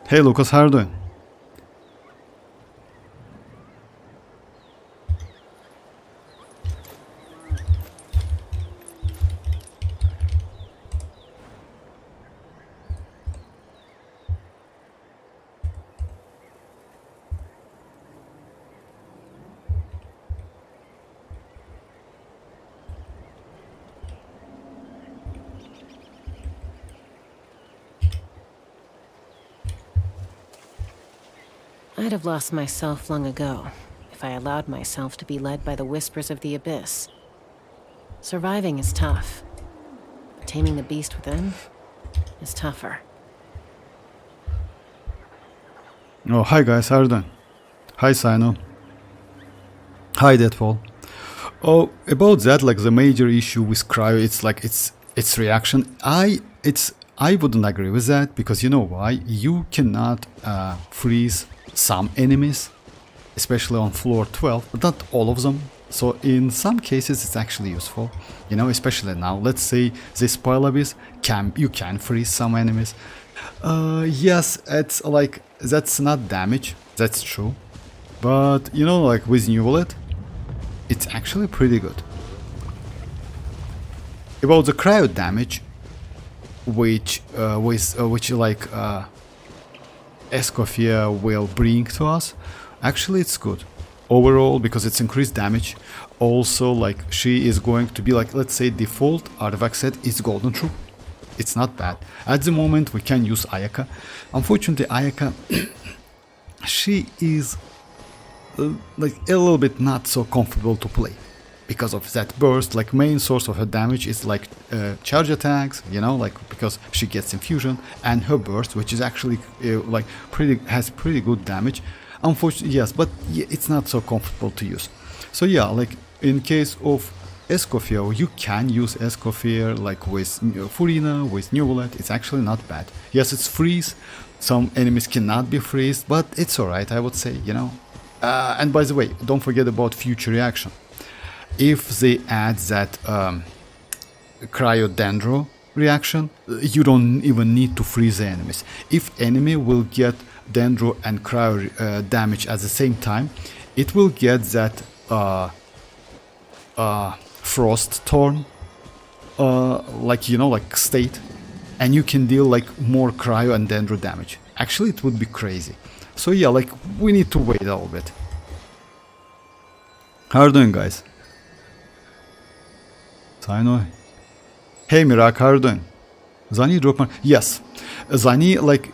Hey Lucas, how are you doing? I'd have lost myself long ago if I allowed myself to be led by the whispers of the abyss. Surviving is tough. Taming the beast within is tougher. Oh, hi guys, how are you doing? Hi Sino. Hi Deadfall. Oh, about that, like the major issue with Cryo, it's like its reaction. I wouldn't agree with that, because you know why? You cannot freeze some enemies, especially on floor 12, but not all of them. So in some cases it's actually useful, you know, especially now. Let's say this spoil abyss, you can freeze some enemies. Yes, it's like, that's not damage, that's true. But, you know, like with New Wallet, it's actually pretty good. About the cryo damage, which like Escoffier will bring to us, actually it's good overall, because it's increased damage. Also, like, she is going to be like, let's say default artifact set is golden troop. It's not bad. At the moment we can use Ayaka. Unfortunately Ayaka she is like a little bit not so comfortable to play because of that burst. Like, main source of her damage is like charge attacks, you know, like, because she gets infusion, and her burst, which is actually like has pretty good damage. Unfortunately, yes, but it's not so comfortable to use. So yeah, like in case of Escoffier, you can use Escoffier like with Furina, with New Wallet. It's actually not bad. Yes, it's freeze. Some enemies cannot be freezed, but it's alright, I would say, you know. And by the way, don't forget about future reaction. If they add that Cryo Dendro reaction, you don't even need to freeze the enemies. If enemy will get Dendro and Cryo damage at the same time, it will get that Frost Torn, like, you know, like state, and you can deal like more Cryo and Dendro damage. Actually, it would be crazy. So yeah, like, we need to wait a little bit. How are you doing, guys? Sino. Hey Mirak, how are you doing? Zani drop my... Yes, Zani, like,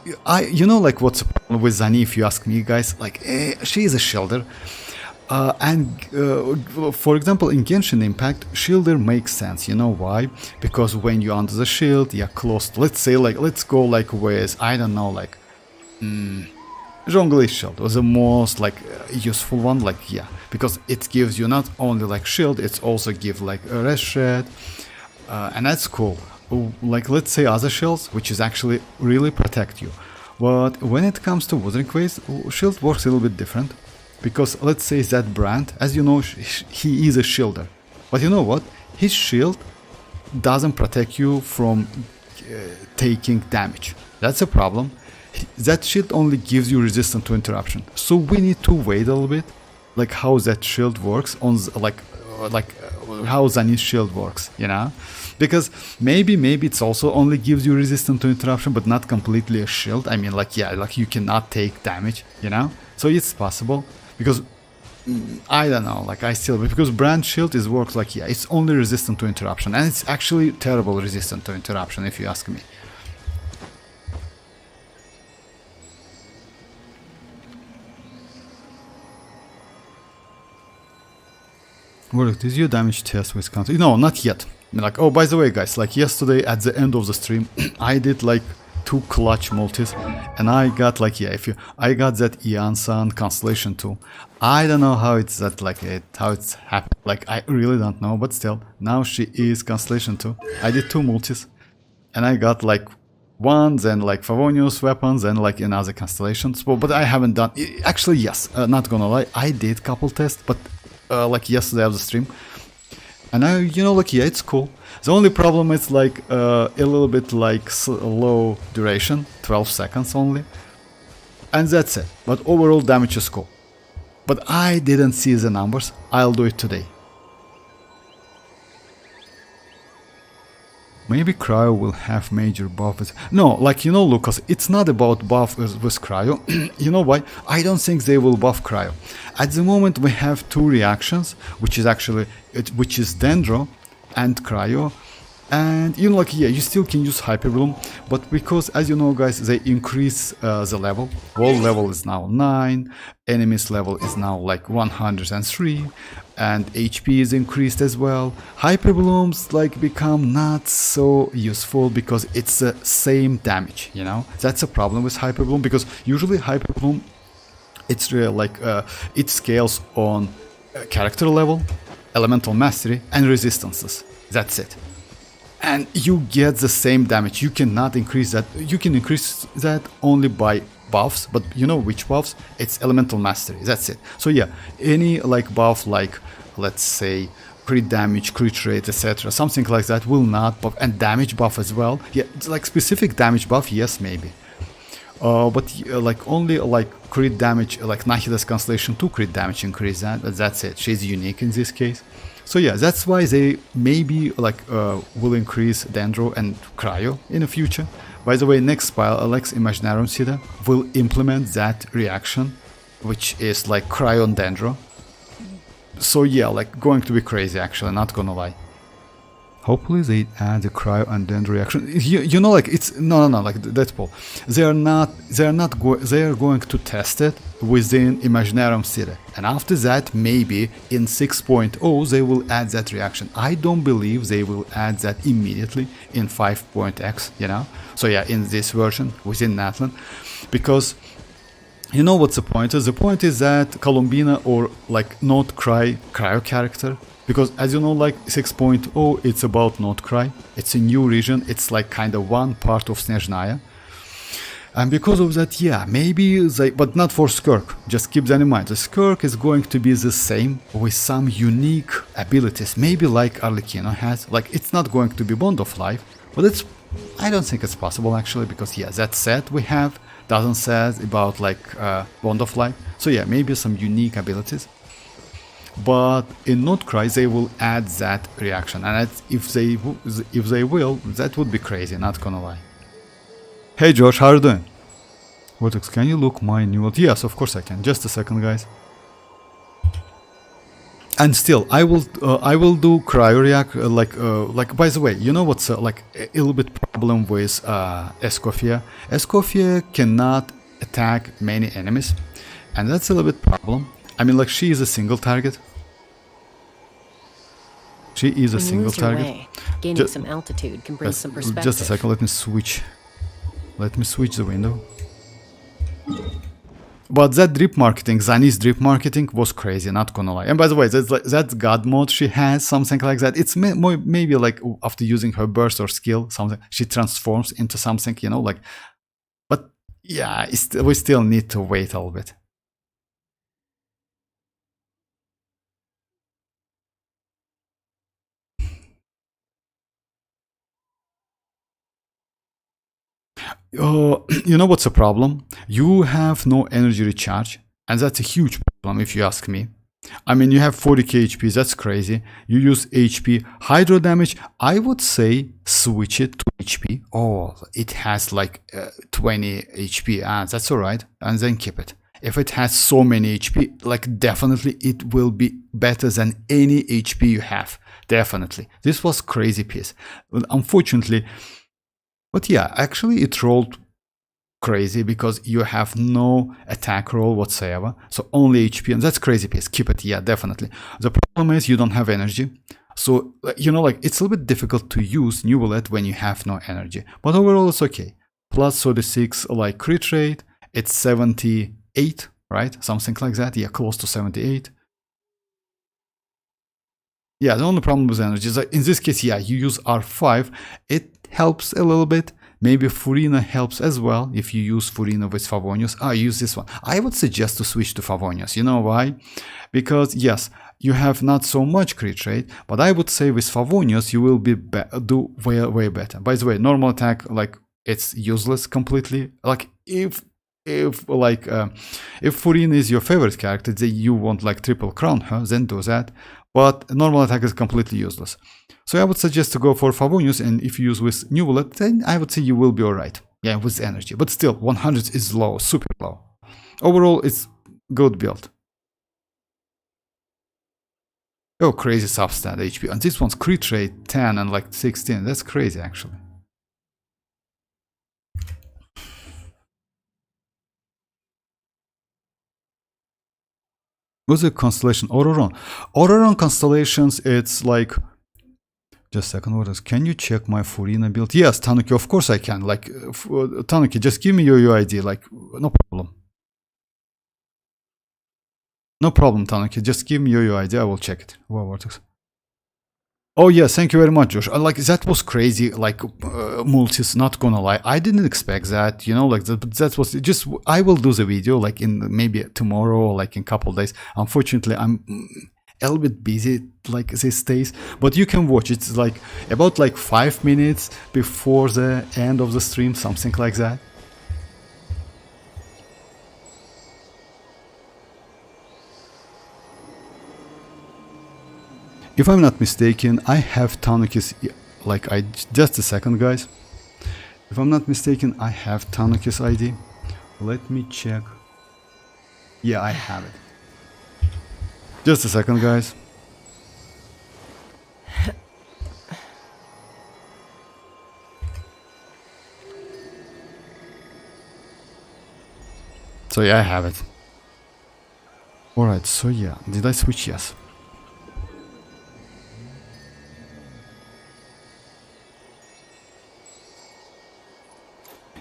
you know, like, what's the problem with Zani, if you ask me, guys? Like, she is a shielder. For example, in Genshin Impact, shielder makes sense. You know why? Because when you're under the shield, you're close to, let's say, like, let's go like with, I don't know, like, Zhongli shield was the most like useful one, like, yeah, because it gives you not only like shield, it's also give like a rest shred, and that's cool. Like, let's say other shields, which is actually really protect you. But when it comes to Wuthering Waves, shield works a little bit different, because let's say that brand, as you know, he is a shielder, but you know what? His shield doesn't protect you from taking damage. That's a problem. That shield only gives you resistance to interruption, so we need to wait a little bit, like how that shield works on like how Zani's shield works, you know, because maybe it's also only gives you resistance to interruption, but not completely a shield. I mean, like, yeah, like you cannot take damage, you know, so it's possible, because I don't know, like, I still, because brand shield is works like, yeah, it's only resistant to interruption, and it's actually terrible resistant to interruption, if you ask me. What is your damage test with counter? No, not yet. Like, oh, by the way, guys, like yesterday at the end of the stream, I did like 2 clutch multis, and I got like, yeah, I got that iansan constellation tool. I don't know how it's that, like, how it's happened. Like, I really don't know, but still, now she is constellation too. I did 2 multis, and I got like one, then like Favonius weapons, and like another constellation. So, but I haven't done. Actually, yes, not gonna lie, I did couple tests, but like yesterday of the stream, and I, you know, like, yeah, it's cool. The only problem is like a little bit like low duration, 12 seconds only. And that's it. But overall damage is cool. But I didn't see the numbers. I'll do it today. Maybe Cryo will have major buffs. No, like, you know, Lucas, it's not about buff with Cryo. You know why? I don't think they will buff Cryo. At the moment we have two reactions, which is actually, which is Dendro and Cryo. And, you know, like, yeah, you still can use Hyperbloom, but because, as you know, guys, they increase the level. World level is now 9, enemies level is now like 103, and HP is increased as well. Hyperblooms, like, become not so useful because it's the same damage, you know? That's a problem with Hyperbloom, because usually Hyperbloom, it's like, it scales on character level, elemental mastery, and resistances. That's it. And you get the same damage. You cannot increase that. You can increase that only by buffs, but you know which buffs? It's elemental mastery. That's it. So yeah, any like buff, like let's say crit damage, crit rate, etc., something like that will not buff, and damage buff as well. Yeah, it's like specific damage buff, yes, maybe. But like only like crit damage, like Nahida's Constellation 2 crit damage increase that, but that's it. She's unique in this case. So yeah, that's why they maybe like will increase Dendro and Cryo in the future. By the way, next spell, Alex Imaginarium Sida will implement that reaction, which is like Cryo and Dendro. So yeah, like going to be crazy actually, not gonna lie. Hopefully they add the Cryo and Dendro reaction. You know, like it's no, like Deadpool. They are going to test it within Imaginarium City, and after that, maybe in 6.0 they will add that reaction. I don't believe they will add that immediately in 5.x. You know, so yeah, in this version within Natlan, because you know what's the point is? The point is that Columbina or like not Cryo character. Because as you know, like 6.0, it's about Not Cry. It's a new region. It's like kind of one part of Snezhnaya. And because of that, yeah, maybe they, but not for Skirk. Just keep that in mind. The Skirk is going to be the same with some unique abilities. Maybe like Arlecchino has. Like it's not going to be Bond of Life, but it's, I don't think it's possible actually, because yeah, that set we have doesn't say about like Bond of Life. So yeah, maybe some unique abilities. But in Not Cry they will add that reaction, and if they will, that would be crazy, not gonna lie. Hey Josh, how are you doing? Vortex, can you look my new world? Yes, of course I can. Just a second, guys. And still, I will do Cryo react like by the way, you know what's like a little bit problem with Escoffier? Escoffier cannot attack many enemies, and that's a little bit problem. I mean, like, she is a single target. She is a single target. Gaining some altitude can bring some perspective. Just a second, let me switch the window. But that drip marketing, Zani's drip marketing was crazy, not gonna lie. And by the way, that's God mode she has, something like that. It's maybe like after using her burst or skill, something, she transforms into something, you know, like, but yeah, we still need to wait a little bit. You know what's the problem? You have no energy recharge, and that's a huge problem if you ask me. I mean, you have 40k HP, that's crazy. You use HP. Hydro damage, I would say switch it to HP. Oh, it has like 20 HP, that's alright, and then keep it. If it has so many HP, like definitely it will be better than any HP you have. Definitely. This was crazy piece. Unfortunately, but yeah, actually it rolled crazy because you have no attack roll whatsoever. So only HP, and that's crazy piece. Keep it, yeah, definitely. The problem is you don't have energy. So, you know, like it's a little bit difficult to use New Bullet when you have no energy. But overall it's okay. Plus 36 like crit rate, it's 78, right? Something like that. Yeah, close to 78. Yeah, the only problem with energy is that in this case, yeah, you use R5. It helps a little bit. Maybe Furina helps as well if you use Furina with Favonius. Use this one. I would suggest to switch to Favonius. You know why? Because yes, you have not so much crit rate, but I would say with Favonius you will be do way better. By the way, normal attack, like it's useless completely. Like if if like if Furina is your favorite character, then you want like triple crown her, then do that. But normal attack is completely useless. So I would suggest to go for Favonius, and if you use with New Bullet, then I would say you will be alright. Yeah, with energy. But still, 100 is low, super low. Overall, it's good build. Oh, crazy substat HP. And this one's crit rate 10 and like 16. That's crazy, actually. What's the constellation? Ororon. Ororon constellations, it's like... Just a second, what is... Can you check my Furina build? Yes, Tanuki, of course I can. Like, Tanuki, just give me your UID. Like, no problem. No problem, Tanuki. Just give me your UID. I will check it. Wow, Vortex. Oh yeah, thank you very much, Josh. Like, that was crazy. Like, multis, not gonna lie. I didn't expect that, you know, like, that was just... I will do the video, like, in maybe tomorrow or, like, in a couple days. Unfortunately, I'm a little bit busy, like, these days. But you can watch. It's, like, about, like, 5 minutes before the end of the stream, something like that. If I'm not mistaken, I have Tanuki's, like, just a second, guys. If I'm not mistaken, I have Tanuki's ID. Let me check. Yeah, I have it. Just a second, guys. So yeah, I have it. Alright, so yeah, did I switch? Yes.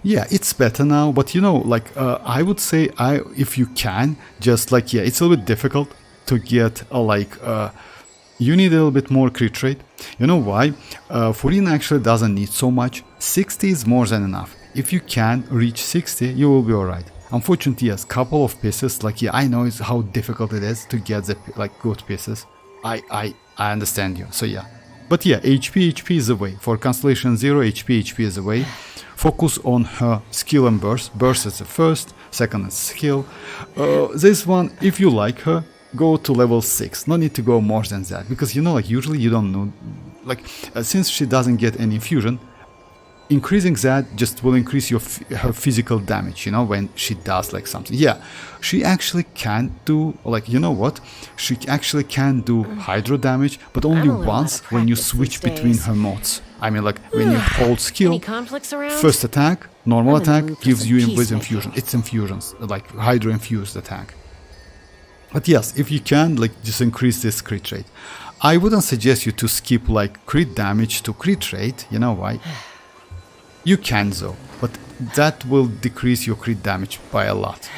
Yeah, it's better now, but you know, like, I would say, if you can, just like, yeah, it's a little bit difficult to get, you need a little bit more crit rate. You know why? Furina actually doesn't need so much. 60 is more than enough. If you can reach 60, you will be alright. Unfortunately, yes, couple of pieces, like, yeah, I know it's how difficult it is to get the, like, good pieces. I understand you, so yeah. But yeah, HP is the way. For Constellation 0, HP is the way. Focus on her skill and burst. Burst is the first, second is skill. This one, if you like her, go to level 6. No need to go more than that, because you know, like, usually you don't know, like, since she doesn't get any infusion, increasing that just will increase her physical damage, you know, when she does like something. Yeah, she actually can do, like, you know what, she actually can do hydro damage, but only once when you switch between her modes. I mean, like, when you hold skill, first attack, normal attack, gives you with infusion. It's infusions, like hydro infused attack. But yes, if you can, like, just increase this crit rate. I wouldn't suggest you to skip like crit damage to crit rate. You know why? You can though, but that will decrease your crit damage by a lot,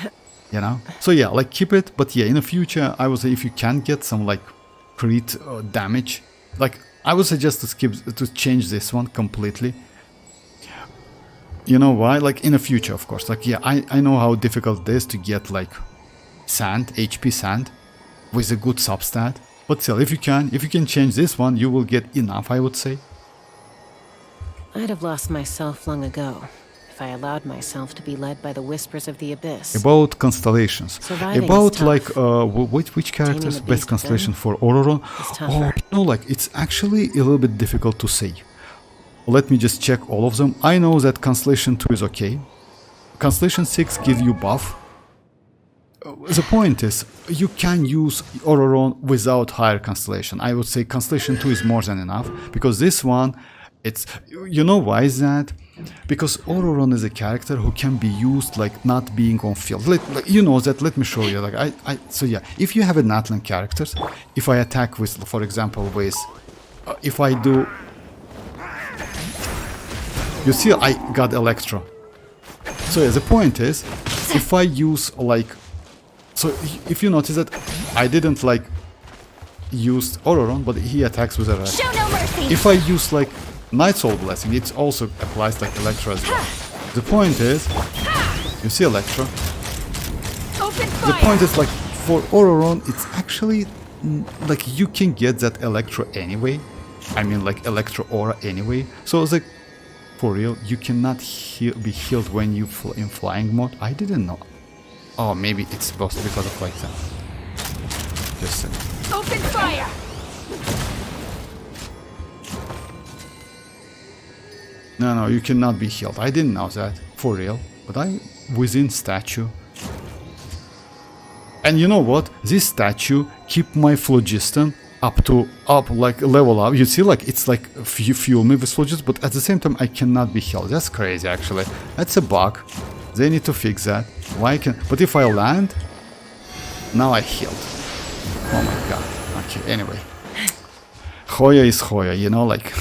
you know? So yeah, like, keep it, but yeah, in the future, I would say if you can get some like crit damage, like, I would suggest to change this one completely. You know why? Like, in the future, of course, like, yeah, I know how difficult it is to get like sand, HP sand, with a good substat, but still, if you can change this one, you will get enough, I would say. I'd have lost myself long ago if I allowed myself to be led by the whispers of the abyss. About constellations. Surviving about is like tough. which characters Taming the best beast constellation within for Ororon? is Oh, tougher. you know, like, it's actually a little bit difficult to say. Let me just check all of them. I know that Constellation 2 is okay. Constellation 6 give you buff. The point is, you can use Ororon without higher constellation. I would say Constellation 2 is more than enough, because this one, it's, you know why is that? Because Ororon is a character who can be used like not being on field. Like, you know that, let me show you. Like, so yeah, if you have a natlan characters, if I attack with, for example, with, if I do, you see, I got Electro. So yeah, the point is, if I use like, so if you notice that I didn't like use Ororon, but he attacks with a red. Show no mercy. If I use like Night Soul Blessing, it also applies like Electro as well. The point is, you see Electro. Open The fire. point is, like, for Ororon, it's actually like you can get that Electro anyway. I mean, like, Electro Aura anyway. So it's like, For real, you cannot be healed when you in flying mode. I didn't know. Oh, maybe it's supposed to be because of like that. Just Open fire! no, you cannot be healed. I didn't know that, for real. But I within statue. And you know what? This statue keep my phlogiston up like level up. You see, like it's like you fuel me with phlogiston, but at the same time I cannot be healed. That's crazy, actually. That's a bug. They need to fix that. Why can? But if I land, now I healed. Oh my god. Okay. Anyway, Hoya is Hoya. You know, like.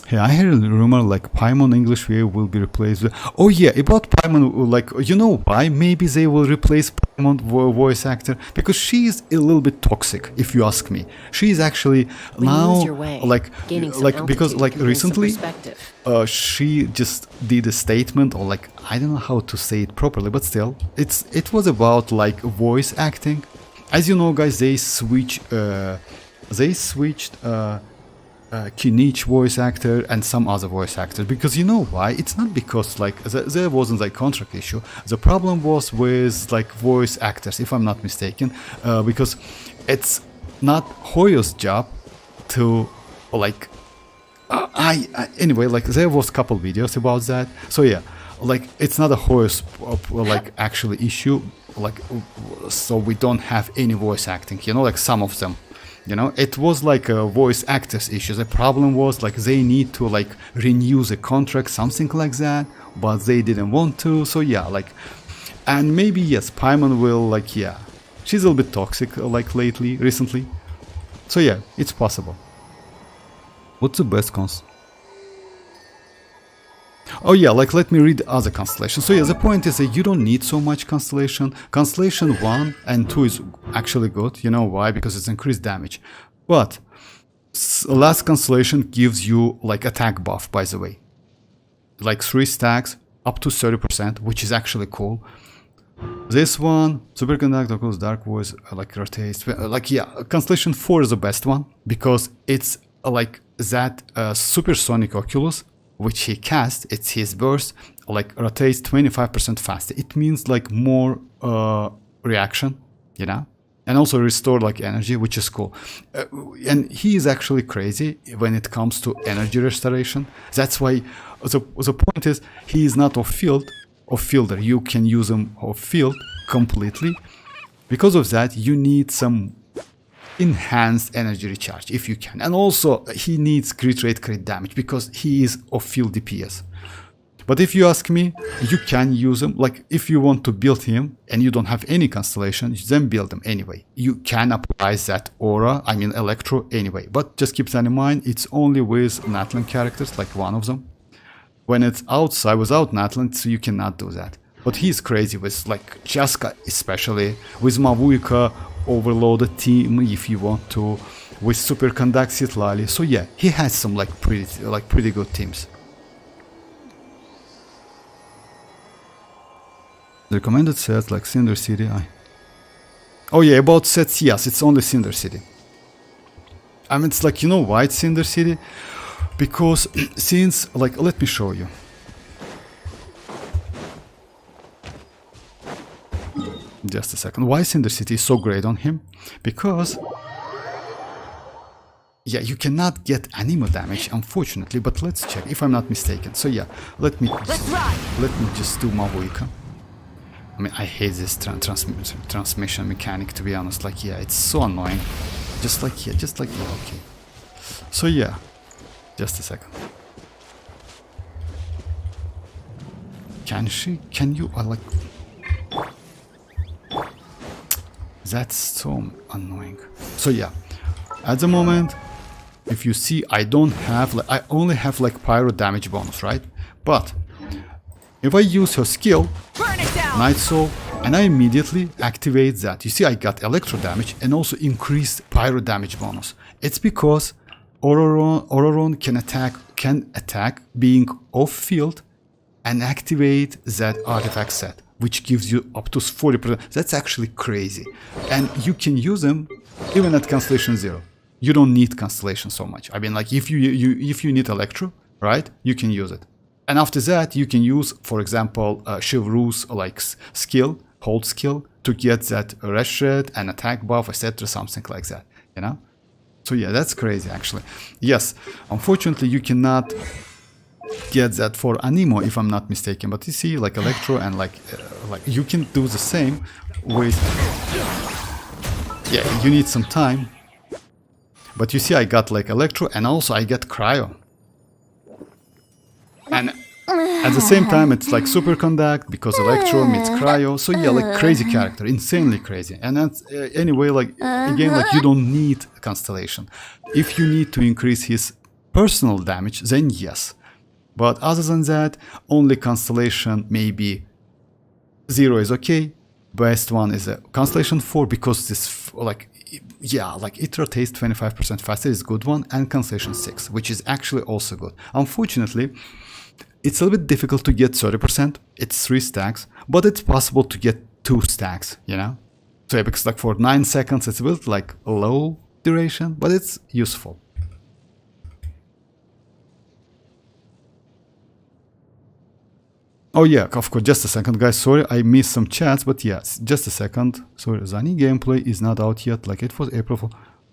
Yeah, I heard a rumor like Paimon English way will be replaced with... Oh yeah, about Paimon, like, you know why? Maybe they will replace Paimon voice actor, because she is a little bit toxic, if you ask me. She is actually now, like because like recently, she just did a statement, or like, I don't know how to say it properly, but still, it was about like voice acting. As you know, guys, they switched Kinich voice actor and some other voice actor, because you know why? It's not because like there wasn't like contract issue. The problem was with like voice actors, if I'm not mistaken, because it's not Hoyo's job to like anyway, like there was a couple videos about that. So yeah, like it's not a Hoyo's like actually issue, like so we don't have any voice acting, you know, like some of them. You know, it was like a voice actors issue. The problem was like they need to like renew the contract, something like that, but they didn't want to. So yeah, like, and maybe yes, Paimon will like, yeah, she's a little bit toxic like recently. So yeah, it's possible. What's the best cons? Oh yeah, like let me read other constellations. So yeah, the point is that you don't need so much constellation. Constellation 1 and 2 is actually good. You know why? Because it's increased damage. But last constellation gives you like attack buff, by the way. Like 3 stacks up to 30%, which is actually cool. This one, superconductor, Oculus, dark voice, like rotates. Like yeah, constellation 4 is the best one because it's like that supersonic Oculus which he cast, it's his burst, like rotates 25% faster. It means like more reaction, you know, and also restore like energy, which is cool. And he is actually crazy when it comes to energy restoration. That's why the point is he is not off fielder. You can use him off field completely. Because of that, you need some enhanced energy recharge if you can, and also he needs crit rate, crit damage because he is off field DPS. But if you ask me, you can use him, like if you want to build him and you don't have any constellation, then build him anyway. You can apply that aura, I mean electro anyway, but just keep that in mind, it's only with natlan characters, like one of them. When it's outside without natlan, so you cannot do that. But he's crazy with like Chasca, especially with mavuika, overloaded team if you want to, with superconduct citlali. So yeah, he has some like pretty good teams. The recommended sets like Cinder City. Oh yeah, about sets, yes, it's only Cinder City. I mean, it's like, you know why it's Cinder City? Because since like, let me show you. Just a second. Why Cinder City is so great on him? Because yeah, you cannot get anemo damage, unfortunately. But let's check if I'm not mistaken. So yeah, let me just do mavuika. I mean, I hate this transmission mechanic, to be honest. Like yeah, it's so annoying. Just like yeah, okay. So yeah, just a second. Can you like? That's so annoying. So yeah, at the moment, if you see, I don't have like, I only have like pyro damage bonus, right? But if I use her skill, Night Soul, and I immediately activate that, you see I got electro damage and also increased pyro damage bonus. It's because ororon can attack being off field and activate that artifact set, which gives you up to 40%. That's actually crazy. And you can use them even at Constellation 0. You don't need Constellation so much. I mean, like if you need Electro, right, you can use it. And after that, you can use, for example, Chivalrous like skill, hold skill, to get that Reshred and attack buff, etc., something like that, you know? So yeah, that's crazy actually. Yes, unfortunately you cannot get that for Anemo if I'm not mistaken, but you see like Electro and like you can do the same with, yeah, you need some time. But you see I got like Electro and also I get Cryo. And at the same time it's like Superconduct because Electro meets Cryo. So yeah, like crazy character, insanely crazy. And that's anyway, like again, like you don't need Constellation. If you need to increase his personal damage, then yes. But other than that, only Constellation, maybe 0 is okay. Best one is a Constellation 4 because this like, yeah, like it rotates 25% faster is good one, and Constellation 6, which is actually also good. Unfortunately, it's a little bit difficult to get 30%. It's 3 stacks, but it's possible to get 2 stacks, you know? So yeah, because like for 9 seconds, it's a bit like low duration, but it's useful. Oh yeah, of course, just a second, guys. Sorry, I missed some chats, but yes, just a second. Sorry, Zani gameplay is not out yet, like it was April 4.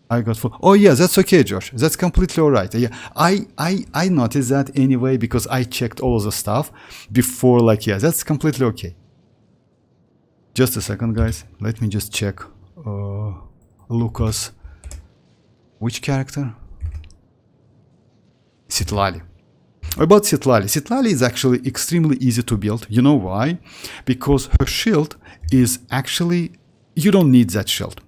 I got full. Oh yeah, that's okay, Josh. That's completely alright. Yeah, I noticed that anyway because I checked all of the stuff before. Like, yeah, that's completely okay. Just a second, guys. Let me just check. Lucas. Which character? Citlali. About Citlali. Citlali is actually extremely easy to build. You know why? Because her shield is actually, you don't need that shield.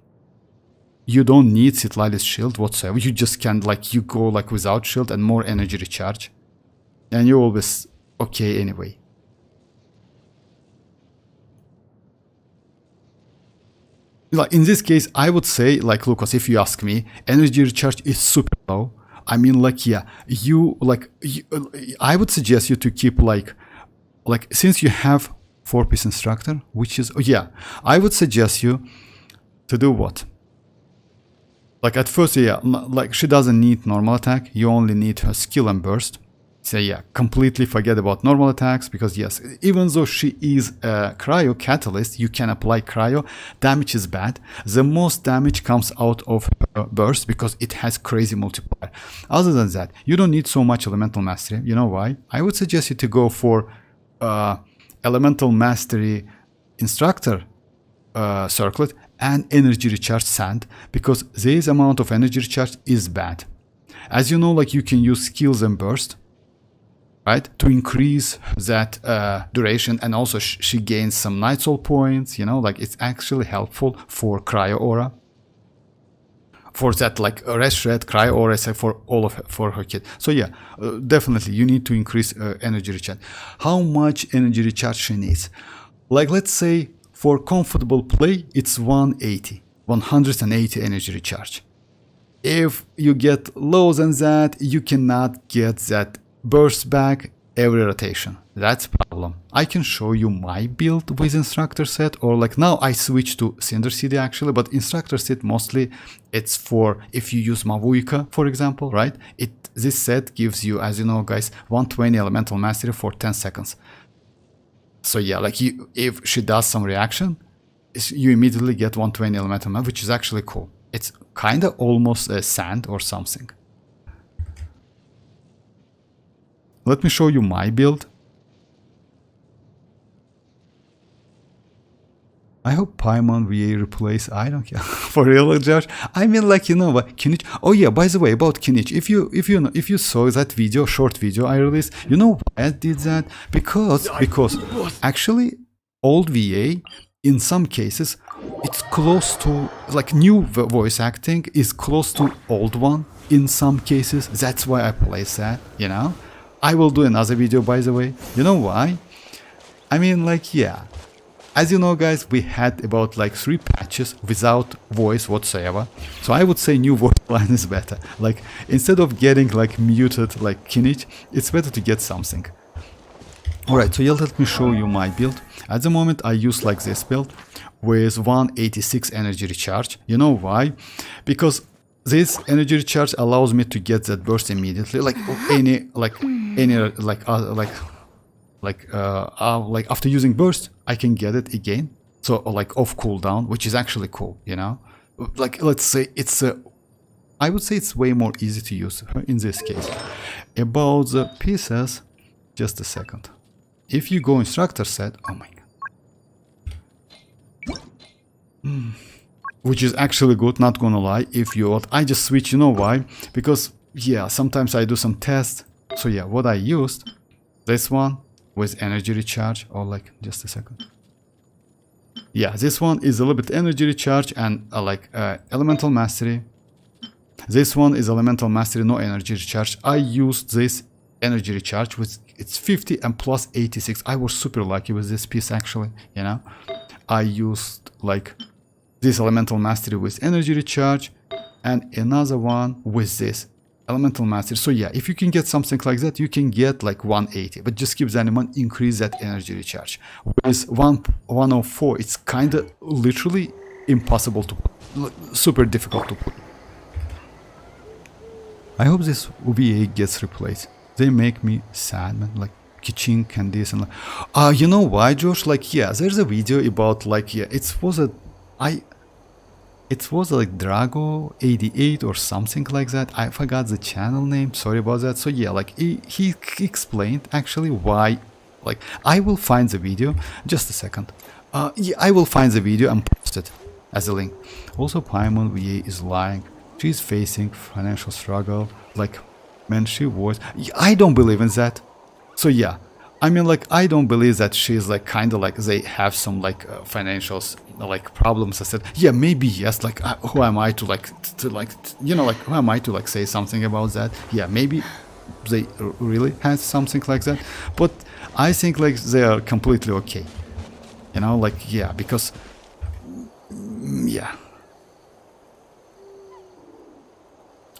You don't need Citlali's shield whatsoever. You just can like, you go like without shield and more energy recharge. And you're always okay anyway. Like in this case, I would say, like Lucas, if you ask me, energy recharge is super low. I mean, like, yeah, I would suggest you to keep like since you have 4-piece instructor, which is, oh yeah, I would suggest you to do what? Like at first, yeah, like she doesn't need normal attack. You only need her skill and burst. So yeah, completely forget about normal attacks because yes, even though she is a Cryo catalyst, you can apply Cryo. Damage is bad. The most damage comes out of her burst because it has crazy multiplier. Other than that, you don't need so much elemental mastery. You know why? I would suggest you to go for elemental mastery instructor circlet and energy recharge sand because this amount of energy recharge is bad. As you know, like you can use skills and burst, right, to increase that duration, and also she gains some night soul points, you know, like it's actually helpful for Cryo Aura. For that, like Reshred, Cryo Aura, for all of her, for her kit. So yeah, definitely you need to increase energy recharge. How much energy recharge she needs? Like let's say for comfortable play, it's 180 energy recharge. If you get lower than that, you cannot get that burst back every rotation. That's a problem. I can show you my build with instructor set, or like now I switch to Cinder City actually, but instructor set mostly it's for if you use Mavuika, for example, right? This set gives you, as you know guys, 120 elemental mastery for 10 seconds. So yeah, like if she does some reaction, you immediately get 120 elemental mastery, which is actually cool. It's kind of almost a sand or something. Let me show you my build. I hope Paimon VA replace. I don't care. For real, Josh. I mean, like, you know what, Kinich. Oh yeah, by the way, about Kinich. If you saw that video, short video I released, you know why I did that? Because actually old VA in some cases it's close to like new voice acting is close to old one in some cases. That's why I place that, you know. I will do another video, by the way. You know why? I mean, like, yeah. As you know, guys, we had about like 3 patches without voice whatsoever. So I would say new voice line is better. Like, instead of getting like muted like Kinich, it's better to get something. Alright, so yeah, let me show you my build. At the moment, I use like this build with 186 energy recharge. You know why? Because this energy recharge allows me to get that burst immediately, like after using burst, I can get it again. So like off cooldown, which is actually cool, you know. Like let's say it's I would say it's way more easy to use in this case. About the pieces, just a second. If you go instructor set, oh my god. Which is actually good, not gonna lie. If you want, I just switch, you know why? Because yeah, sometimes I do some tests. So yeah, what I used, this one with energy recharge, or like just a second. Yeah, this one is a little bit energy recharge and elemental mastery. This one is elemental mastery, no energy recharge. I used this energy recharge with it's 50 and plus 86. I was super lucky with this piece actually, you know. I used like this elemental mastery with energy recharge and another one with this elemental mastery. So yeah, if you can get something like that, you can get like 180, but just keep that in mind, increase that energy recharge. With 104, it's kind of literally impossible to put, super difficult to put. I hope this UVA gets replaced. They make me sad, man. Like kitchen and this and like. You know why, Josh? Like yeah, there's a video about like yeah, it was like Drago 88 or something like that. I forgot the channel name. Sorry about that. So yeah, like he explained actually why. Like I will find the video. Just a second. Yeah, I will find the video and post it as a link. Also, Paimon VA is lying. She's facing financial struggle. Like, man, she was. I don't believe in that. So yeah, I mean, like, I don't believe that she's like kind of like they have some like financials like problems. I said, yeah, maybe yes. Like, who am I to you know, like who am I to like say something about that? Yeah, maybe they really had something like that. But I think like they are completely okay. You know, like yeah, because yeah.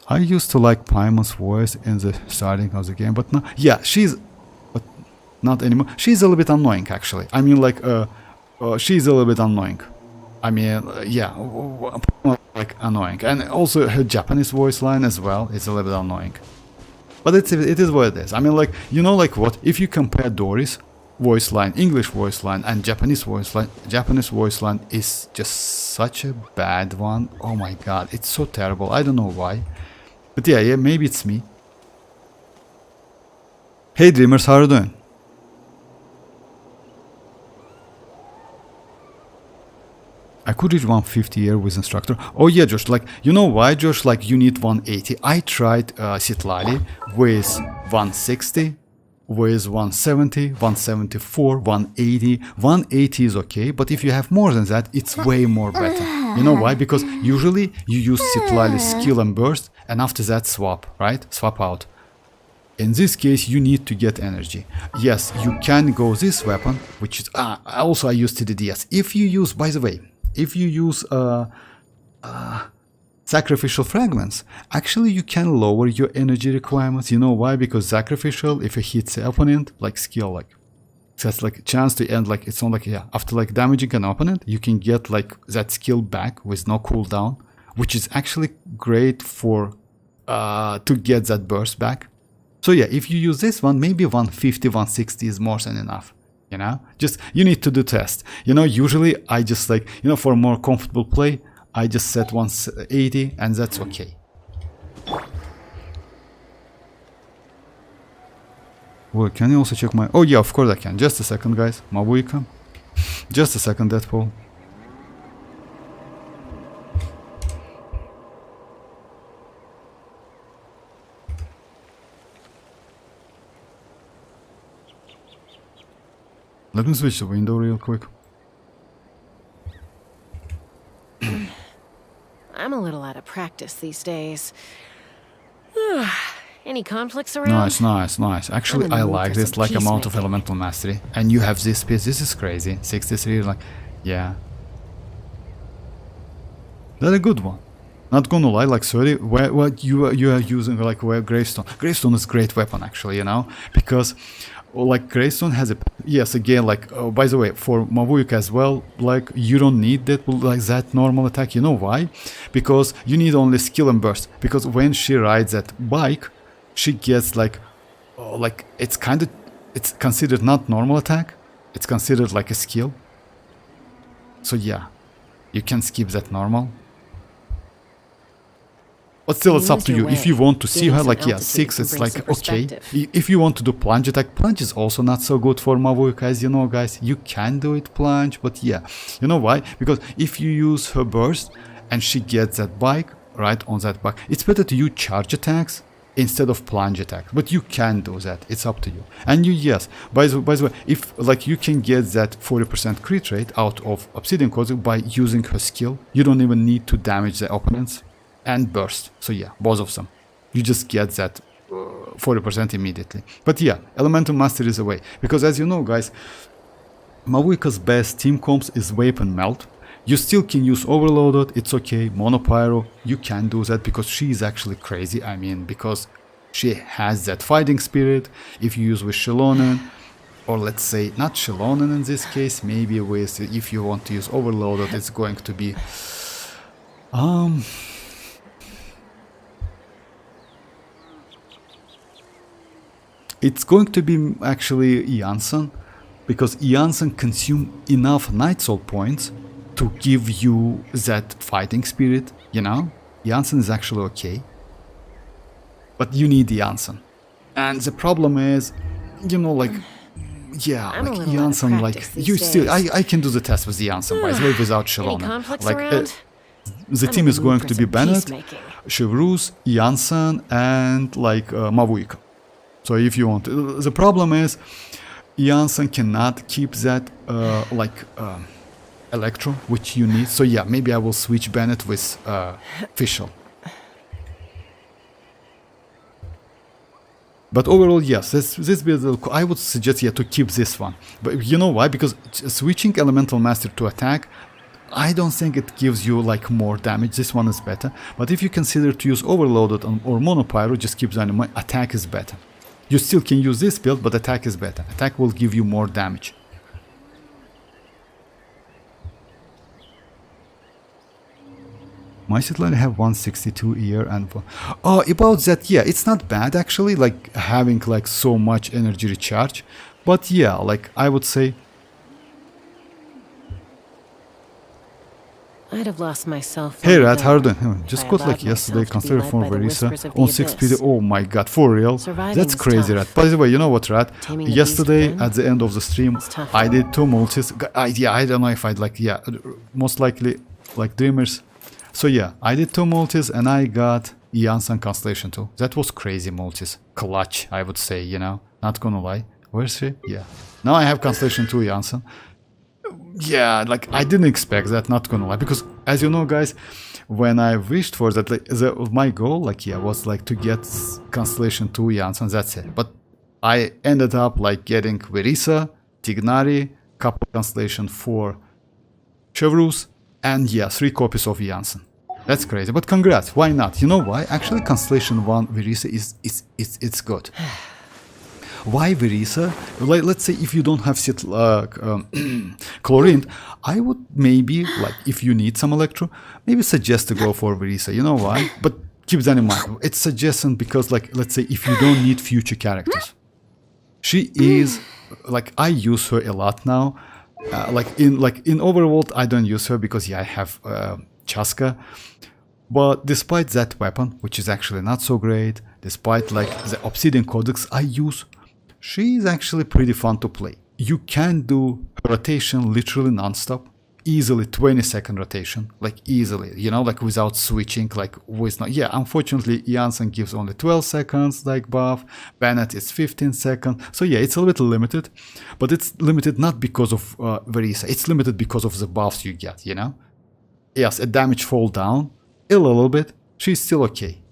I used to like Paimon's voice in the starting of the game, but no, yeah, but not anymore. She's a little bit annoying, actually. I mean, like, she's a little bit annoying. I mean, yeah, like annoying, and also her Japanese voice line as well. It's a little bit annoying, but it is what it is. I mean, like you know, like what if you compare Dory's voice line, English voice line, and Japanese voice line? Japanese voice line is just such a bad one. Oh my god, it's so terrible. I don't know why. But yeah, maybe it's me. Hey Dreamers, how are you doing? I could reach 150 here with instructor. Oh yeah, Josh, like, you know why, Josh? Like, you need 180. I tried citlali with 160, with 170, 174, 180. 180 is okay, but if you have more than that, it's way more better. You know why? Because usually you use citlali skill and burst, and after that swap, right? Swap out. In this case, you need to get energy. Yes, you can go this weapon, which is... also I use TDDS. If you use, by the way, if you use sacrificial fragments, actually you can lower your energy requirements. You know why? Because sacrificial, if it hits the opponent, like skill, like that's like a chance to end, like it's not like, yeah, after like damaging an opponent, you can get like that skill back with no cooldown, which is actually great for to get that burst back. So yeah, if you use this one, maybe 150, 160 is more than enough. You know, just you need to do test. You know, usually I just like, you know, for a more comfortable play, I just set 180 and that's okay. Well, can you also check my... Oh yeah, of course I can. Just a second, guys. Mavuika. Just a second, Deadpool. Let me switch the window real quick. I'm a little out of practice these days. Any conflicts around? Nice, nice, nice. Actually, I like this like amount of elemental mastery. And you have this piece. This is crazy. 63, like, yeah. That's a good one. Not gonna lie, like 30. What you are using, like where gravestone. Gravestone is a great weapon, actually, you know, because like Greystone has a, yes, again, like by the way, for mavuika as well, like you don't need that, like that normal attack. You know why? Because you need only skill and burst, because when she rides that bike, she gets like it's considered not normal attack, it's considered like a skill. So yeah, you can skip that normal. But still, it's up to you. If you want to see her, like, yeah, 6, it's like, okay. If you want to do plunge attack, plunge is also not so good for mavuika, as you know, guys. You can do it plunge, but yeah. You know why? Because if you use her burst and she gets that bike, right, on that bike, it's better to use charge attacks instead of plunge attacks. But you can do that. It's up to you. And you, yes, by the way, if, like, you can get that 40% crit rate out of Obsidian Codes by using her skill, you don't even need to damage the opponents. And burst. So yeah, both of them. You just get that 40% immediately. But yeah, Elemental Mastery is a way. Because as you know, guys, mavuika's best team comps is Weapon Melt. You still can use Overloaded, it's okay. Monopyro, you can do that because she is actually crazy. I mean, because she has that fighting spirit. If you use with Xilonen, or let's say not Xilonen in this case, maybe with, if you want to use Overloaded, it's going to be... It's going to be actually Iansan, because Iansan consume enough Night Soul points to give you that fighting spirit, you know? Iansan is actually okay. But you need Iansan. And the problem is, you know, like, yeah, I'm like Iansan, like, you still, I can do the test with Iansan, by the way, without Xilonen. Like, the team is going to be Bennett, Chevreuse, Iansan, and like mavuika. So if you want, the problem is iansan cannot keep that electro, which you need. So yeah, maybe I will switch Bennett with Fischl. But overall, yes, this build, I would suggest, yeah, to keep this one. But you know why? Because switching Elemental Master to attack, I don't think it gives you like more damage. This one is better. But if you consider to use Overloaded or Monopyro, just keep that in mind. Attack is better. You still can use this build, but attack is better. Attack will give you more damage. My citlali have 162 year and... Oh, about that, yeah, it's not bad actually, like having like so much energy recharge. But yeah, like I would say... I'd have lost myself. Hey Rat, how are you doing? Just got like yesterday, consider for Verisa on 6 PD. Oh my god, for real? That's crazy, Rat. By the way, you know what, Rat? Yesterday, at the end of the stream, I did 2 multis. Yeah, I don't know if I'd like, yeah, most likely like Dreamers. So yeah, I did 2 multis and I got Iansan Constellation too. That was crazy multis. Clutch, I would say, you know? Not gonna lie. Where's she? Yeah. Now I have Constellation 2 Iansan. Yeah, like I didn't expect that, not gonna lie, because as you know, guys, when I wished for that, like, my goal, like, yeah, was like to get Constellation 2 Iansan, that's it. But I ended up like getting Verisa, Tignari, couple Constellation 4 Chevreuse, and yeah, 3 copies of Iansan. That's crazy, but congrats, why not? You know why? Actually, Constellation 1 Verisa it's good. Why Verisa? Like, let's say if you don't have chlorine, I would maybe, like, if you need some electro, maybe suggest to go for Verisa. You know why? But keep that in mind. It's suggestion because, like, let's say if you don't need future characters. She is, like, I use her a lot now. Like in Overworld, I don't use her because, yeah, I have Chasca. But despite that weapon, which is actually not so great, despite like the Obsidian Codex I use, she is actually pretty fun to play. You can do rotation literally non-stop, easily 20-second rotation, like easily, you know, like without switching, like with no, yeah, unfortunately Iansan gives only 12 seconds like buff, Bennett is 15 seconds, so yeah, it's a little limited, but it's limited not because of Verisa, it's limited because of the buffs you get, you know? Yes, a damage fall down, a little bit, she's still okay.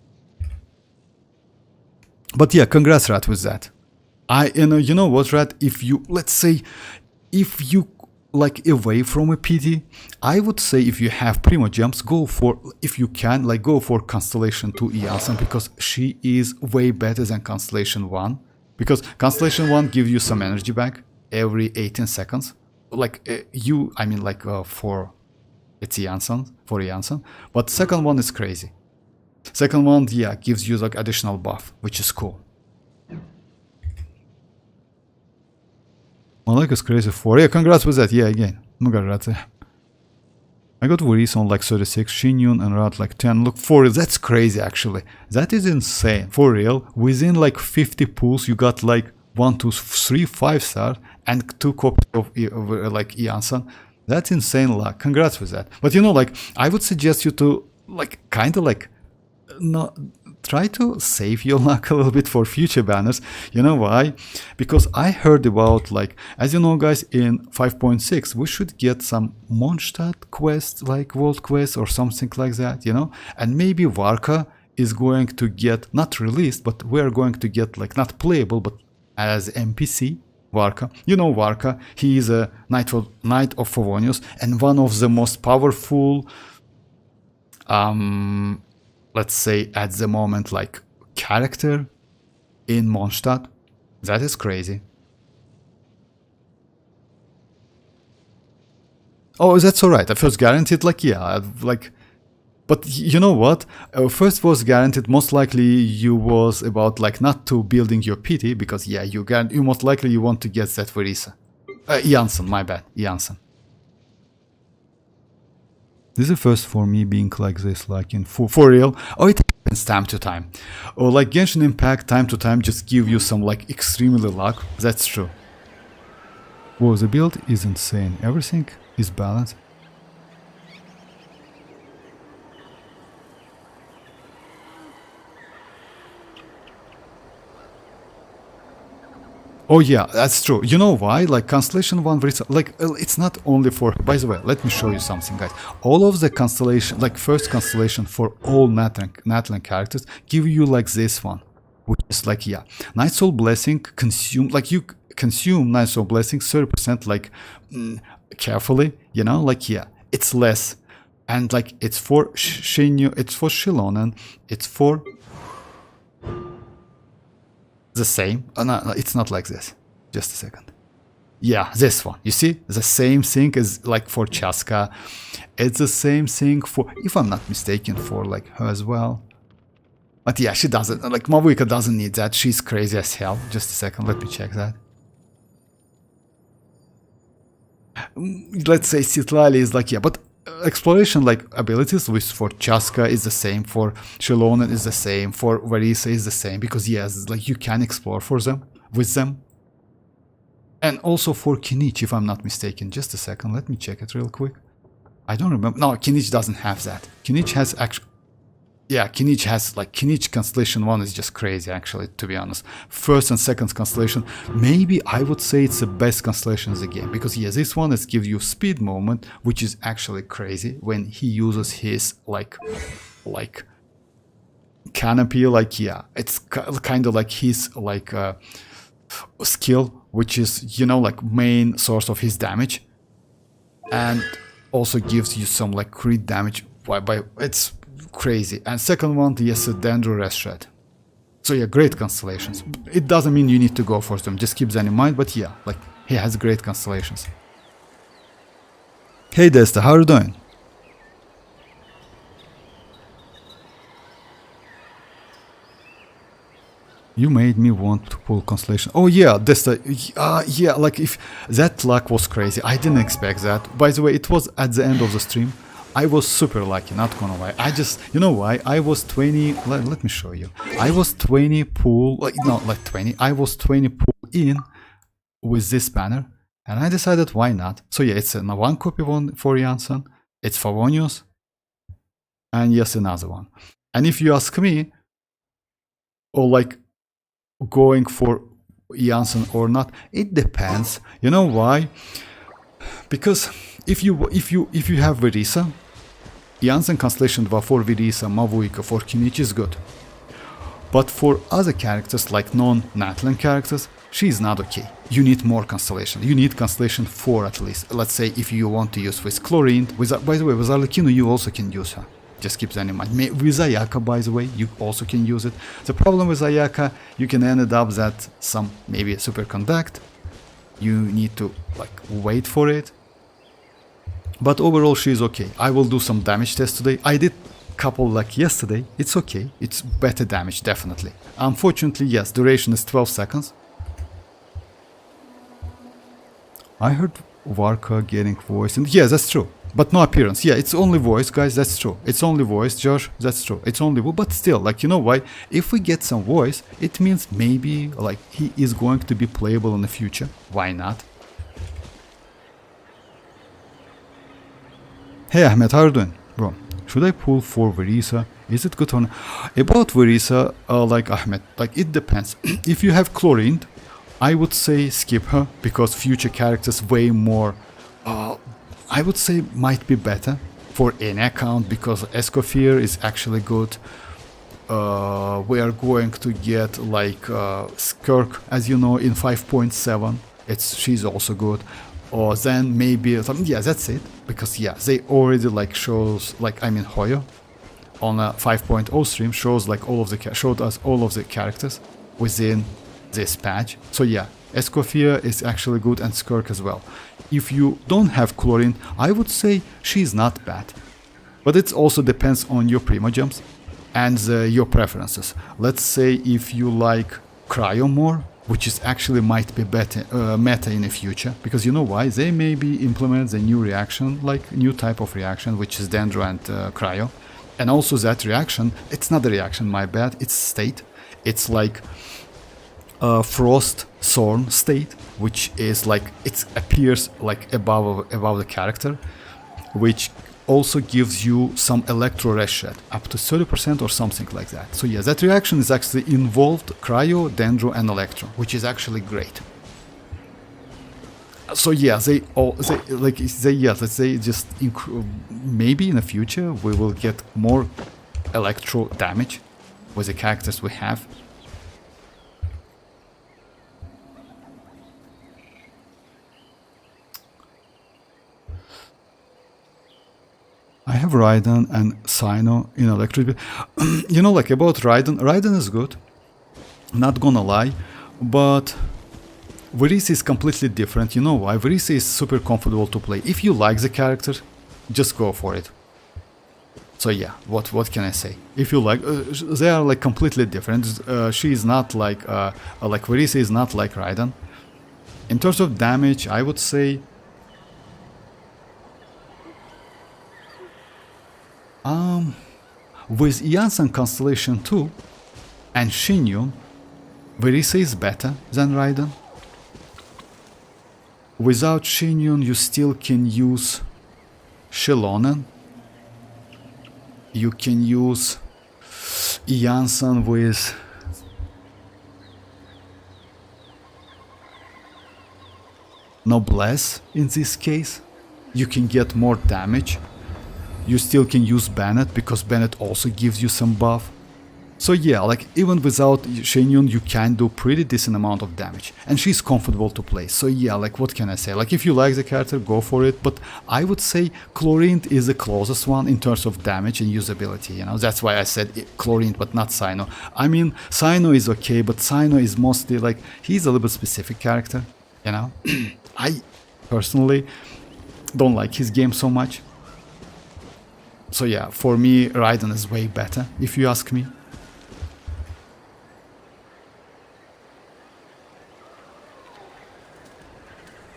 But yeah, congrats Rat with that. You know what, Rat, if you, let's say, if you like away from a PD, I would say if you have Primogems, go for, if you can, like go for Constellation 2 Iansan, because she is way better than Constellation 1. Because Constellation 1 gives you some energy back every 18 seconds. Like for it's iansan, for iansan. But second one is crazy. Second one, yeah, gives you like additional buff, which is cool. Malek is crazy for, yeah, congrats with that, yeah, again. I got Worries on like 36, Shinyun and Rat like 10. Look, for real, that's crazy actually. That is insane. For real, within like 50 pulls, you got like 1, 2, 3, 5 stars and 2 copies of like iansan. That's insane luck. Congrats with that. But you know, like, I would suggest you to like kind of like not try to save your luck a little bit for future banners. You know why? Because I heard about, like, as you know guys, in 5.6 we should get some Mondstadt quest, like world quest or something like that, you know, and maybe Varka is going to get not released, but we're going to get like not playable but as NPC. Varka, you know Varka, he is a knight of Favonius and one of the most powerful let's say at the moment like character in Mondstadt. That is crazy. Oh, that's alright. I first guaranteed, like, yeah, like, but you know what? First was guaranteed, most likely you was about like not to building your PT, because yeah, you most likely you want to get that Verisa. Iansan, my bad, Iansan. This is the first for me being like this, like in for real. Oh, it happens time to time. Or like Genshin Impact, time to time just give you some like extremely luck. That's true. Whoa, the build is insane. Everything is balanced. Oh yeah, that's true. You know why? Like Constellation 1, like it's not only for, by the way, let me show you something guys. All of the constellation, like first constellation for all natlan characters give you like this one, which is like, yeah, Night Soul Blessing consume, like you consume Night Soul Blessing 30% like carefully, you know, like yeah, it's less. And like it's for Shinyu, it's for Xilonen, it's for the same. No, it's not like this. Just a second. Yeah, this one. You see? The same thing is like for Chasca. It's the same thing for, if I'm not mistaken, for like her as well. But yeah, she doesn't, like Mavuika doesn't need that. She's crazy as hell. Just a second, let me check that. Let's say citlali is like, yeah, but exploration like abilities with for Chasca is the same, for Xilonen is the same, for Verisa is the same, because yes, like you can explore for them with them. And also for Kinich, if I'm not mistaken. Just a second, let me check it real quick. I don't remember. No, Kinich doesn't have that. Kinich has actually, yeah, Kinich has like, Kinich Constellation 1 is just crazy actually, to be honest. First and second constellation, maybe I would say it's the best constellation in the game, because yes, this one is gives you speed movement, which is actually crazy when he uses his like canopy, like yeah, it's kind of like his like skill, which is, you know, like main source of his damage, and also gives you some like crit damage by it's crazy. And second one, yes, a Dendro Rest Shred. So yeah, great constellations. It doesn't mean you need to go for them, just keep that in mind, but yeah, like he has great constellations. Hey Desta, how are you doing? You made me want to pull constellation. Oh yeah, Desta, yeah, like if that luck was crazy, I didn't expect that. By the way, it was at the end of the stream. I was super lucky, not gonna lie. I just, you know why? I was 20, let me show you. I was 20 pull, like, not like 20, I was 20 pull in with this banner, and I decided why not. So yeah, it's a one copy one for iansan, it's Favonius, and yes, another one. And if you ask me, or like going for iansan or not, it depends. You know why? Because if you have Verisa, iansan Constellation 2 for Verisa, Mavuika, for Kinich is good. But for other characters like non-natlan characters, she is not okay. You need more constellation. You need Constellation 4 at least. Let's say if you want to use with Chlorine, by the way, with Arlecchino you also can use her. Just keep that in mind. With Ayaka, by the way, you also can use it. The problem with Ayaka, you can end up that some maybe superconduct. You need to like wait for it. But overall, she's okay. I will do some damage test today. I did couple like yesterday. It's okay. It's better damage, definitely. Unfortunately, yes, duration is 12 seconds. I heard Varka getting voice, and yeah, that's true. But no appearance. Yeah, it's only voice, guys. That's true. It's only voice, Josh. That's true. It's only voice. But still, like, you know why? If we get some voice, it means maybe like he is going to be playable in the future. Why not? Hey Ahmed, how are you doing, bro? Should I pull for Verisa? Is it good or not? About Verisa, like Ahmed, like it depends. If you have Chlorine, I would say skip her because future characters way more. I would say might be better for any account because Escoffier is actually good. We are going to get like Skirk, as you know, in 5.7. She's also good. Or then maybe something. Yeah, that's it. Because yeah, they already like shows like Hoyo on a 5.0 stream showed us all of the characters within this patch. So yeah, Escoffier is actually good and Skirk as well. If you don't have Chlorine, I would say she's not bad. But it also depends on your primogems and your preferences. Let's say if you like Cryo more, which is actually might be better meta in the future, because you know why? They maybe implement the new reaction, like new type of reaction, which is Dendro and Cryo. And also that reaction, it's not a reaction, my bad, it's state. It's like Frost Thorn state, which is like it appears like above the character, which also gives you some electro res shed up to 30% or something like that. So yeah, that reaction is actually involved Cryo, Dendro and Electro, which is actually great. So yeah, let's say just maybe in the future we will get more electro damage with the characters we have. I have Raiden and Sino in electric. You know, like about Raiden is good, not gonna lie, but Verisa is completely different. You know why? Verisa is super comfortable to play. If you like the character, just go for it. So yeah, what can I say? If you like, they are like completely different. She is not like Verisa is not like Raiden. In terms of damage, I would say. With Iansan Constellation 2 and Shinyun, Verisa is better than Raiden. Without Shinyun, you still can use Xilonen. You can use Iansan with Noblesse in this case. You can get more damage. You still can use Bennett because Bennett also gives you some buff. So yeah, like even without Shenyun you can do pretty decent amount of damage. And she's comfortable to play. So yeah, like what can I say? Like if you like the character, go for it. But I would say Chlorine is the closest one in terms of damage and usability. You know, that's why I said Chlorine but not Sino. I mean, Sino is okay, but Sino is mostly like, he's a little bit specific character. You know, I personally don't like his game so much. So yeah, for me, Raiden is way better, if you ask me.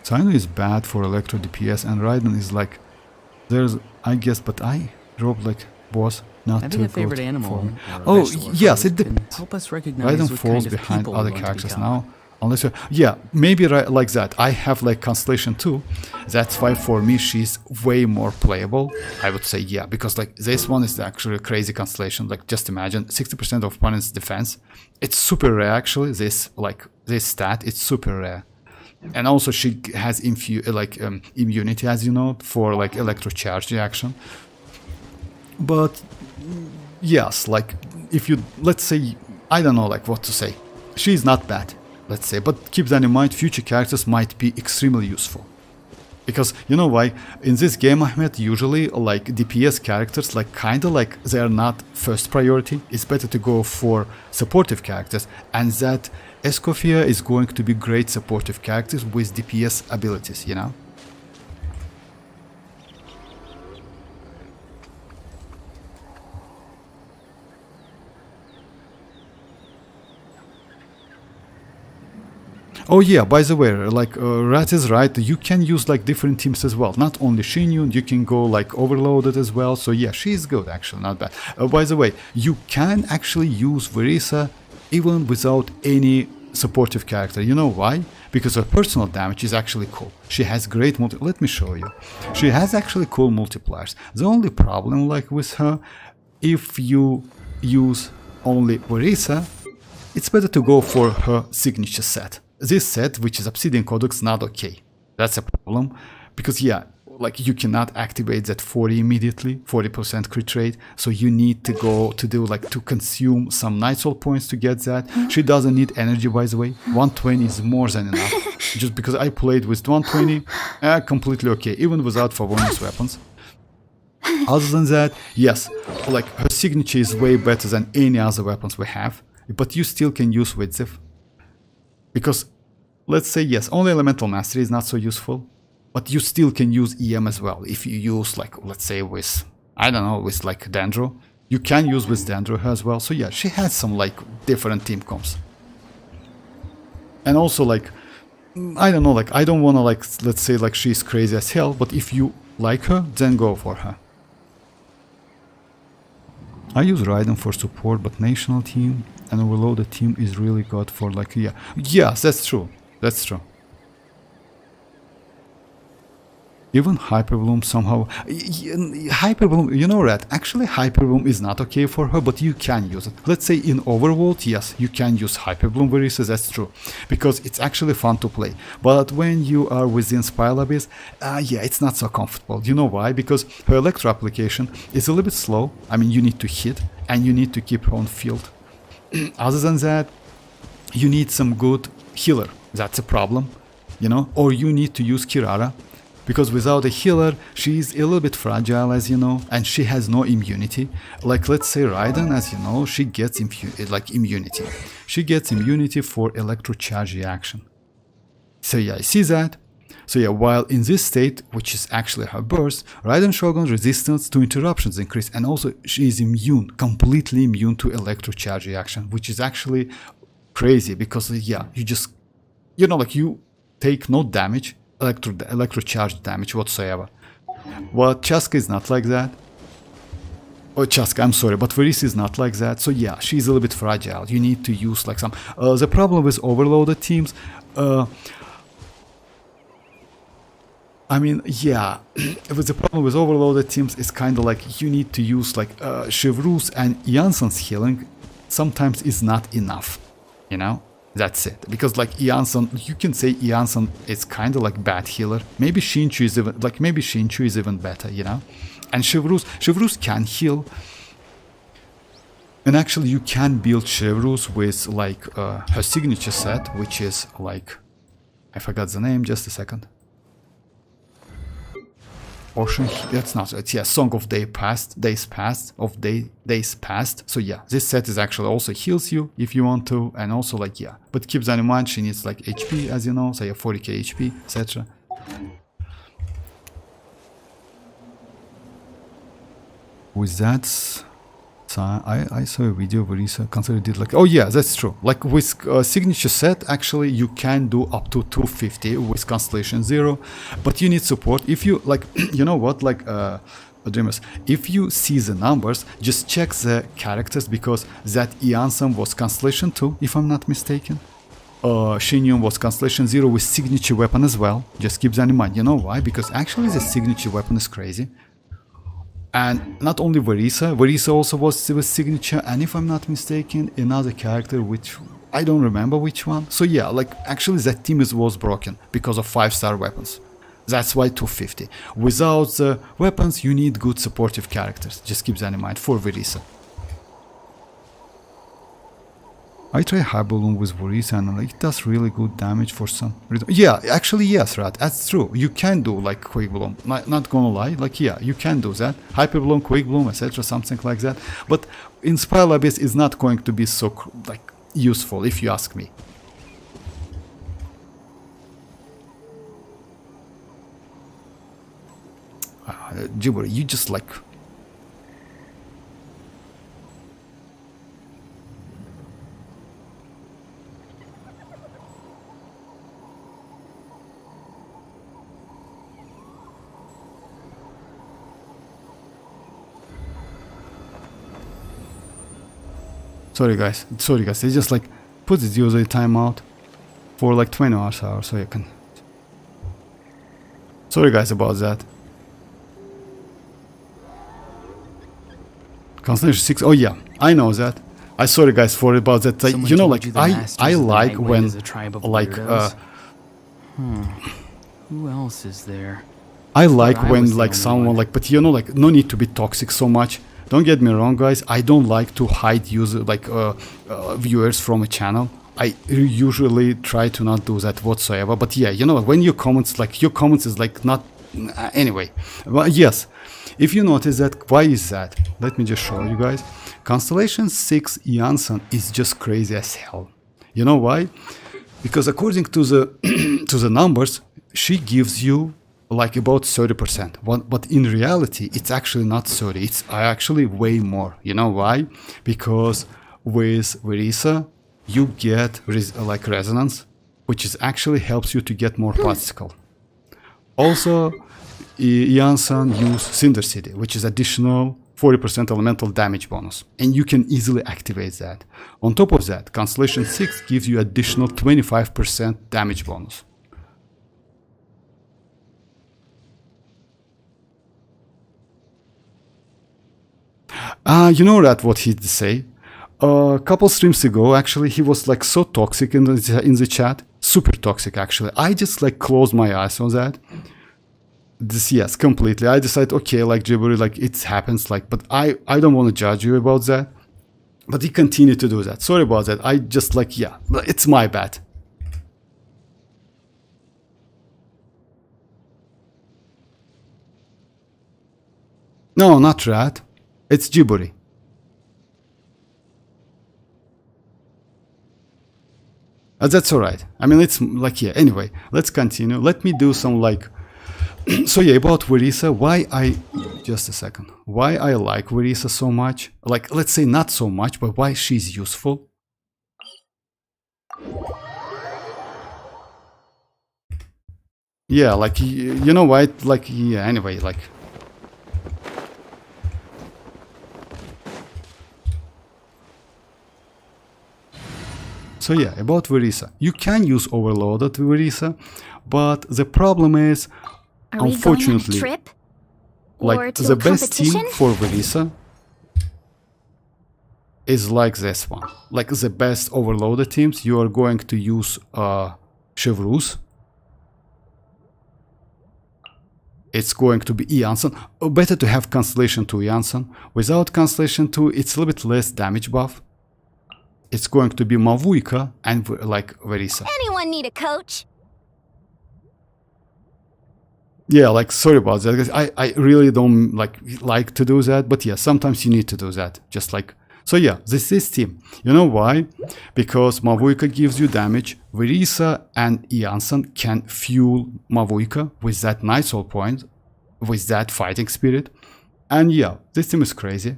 Sino is bad for electro DPS, and Raiden is like, there's, I guess, but I dropped like boss, not Having too a favorite good animal for me. or a Oh, vegetable or yes, fruit it can depends. help us recognize Raiden what falls kind of behind people we other want to characters become. now. Unless you, yeah, maybe like that. I have like Constellation 2. That's why for me she's way more playable. I would say yeah, because like this one is actually a crazy constellation. Like just imagine 60% of opponent's defense. It's super rare actually. This stat, it's super rare. And also she has immunity, as you know, for like electro charge reaction. But yes, like if you, let's say, I don't know like what to say. She's not bad, let's say, but keep that in mind, future characters might be extremely useful. Because you know why? In this game, Ahmed, usually like DPS characters, like kinda like they are not first priority. It's better to go for supportive characters, and that Escoffier is going to be great supportive characters with DPS abilities, you know? Oh yeah, by the way, like Rat is right, you can use like different teams as well. Not only Shinyun, you can go like Overloaded as well. So yeah, she's good actually, not bad. By the way, you can actually use Verisa even without any supportive character. You know why? Because her personal damage is actually cool. She has great let me show you. She has actually cool multipliers. The only problem like with her, if you use only Verisa, it's better to go for her signature set. This set, which is Obsidian Codex, not okay. That's a problem. Because yeah, like you cannot activate that 40 immediately, 40% crit rate. So you need to go to do like to consume some Night Soul points to get that. She doesn't need energy, by the way. 120 is more than enough. Just because I played with 120, completely okay, even without Favonius weapons. Other than that, yes, like her signature is way better than any other weapons we have. But you still can use Widziv. Because, let's say, yes, only Elemental Mastery is not so useful, but you still can use EM as well. If you use, like, let's say with, I don't know, with, like, Dendro, you can use with Dendro as well. So, yeah, she has some, like, different team comps. And also, like, I don't know, like, I don't want to, like, let's say, like, she's crazy as hell, but if you like her, then go for her. I use Raiden for support, but national team and overloaded team is really good for like, yeah. Yes, that's true. That's true. Even Hyperbloom somehow... Hyperbloom, you know Red, actually Hyperbloom is not okay for her, but you can use it. Let's say in Overworld, yes, you can use Hyperbloom Verisa, that's true. Because it's actually fun to play. But when you are within Spile Abyss, yeah, it's not so comfortable. You know why? Because her Electro application is a little bit slow. I mean, you need to hit, and you need to keep her on field. Other than that, you need some good healer. That's a problem, you know? Or you need to use Kirara. Because without a healer, she is a little bit fragile, as you know, and she has no immunity. Like, let's say Raiden, as you know, she gets immunity. She gets immunity for electrocharge reaction. So yeah, I see that. So yeah, while in this state, which is actually her burst, Raiden Shogun's resistance to interruptions increase, and also she is immune, completely immune to electrocharge reaction, which is actually crazy because yeah, you just, you know, like you take no damage, electrocharge damage whatsoever. But Chasca is not like that. Oh, Chasca, I'm sorry, but Verisa is not like that. So yeah, she's a little bit fragile. You need to use like some... the problem with overloaded teams... I mean, yeah, the problem with overloaded teams is kind of like you need to use like Chevreuse and Iansan's healing sometimes is not enough, you know? That's it. Because like Iansan, you can say Iansan is kind of like bad healer. Maybe Shinchu is even better, you know? And Chevreuse can heal. And actually you can build Chevreuse with like her signature set, which is like, I forgot the name, just a second. Ocean, that's not it. Yeah, Song of Days Past. So yeah, this set is actually also heals you if you want to, and also like yeah, but keep that in mind. She needs like HP, as you know, so yeah, 40k HP, etc. With that, I saw a video where Verisa considered did like, oh yeah, that's true. Like with signature set, actually you can do up to 250 with Constellation 0, but you need support. If you like, you know what, like Dreamers, if you see the numbers, just check the characters, because that Iansan was Constellation 2, if I'm not mistaken. Shinyun was Constellation 0 with signature weapon as well. Just keep that in mind. You know why? Because actually the signature weapon is crazy. And not only Verisa also was with signature, and if I'm not mistaken, another character which I don't remember which one. So yeah, like actually that team was broken because of 5-star weapons. That's why 250. Without the weapons, you need good supportive characters. Just keep that in mind for Verisa. I try High Balloon with Vorisa and like, it does really good damage for some reason. Yeah, actually yes, Rat, that's true. You can do like Quick Bloom, not gonna lie, like yeah, you can do that. Hyper Bloom, Quick Bloom, etc., something like that. But Inspire Abyss is not going to be so like useful if you ask me. Gibber, you just like... Sorry guys, they just like put this user timeout for like 20 hours so you can... Sorry guys about that. Constellation 6, oh yeah, I know that. I sorry guys for about that. You know, like I like when like who else is there? I like when like someone like, but you know, like no need to be toxic so much. Don't get me wrong, guys. I don't like to hide user like viewers from a channel. I usually try to not do that whatsoever. But yeah, you know, when your comments, like your comments is like not anyway. Well, yes, if you notice that, why is that? Let me just show you guys. Constellation 6 iansan is just crazy as hell. You know why? Because according to the to the numbers, she gives you like about 30%, but in reality it's actually not 30, it's actually way more. You know why? Because with Verisa you get like resonance, which is actually helps you to get more particle. Also iansan use Cinder City, which is additional 40% elemental damage bonus, and you can easily activate that. On top of that, Constellation 6 gives you additional 25% damage bonus. You know that what he'd say? A couple streams ago, actually, he was like so toxic in the chat, super toxic. Actually, I just like closed my eyes on that. This, yes, completely. I decided, okay, like Jiburi, like it happens, like, but I don't want to judge you about that. But he continued to do that. Sorry about that. I just like, yeah, it's my bad. No, not Rat. It's Jiburi. That's alright. I mean, it's like, yeah, anyway, let's continue. Let me do some like... So yeah, about Verisa, just a second. Why I like Verisa so much? Like, let's say not so much, but why she's useful? Yeah, like, you know why? Like, yeah, anyway, like... So yeah, about Verisa. You can use overloaded Verisa, but the problem is, unfortunately, like the best team for Verisa is like this one. Like the best overloaded teams, you are going to use Chevreuse. It's going to be iansan. Better to have Constellation 2 iansan. Without Constellation 2, it's a little bit less damage buff. It's going to be mavuika and like Verisa. Anyone need a coach? Yeah, like sorry about that, guys. I really don't like to do that, but yeah, sometimes you need to do that. Just like so, yeah. This is team. You know why? Because mavuika gives you damage. Verisa and iansan can fuel mavuika with that night soul point, with that fighting spirit, and yeah, this team is crazy.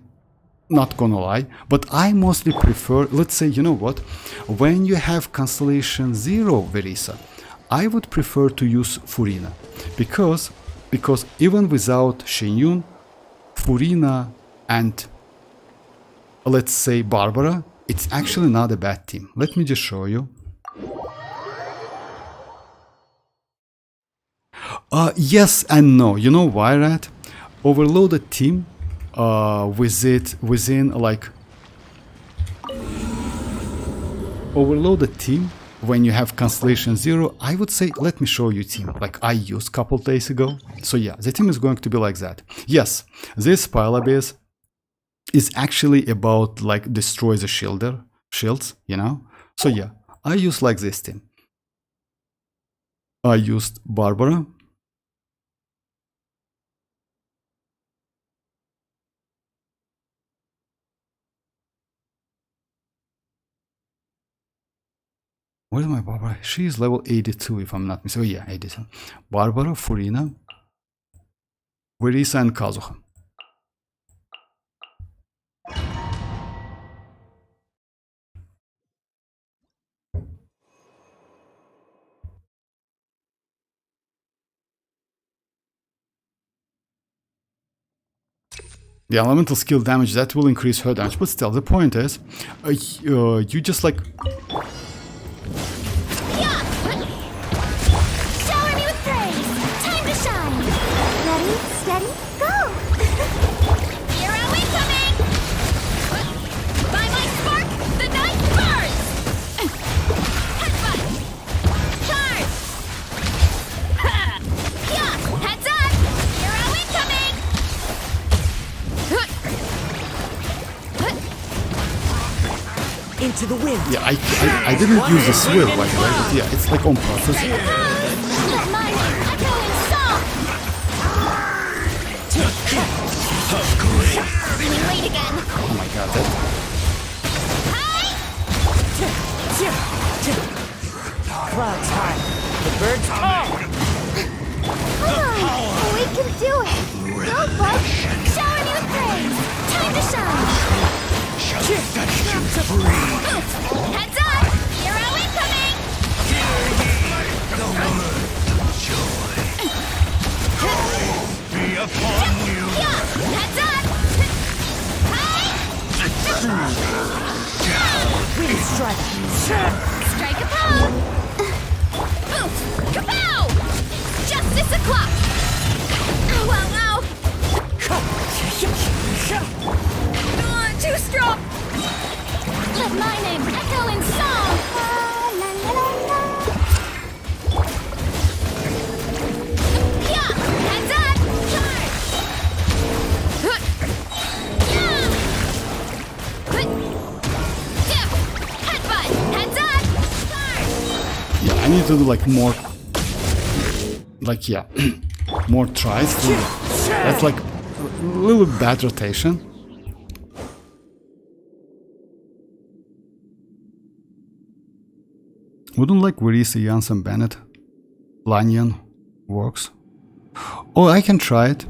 Not gonna lie, but I mostly prefer, let's say, you know what, when you have Constellation 0 Verisa, I would prefer to use Furina, because even without Shenyun, Furina and let's say Barbara, it's actually not a bad team. Let me just show you. Yes and no. You know why, Rat? Overloaded team within like overloaded team, when you have Constellation 0, I would say, let me show you team like I used a couple days ago. So yeah, the team is going to be like that. Yes, this Pile Abyss is actually about like destroy the shielder. shields, you know. So yeah, I use like this team. I used Barbara. Where's my Barbara? She is level 82 if I'm not mistaken. Oh yeah, 82. Barbara, Furina, Verisa and Kazuha. The elemental skill damage, that will increase her damage, but still the point is you just like Shower me with praise. Time to shine. Ready, steady, go. Hero incoming. By my spark, the night burns. Headbutt. Charge. Yeah, heads up. Hero incoming. Into the wind. yeah I didn't use the swivel by the way, but yeah, it's like on purpose. Let my name echo in song. Wait again. Oh my god, that Clouds high. The birds tall. Come on, we can do it. Go, bud. Shower me with praise. Time to shine. Heads up! Hero incoming! Be upon you. Yeah! Heads up! Wind strike. Strike a pose! Kapow! Justice o'clock! Ow, ow, ow! Too strong! Let my name echo in song! La, la, la, la. Yeah! Heads up! Charge! Yeah! Headbutt! Heads up! Charge! yeah, I need to do like more, like yeah, more tries. That's like a little bad rotation. Wouldn't like Verisa, Iansan, Bennett, Lanyan works? Oh, I can try it.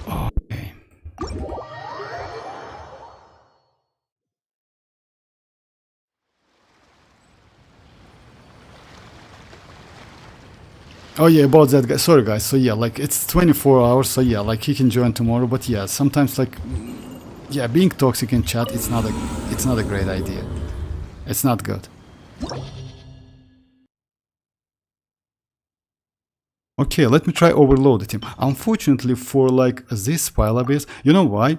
Okay. Oh yeah, about that guy. Sorry guys. So yeah, like it's 24 hours. So yeah, like he can join tomorrow. But yeah, sometimes like, yeah, being toxic in chat, it's not a great idea. It's not good. Okay, let me try overload him. Unfortunately for like this pile abyss, you know why?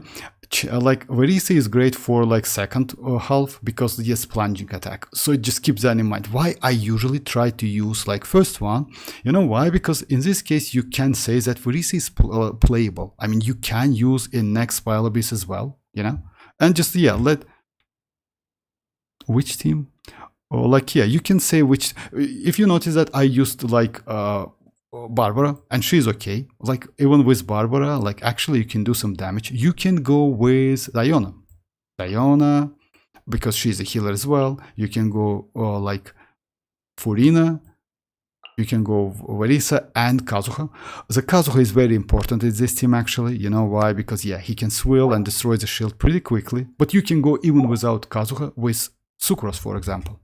Like Verisa is great for like second half because yes, plunging attack. So just keep that in mind. Why I usually try to use like first one. You know why? Because in this case you can say that Verisa is playable. I mean, you can use in next pile abyss as well. You know, and just yeah, let which team? Or like yeah, you can say which. If you notice that I used like Barbara and she's okay, like even with Barbara, like actually you can do some damage. You can go with Diona because she's a healer as well. You can go like Furina, you can go Verisa and Kazuha. The Kazuha is very important in this team actually. You know why? Because yeah, he can swill and destroy the shield pretty quickly, but you can go even without Kazuha with Sucrose, for example.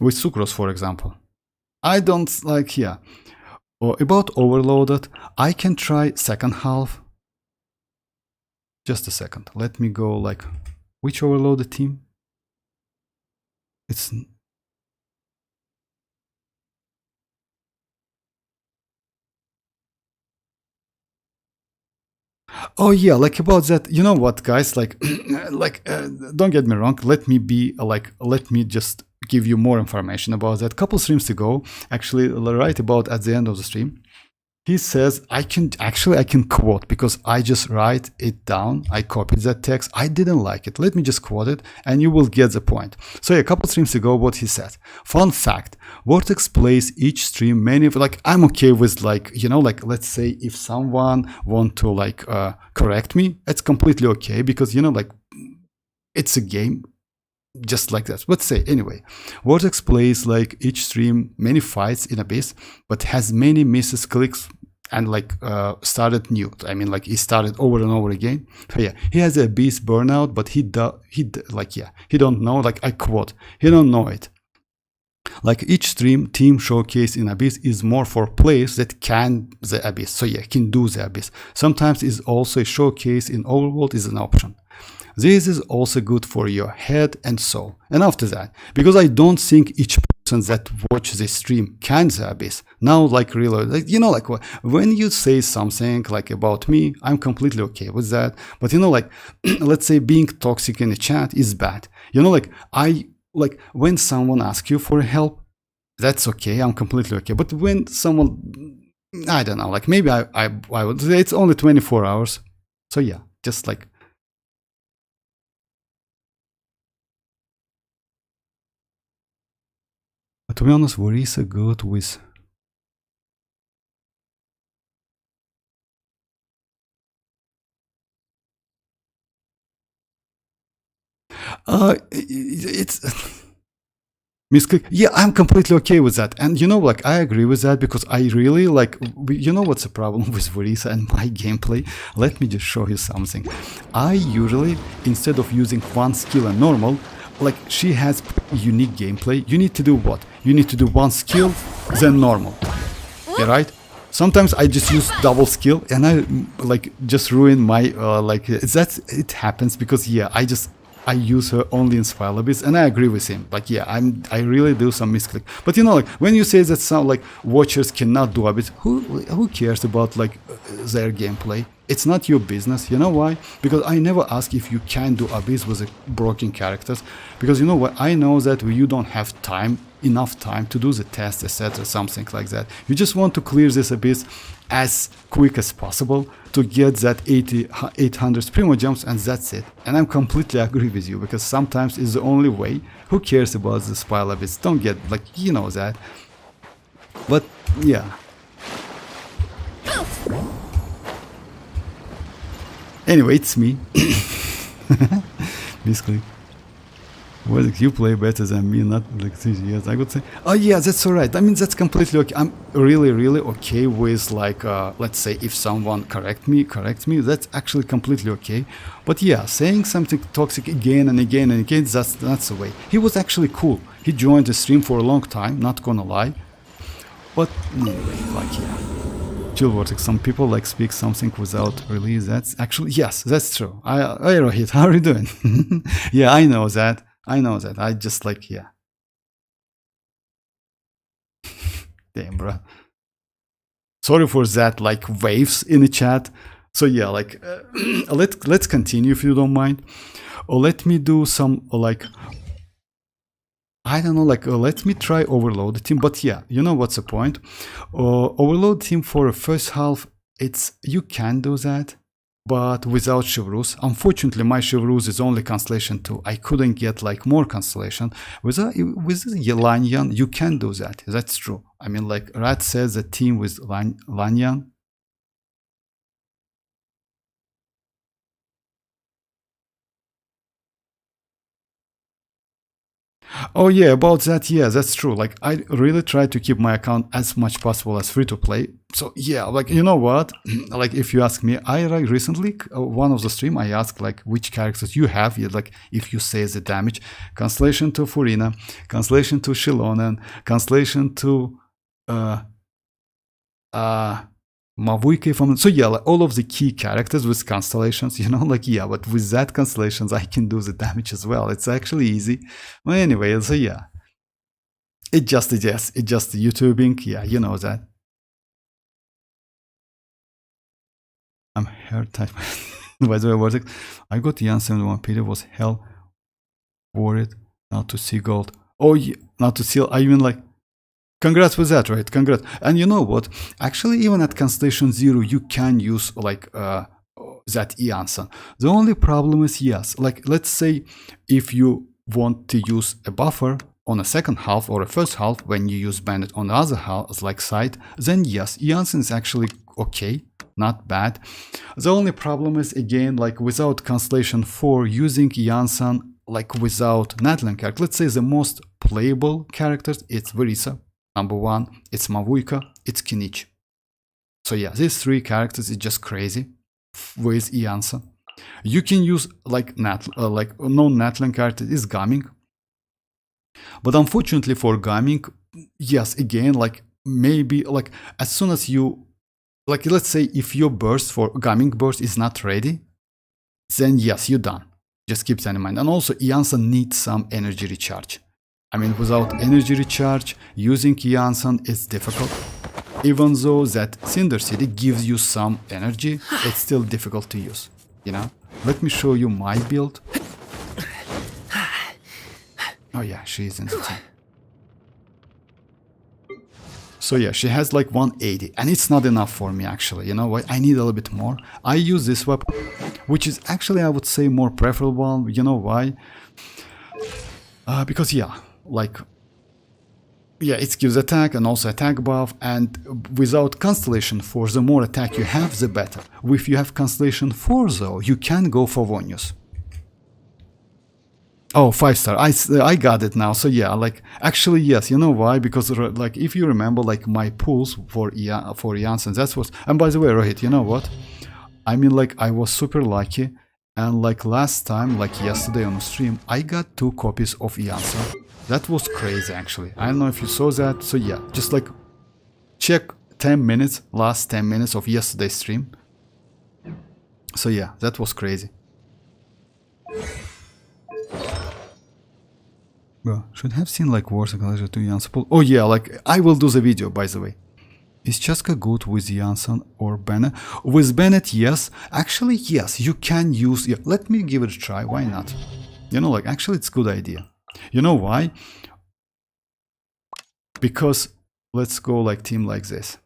With Sucrose, for example. I don't like, yeah. About overloaded, I can try second half. Just a second. Let me go like, which overloaded team? It's... Oh yeah, like about that, you know what guys, like, don't get me wrong, let me be like, let me just give you more information about that. Couple streams ago, actually right about at the end of the stream, he says, I can quote, because I just write it down. I copied that text. I didn't like it. Let me just quote it and you will get the point. So yeah, a couple streams ago, what he said. Fun fact, Vortex plays each stream many of, like, I'm okay with, like, you know, like, let's say if someone want to like correct me, it's completely okay, because, you know, like, it's a game. Just like that. But say anyway, Vortex plays like each stream many fights in Abyss, but has many misses clicks and like started new. I mean, like he started over and over again. So yeah, he has a Abyss burnout, but he don't know. Like I quote, he don't know it. Like each stream team showcase in Abyss is more for players that can the Abyss. So yeah, can do the Abyss. Sometimes is also a showcase in Overworld is an option. This is also good for your head and soul. And after that, because I don't think each person that watch this stream can the Abyss. Now, like really, like, you know, like when you say something like about me, I'm completely okay with that. But you know, like, let's say being toxic in the chat is bad. You know, like like when someone asks you for help, that's okay. I'm completely okay. But when someone, I don't know, like maybe I would say it's only 24 hours. So yeah, just like, to be honest, Warisa good with it's misclick. Yeah, I'm completely okay with that. And you know, like I agree with that, because I really like, you know what's the problem with Warisa and my gameplay? Let me just show you something. I usually, instead of using one skill and normal, like she has unique gameplay. You need to do what? You need to do one skill, then normal. Yeah, right? Sometimes I just use double skill and I like just ruin my like it happens because yeah, I use her only in Spire Abyss, and I agree with him. Like yeah, I really do some misclick. But you know, like when you say that some like watchers cannot do Abyss, who cares about like their gameplay? It's not your business. You know why? Because I never ask if you can do Abyss with broken characters. Because you know what? I know that you don't have enough time to do the test, etc., something like that. You just want to clear this Abyss as quick as possible to get that 800 primogems, and that's it. And I'm completely agree with you, because sometimes it's the only way. Who cares about the Spire Abyss? Don't get, like, you know that. But yeah. Anyway, it's me. Basically. Well, you play better than me, not like 3 years. I would say, oh yeah, that's alright. I mean, that's completely okay. I'm really, really okay with like, let's say if someone corrects me, that's actually completely okay. But yeah, saying something toxic again and again and again, that's the way. He was actually cool. He joined the stream for a long time, not gonna lie. But anyway, like yeah. Chill Vortex, some people like speak something without release. That's actually, yes, that's true. I Rohit, how are you doing? Yeah, I know that. I just like, yeah. Damn, bro. Sorry for that, like waves in the chat. So yeah, like let's continue if you don't mind. Or let me do some like, I don't know, like let me try overload the team. But yeah, you know what's the point? Overload team for the first half. You can do that, but without Chevrus. Unfortunately, my Chevrus is only constellation 2. I couldn't get like more constellation. With Lanyan, you can do that. That's true. I mean, like Rat says, the team with Lanyan. Oh yeah, about that, yeah, that's true. Like I really try to keep my account as much possible as free to play. So yeah, like you know what? Like if you ask me, I like recently one of the stream I asked like which characters you have. Yeah, like if you say the damage, Constellation to Furina, Constellation to Xilonen, Constellation to mavuika from, so yeah, like all of the key characters with constellations, you know, like yeah, but with that constellations I can do the damage as well. It's actually easy. Well, anyway, so yeah, it just YouTubing, yeah, you know that. I'm hair type. By the way, Vortex, I got the iansan 1 PD was hell worried not to see gold. Oh yeah, not to steal. I mean like, congrats with that, right? Congrats. And you know what? Actually, even at Constellation 0, you can use like that iansan. The only problem is, yes, like let's say if you want to use a buffer on a second half or a first half when you use bandit on the other half, like side, then yes, iansan is actually okay, not bad. The only problem is, again, like without Constellation 4, using iansan like without natlan character. Let's say the most playable characters, it's Verisa, number 1, it's Mavuika, it's Kinich. So yeah, these 3 characters is just crazy with iansan. You can use like like non-natlan character is gaming, but unfortunately for gaming, yes, again, like maybe like as soon as you, like let's say if your burst for gaming burst is not ready, then yes, you're done. Just keep that in mind. And also iansan needs some energy recharge. I mean, without energy recharge, using iansan is difficult. Even though that Cinder City gives you some energy, it's still difficult to use, you know? Let me show you my build. Oh yeah, she is in the team. So yeah, she has like 180, and it's not enough for me actually. You know what? I need a little bit more. I use this weapon, which is actually, I would say, more preferable. You know why? Because yeah, like, yeah, it gives attack and also attack buff, and without Constellation 4, the more attack you have, the better. If you have Constellation 4 though, you can go for Vonius. Oh, 5-star. I got it now. So yeah, like actually yes, you know why? Because like if you remember, like my pulls for iansan, that's what. And by the way, Rohit, you know what? I mean, like I was super lucky, and like last time, like yesterday on the stream, I got 2 copies of iansan. That was crazy actually. I don't know if you saw that. So yeah, just like check 10 minutes, last 10 minutes of yesterday's stream. So yeah, that was crazy. Bro, should have seen like Wars of Collection to Janssen. Oh yeah, like I will do the video, by the way. Is Chasca good with Janssen or Bennett? With Bennett, yes. Actually, yes, you can use. Yeah, let me give it a try. Why not? You know, like actually, it's a good idea. You know why? Because let's go like team like this.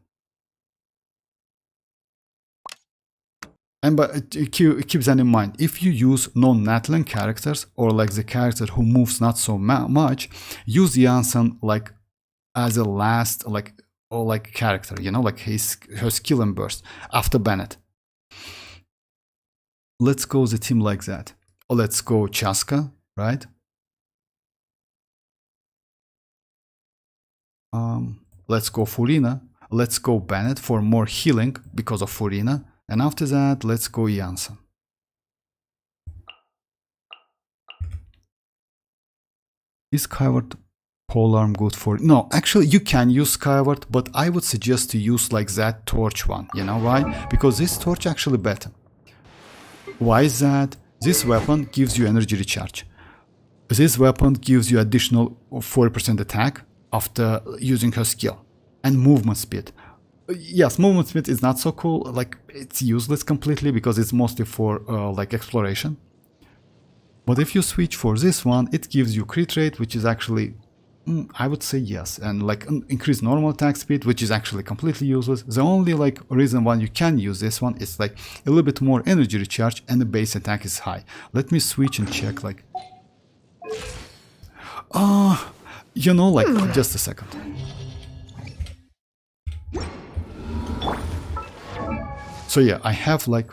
And but keep that in mind. If you use non-natlan characters or like the character who moves not so much, use Janssen like as a last like or like character. You know, like her skill and burst after Bennett. Let's go the team like that. Or let's go Chasca, right? Let's go Furina. Let's go Bennett for more healing because of Furina. And after that, let's go Iansan. Is Skyward Polearm good for... No, actually you can use Skyward, but I would suggest to use like that torch one. You know why? Because this torch actually better. Why is that? This weapon gives you energy recharge. This weapon gives you additional 40% attack after using her skill. And movement speed. Yes, movement speed is not so cool, like it's useless completely because it's mostly for like exploration. But if you switch for this one, it gives you crit rate, which is actually, I would say yes, and like increased normal attack speed, which is actually completely useless. The only like reason why you can use this one is like a little bit more energy recharge and the base attack is high. Let me switch and check like, you know, like just a second. So yeah, I have like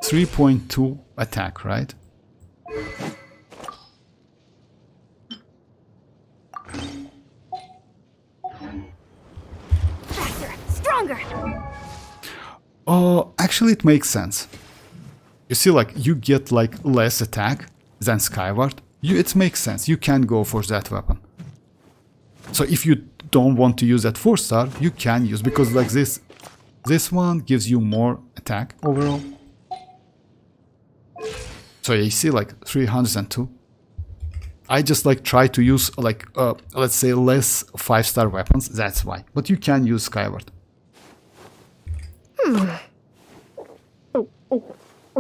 3.2 attack, right? Faster, stronger. Oh, actually it makes sense. You see, like you get like less attack than Skyward. It makes sense. You can go for that weapon. So if you don't want to use that 4-star, you can use, because like this one gives you more attack overall. So you see like 302. I just like try to use like let's say less 5-star weapons, that's why. But you can use Skyward.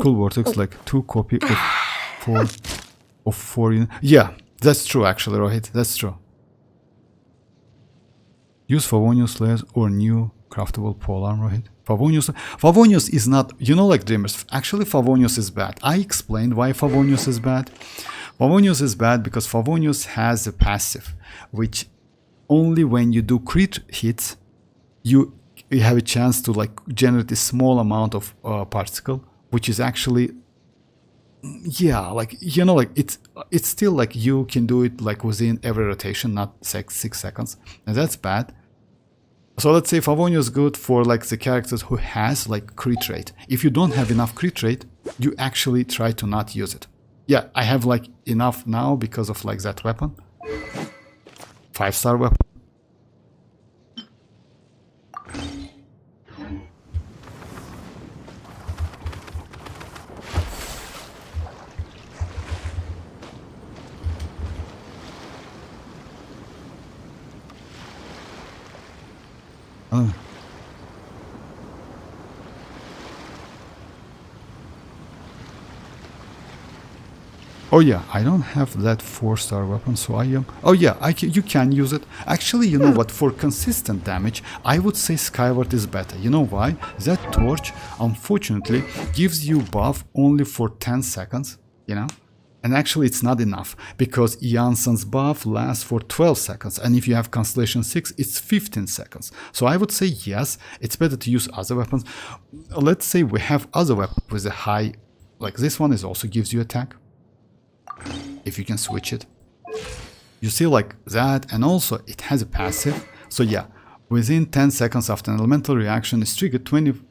Cool Vortex, like 2 copy of 4 of 4. Yeah, That's true, actually, Rohit. That's true. Use Favonius layers or new craftable polearm, Rohit. Favonius is not, you know, like Dreamers. Actually, Favonius is bad. I explained why Favonius is bad. Favonius is bad because Favonius has a passive, which only when you do crit hits, you have a chance to like generate a small amount of particle, which is actually, yeah, like, you know, like it's still like you can do it like within every rotation, not 6 seconds, and that's bad. So let's say Favonius is good for like the characters who has like crit rate. If you don't have enough crit rate, you actually try to not use it. Yeah, I have like enough now because of like that weapon. 5-star weapon. Oh yeah, I don't have that 4-star weapon, so I am... Oh yeah, you can use it. Actually, you know what, for consistent damage, I would say Skyward is better. You know why? That torch, unfortunately, gives you buff only for 10 seconds, you know? And actually it's not enough, because Iansan's buff lasts for 12 seconds, and if you have Constellation 6, it's 15 seconds. So I would say yes, it's better to use other weapons. Let's say we have other weapons with a high... Like this one is also gives you attack. If you can switch it. You see like that, and also it has a passive. So yeah, within 10 seconds after an elemental reaction is triggered,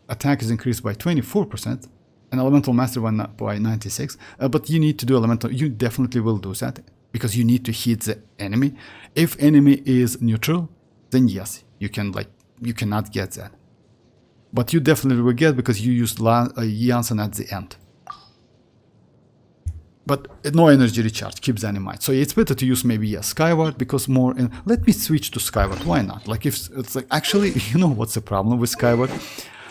attack is increased by 24%. An elemental master by 96, but you need to do elemental. You definitely will do that because you need to hit the enemy. If enemy is neutral, then yes, you can you cannot get that. But you definitely will get because you used Iansan at the end. But no energy recharge, keep that in mind. So it's better to use maybe Skyward because more. Let me switch to Skyward. Why not? Like if it's like actually, you know what's the problem with Skyward?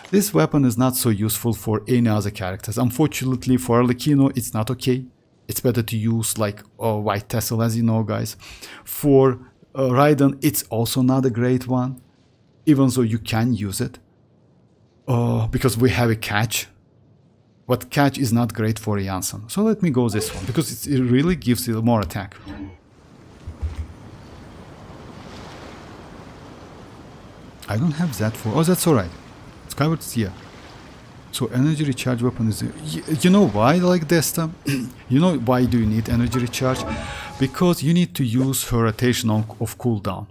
This weapon is not so useful for any other characters. Unfortunately, for Arlecchino, it's not okay. It's better to use like White Tassel, as you know, guys. For Raiden, it's also not a great one, even though you can use it. Because we have a catch. But catch is not great for Iansan. So let me go this one, because it really gives you more attack. I don't have that for... Oh, that's alright. Skyward's here. So energy recharge weapon is... You know why I like Desta? You know why do you need energy recharge? Because you need to use her rotation of cooldown.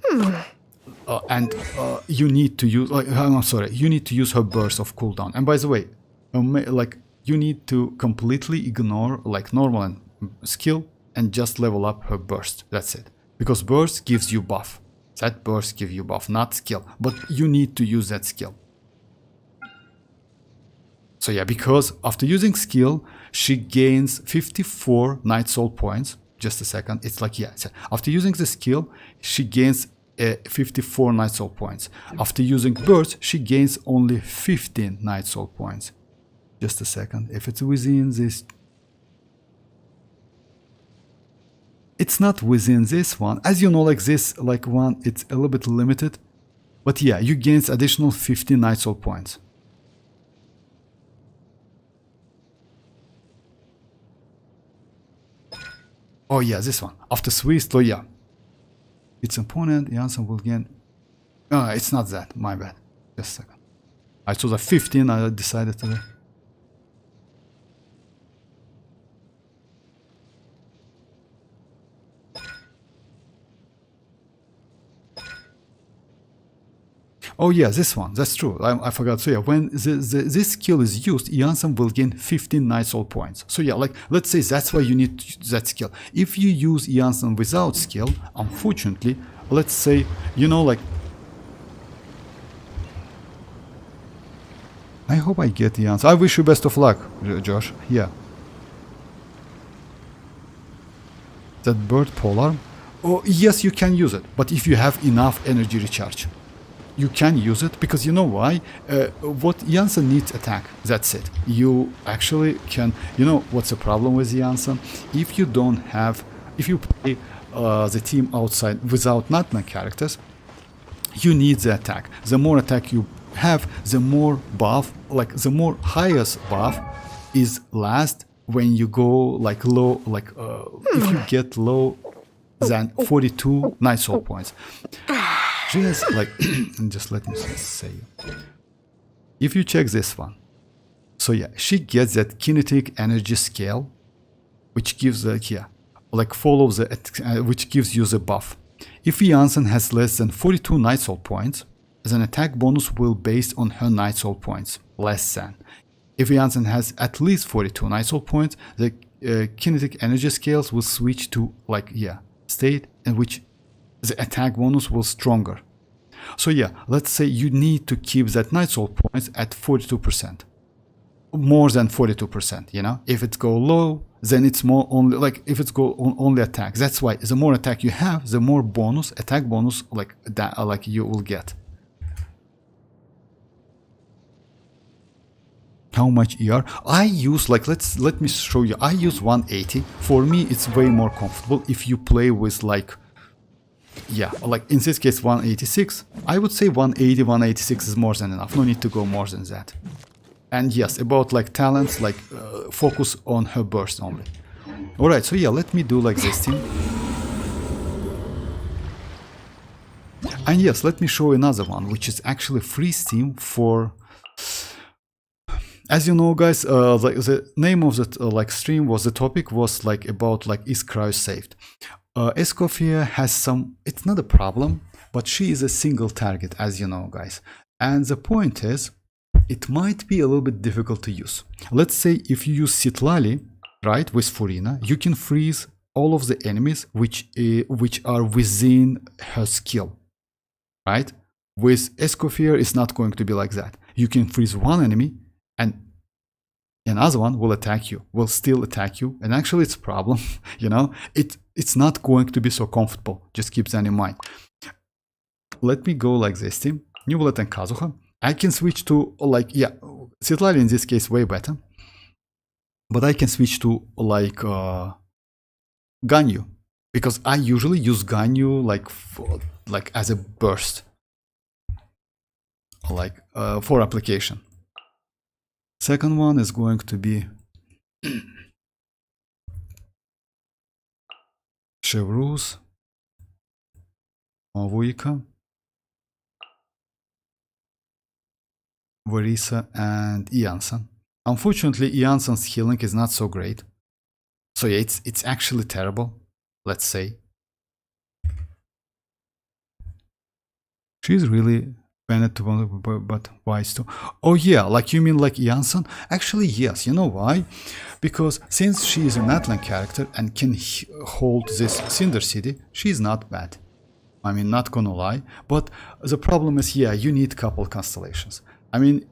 And you need to use... I'm sorry. You need to use her burst of cooldown. And by the way, like you need to completely ignore like normal and skill and just level up her burst. That's it. Because burst gives you buff. That burst gives you buff, not skill. But you need to use that skill. So yeah, because after using skill, she gains 54 Night Soul points. Just a second. It's like, yeah. After using the skill, she gains 54 Night Soul points. After using burst, she gains only 15 Night Soul points. Just a second. If it's within this... It's not within this one. As you know, like this, like one, it's a little bit limited. But yeah, you gain additional 15 Night Soul points. Oh yeah, this one. After Swiss, so yeah. Its opponent, Iansan will gain... it's not that, my bad. Just a second. I saw the 15, I decided to... Oh yeah, this one, that's true, I forgot. So yeah, when this skill is used, Iansan will gain 15 Night Soul points. So yeah, like, let's say that's why you need that skill. If you use Iansan without skill, unfortunately, let's say, you know, like... I hope I get Iansan. I wish you best of luck, Josh, yeah. That bird polearm? Oh, yes, you can use it, but if you have enough energy recharge. You can use it because you know why? What Iansan needs attack. That's it. You actually can. You know what's the problem with Iansan? If you don't have, if you play the team outside without natlan characters, you need the attack. The more attack you have, the more buff, like the more highest buff is last when you go like low, like if you get low than 42 night soul points. Just like, just let me say, if you check this one, so yeah, she gets that kinetic energy scale, which gives the, yeah, like follows the, which gives you the buff. If iansan has less than 42 night soul points, then attack bonus will based on her night soul points, less than. If iansan has at least 42 night soul points, the kinetic energy scales will switch to like, yeah, state in which the attack bonus will stronger. So yeah, let's say you need to keep that night soul points at 42%. More than 42%, you know? If it go low, then it's more only, like, if it's go on only attack. That's why the more attack you have, the more bonus, attack bonus, like that, like you will get. How much ER? I use, like, let me show you. I use 180. For me, it's way more comfortable if you play with, like, yeah, like in this case 186. I would say 180, 186 is more than enough. No need to go more than that. And yes, about like talents, like focus on her burst only. Alright, so yeah, let me do like this team. And yes, let me show another one, which is actually free Steam for... As you know, guys, the name of the like stream was, the topic was like about like, is Cryo saved? Escoffier has some, it's not a problem, but she is a single target, as you know, guys. And the point is, it might be a little bit difficult to use. Let's say if you use citlali, right, with Furina, you can freeze all of the enemies which are within her skill, right? With Escoffier, it's not going to be like that. You can freeze one enemy and another one will attack you, will still attack you, and actually it's a problem, you know, it's not going to be so comfortable. Just keep that in mind. Let me go like this team, Nuvolet and Kazuha. I can switch to, like, yeah, citlali in this case way better, but I can switch to like Ganyu, because I usually use Ganyu like as a burst, like for application. Second one is going to be Chevreuse, Mavuika, Verisa, and Iansan. Unfortunately, Iansan's healing is not so great. So yeah, it's actually terrible, let's say. She's really banned to, but wise too. Oh yeah, like you mean like Iansan? Actually, yes. You know why? Because since she is a Natlan character and can hold this Cinder City, she's not bad. I mean, not gonna lie. But the problem is, yeah, you need couple constellations. I mean,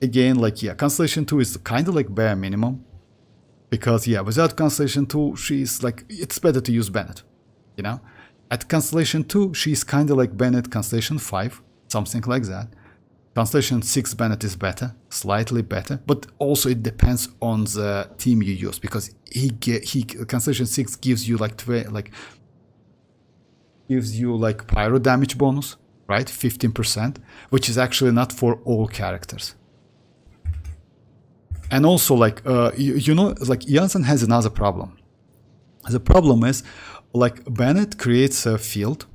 again, like, yeah, Constellation 2 is kind of like bare minimum. Because, yeah, without Constellation 2, she's like, it's better to use Bennett, you know? At Constellation 2, she's kind of like Bennett Constellation 5, something like that. Constellation 6 Bennett is better, slightly better, but also it depends on the team you use, because Constellation 6 gives you like, gives you like pyro damage bonus, right? 15%, which is actually not for all characters. And also, like, you know, like, Iansan has another problem. The problem is, like, Bennett creates a field,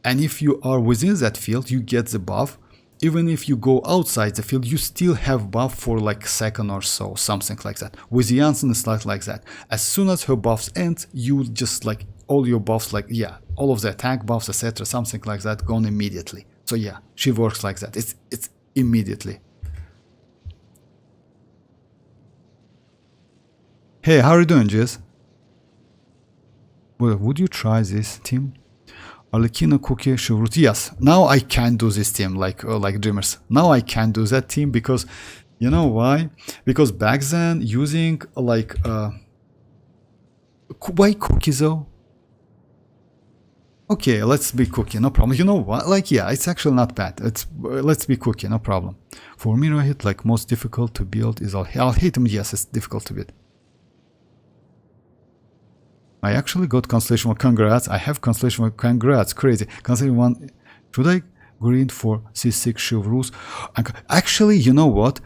and if you are within that field, you get the buff. Even if you go outside the field, you still have buff for like a second or so, something like that. With Iansan, it's not like that. As soon as her buffs end, you just like, all your buffs, like, yeah, all of the attack buffs, etc., something like that, gone immediately. So yeah, she works like that. It's immediately. Hey, how are you doing, Jess? Well, would you try this team? Arlecchino, Cookie, Chevrolet. Yes, now I can do this team, like Dreamers. Now I can do that team because, you know why? Because back then, using like, why Cookie though? Okay, let's be Cookie, no problem. You know what? Like, yeah, it's actually not bad. Let's be Cookie, no problem. For me, Rohit, like, most difficult to build is I'll hate him. Yes, it's difficult to build. I actually got Constellation 1. Congrats. I have Constellation 1. Congrats. Crazy. Constellation 1. Should I grind for C6 Shield Rules? Actually, you know what?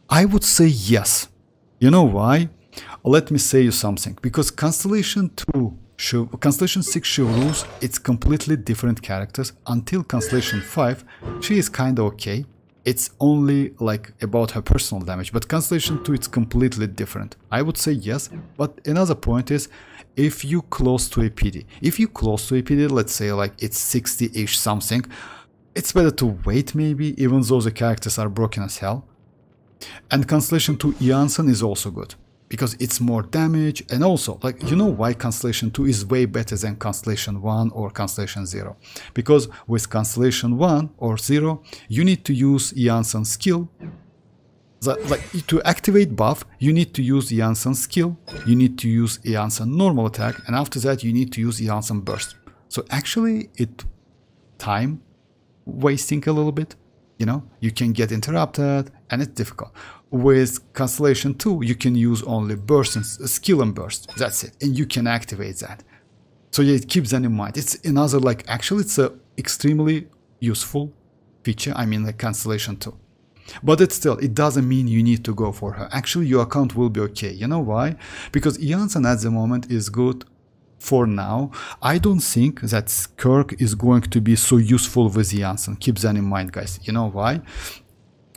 I would say yes. You know why? Let me say you something. Because Constellation 6 Shield Rules, it's completely different characters. Until Constellation 5, she is kinda okay. It's only like about her personal damage, but Constellation 2 it's completely different. I would say yes, but another point is if you close to a PD. If you close to a PD, let's say like it's 60-ish something, it's better to wait maybe, even though the characters are broken as hell. And Constellation 2 iansan is also good, because it's more damage, and also, like, you know why Constellation 2 is way better than Constellation 1 or Constellation 0? Because with Constellation 1 or 0, you need to use iansan skill. Like, to activate buff, you need to use iansan skill, you need to use iansan normal attack, and after that you need to use iansan burst. So actually, it time wasting a little bit, you know? You can get interrupted, and it's difficult. With Constellation 2, you can use only burst and skill and burst. That's it. And you can activate that. So yeah, keep that in mind. It's another, like, actually it's a extremely useful feature. I mean, like Constellation 2. But it doesn't mean you need to go for her. Actually, your account will be okay. You know why? Because iansan at the moment is good for now. I don't think that Kirk is going to be so useful with iansan. Keep that in mind, guys. You know why?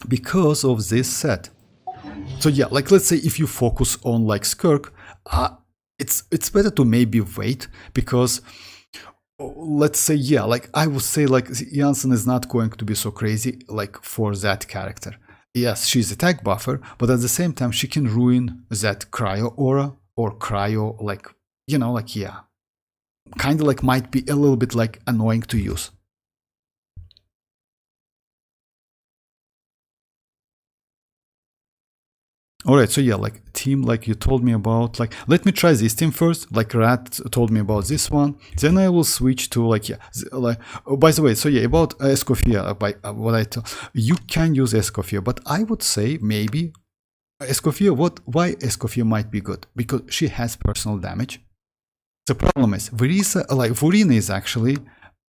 Because of this set. So yeah, like let's say if you focus on like Skirk, it's better to maybe wait, because let's say, yeah, like I would say like iansan is not going to be so crazy like for that character. Yes, she's attack buffer, but at the same time she can ruin that Cryo aura or Cryo, like, you know, like, yeah, kind of like might be a little bit like annoying to use. Alright, so yeah, like team, like you told me about, like let me try this team first, like Rat told me about this one, then I will switch to like, yeah, like, oh, by the way, so yeah, about Escoffier, by what I told, you can use Escoffier, but I would say maybe Escoffier, why Escoffier might be good? Because she has personal damage. The problem is, Furina is actually,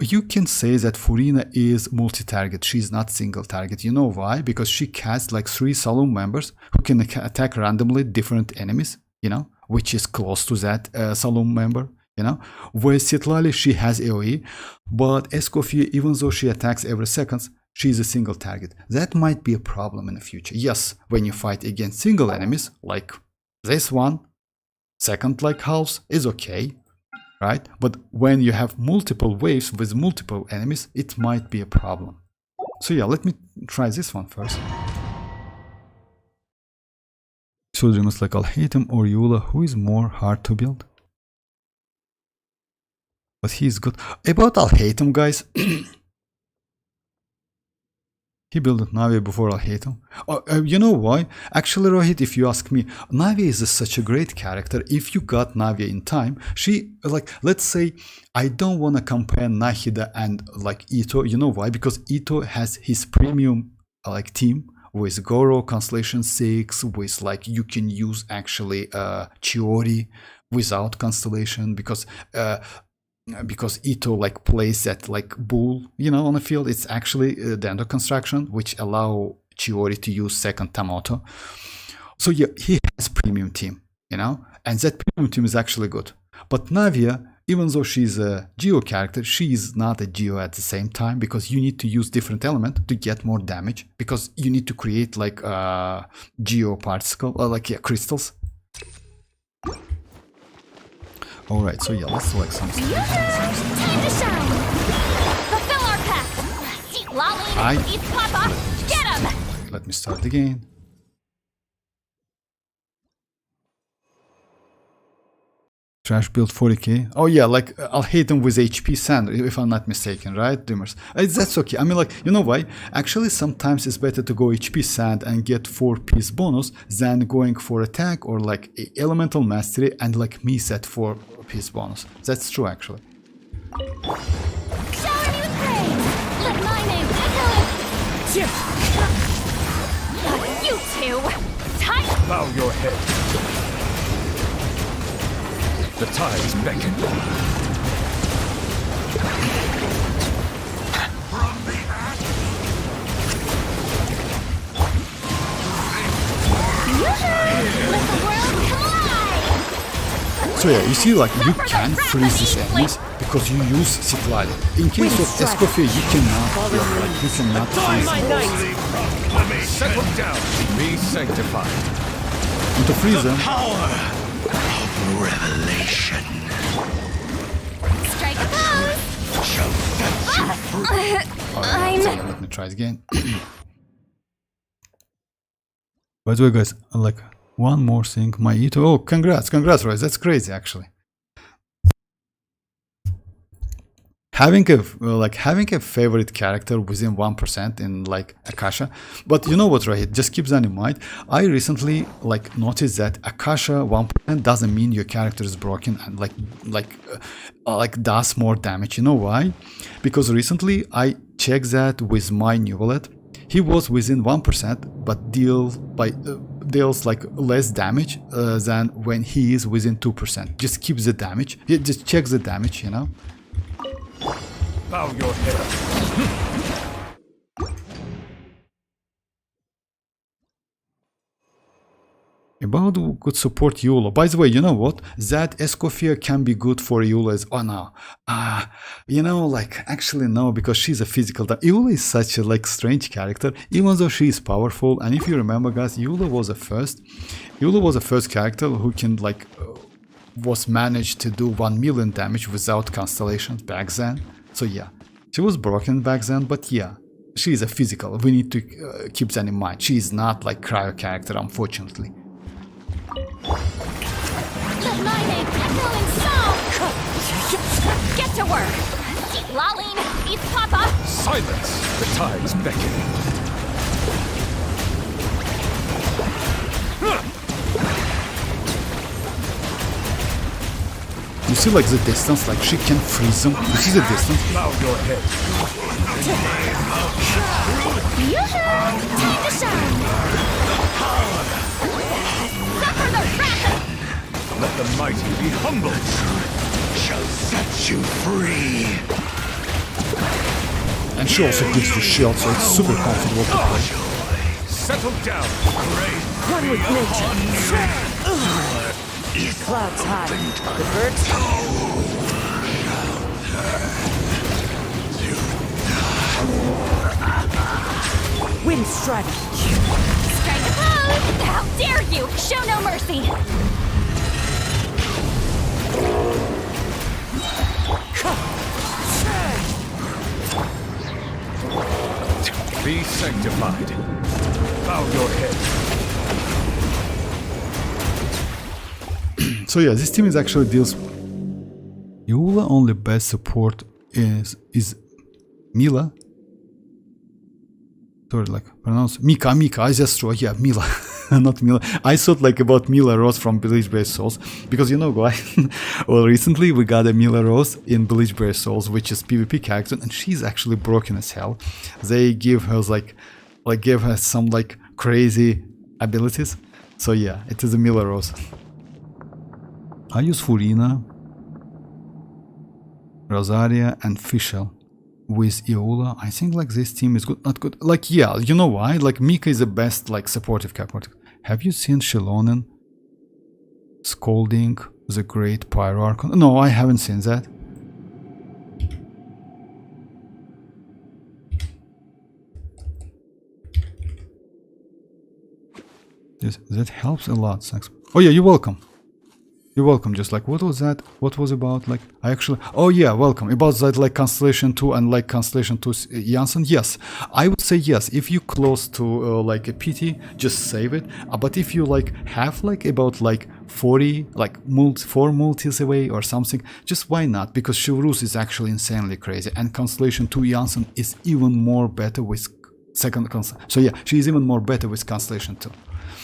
you can say that Furina is multi-target, she's not single target. You know why? Because she casts like 3 Saloon members who can attack randomly different enemies, you know, which is close to that Saloon member, you know. With Citlali, she has AoE, but Escoffier, even though she attacks every second, she's a single target. That might be a problem in the future. Yes, when you fight against single enemies, like this one, second like house is okay. Right? But when you have multiple waves with multiple enemies, it might be a problem. So yeah, let me try this one first. So dreamers like Alhaitham or Eula, who is more hard to build? But he's good. About Alhaitham, guys. He built Navia before Alhaitham. You know why? Actually, Rohit, if you ask me, Navia is such a great character. If you got Navia in time, she, like, let's say, I don't want to compare Nahida and, like, Ito. You know why? Because Ito has his premium, like, team with Goro, Constellation 6, with, like, you can use, actually, Chiori without Constellation, because Ito like plays that like bull, you know, on the field. It's actually Dendo construction, which allow Chiori to use second Tamoto. So yeah, he has premium team, you know, and that premium team is actually good. But Navia, even though she's a Geo character, she is not a Geo at the same time, because you need to use different element to get more damage, because you need to create like Geo particle, like, yeah, crystals. Alright, so yeah, let's select something. Time to shine! Fulfill our pact! Citlali, eat Papa! Get him! Let me start again. Trash build 40k. Oh yeah, like I'll hate them with HP sand, if I'm not mistaken, right, Dreamers? That's okay. I mean, like, you know why? Actually, sometimes it's better to go HP sand and get 4-piece bonus than going for attack or like elemental mastery and like me set 4-piece bonus. That's true, actually. Shower me with praise! Let my name echo it! You two! Tight! Bow your head. The tides beckon. Let the world collide! So yeah, you see, like, you can freeze these enemies because you use citlali. In case of Escoffier, you cannot, like, you cannot freeze them. Settle down. Be sanctified. And to freeze them, Power of revelation Strike a pose! shall set you free. so let me try it again. By the way, guys, like, one more thing, my Ito. Oh, congrats, Royce. That's crazy, actually. Having a favorite character within 1% in like Akasha, but you know what, right? Just keep that in mind. I recently like noticed that Akasha 1% doesn't mean your character is broken and like does more damage. You know why? Because recently I checked that with my new wallet. He was within 1%, but deals like less damage than when he is within 2%. Just keep the damage. Yeah, just check the damage, you know. Bow your head. About who could support Eula. By the way, you know what? That Escoffier can be good for Eula as oh no. You know, like actually no, because she's a physical Eula is such a like strange character, even though she is powerful. And if you remember, guys, Eula was the first character who can like was managed to do 1 million damage without constellations back then. So yeah, she was broken back then, but yeah, she is a physical. We need to keep that in mind. She is not like Cryo character, unfortunately. Let my name echo in song! Get to work! Citlali, eat Papa! Silence. The tides beckon. You see like the distance, like she can freeze them. You see the distance? Bow your head. Yoo-hoo! Time to shine! Suffer the wrath! Let the mighty be humbled. Shall set you free. And she also gives you shield, so it's super comfortable to play. Settle down. One with nature. Clouds high. The birds wind strike. Strike a pose! How dare you! Show no mercy! Be sanctified. Bow your head. So yeah, this team is actually deals. Eula only best support is Mila. Sorry, like pronounce Mika. I just wrote yeah Mila, not Mila. I thought like about Mila Rose from Bleach Brave Souls because you know why? Well, recently we got a Mila Rose in Bleach Brave Souls, which is PvP character, and she's actually broken as hell. They give her give her some like crazy abilities. So yeah, it is a Mila Rose. I use Furina, Rosaria, and Fischl with Eula. I think like this team is good, not good. Like yeah, you know why? Like Mika is the best like supportive character. Have you seen Xilonen scolding the Great Pyro Archon? No, I haven't seen that. Yes, that helps a lot. Thanks. Oh yeah, you're welcome. You're welcome. Just like what was that? What was about? Like I actually. Oh yeah, welcome. About that like Constellation 2 and like Constellation 2 Iansan. Yes, I would say yes. If you close to like a PT, just save it. But if you like have like about like 40 like 4 multis away or something, just why not? Because Chivalrus is actually insanely crazy, and Constellation 2 Iansan is even more better with second Constellation. So yeah, she is even more better with Constellation 2.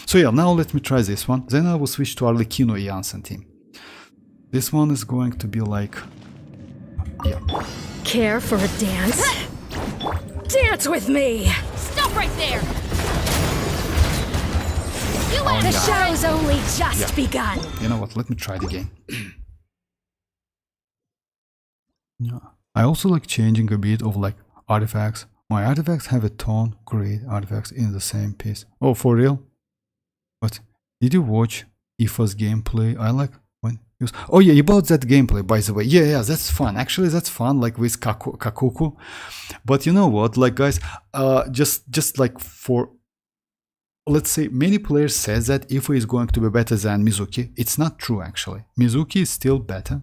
So yeah, now let me try this one. Then I will switch to Arlecchino Iansan team. This one is going to be like... yeah. Care for a dance? Dance with me! Stop right there! You Oh, want The to show's only just Yeah. begun. You know what, let me try it again. Yeah. I also like changing a bit of like artifacts. My artifacts have a ton great artifacts in the same piece. Oh, for real? What? Did you watch IFA's gameplay? I like when he was... Oh yeah, about that gameplay, by the way. Yeah, that's fun. Actually, that's fun, like with Kakuku. But you know what? Like, guys, just like for... Let's say many players says that IFA is going to be better than Mizuki. It's not true, actually. Mizuki is still better.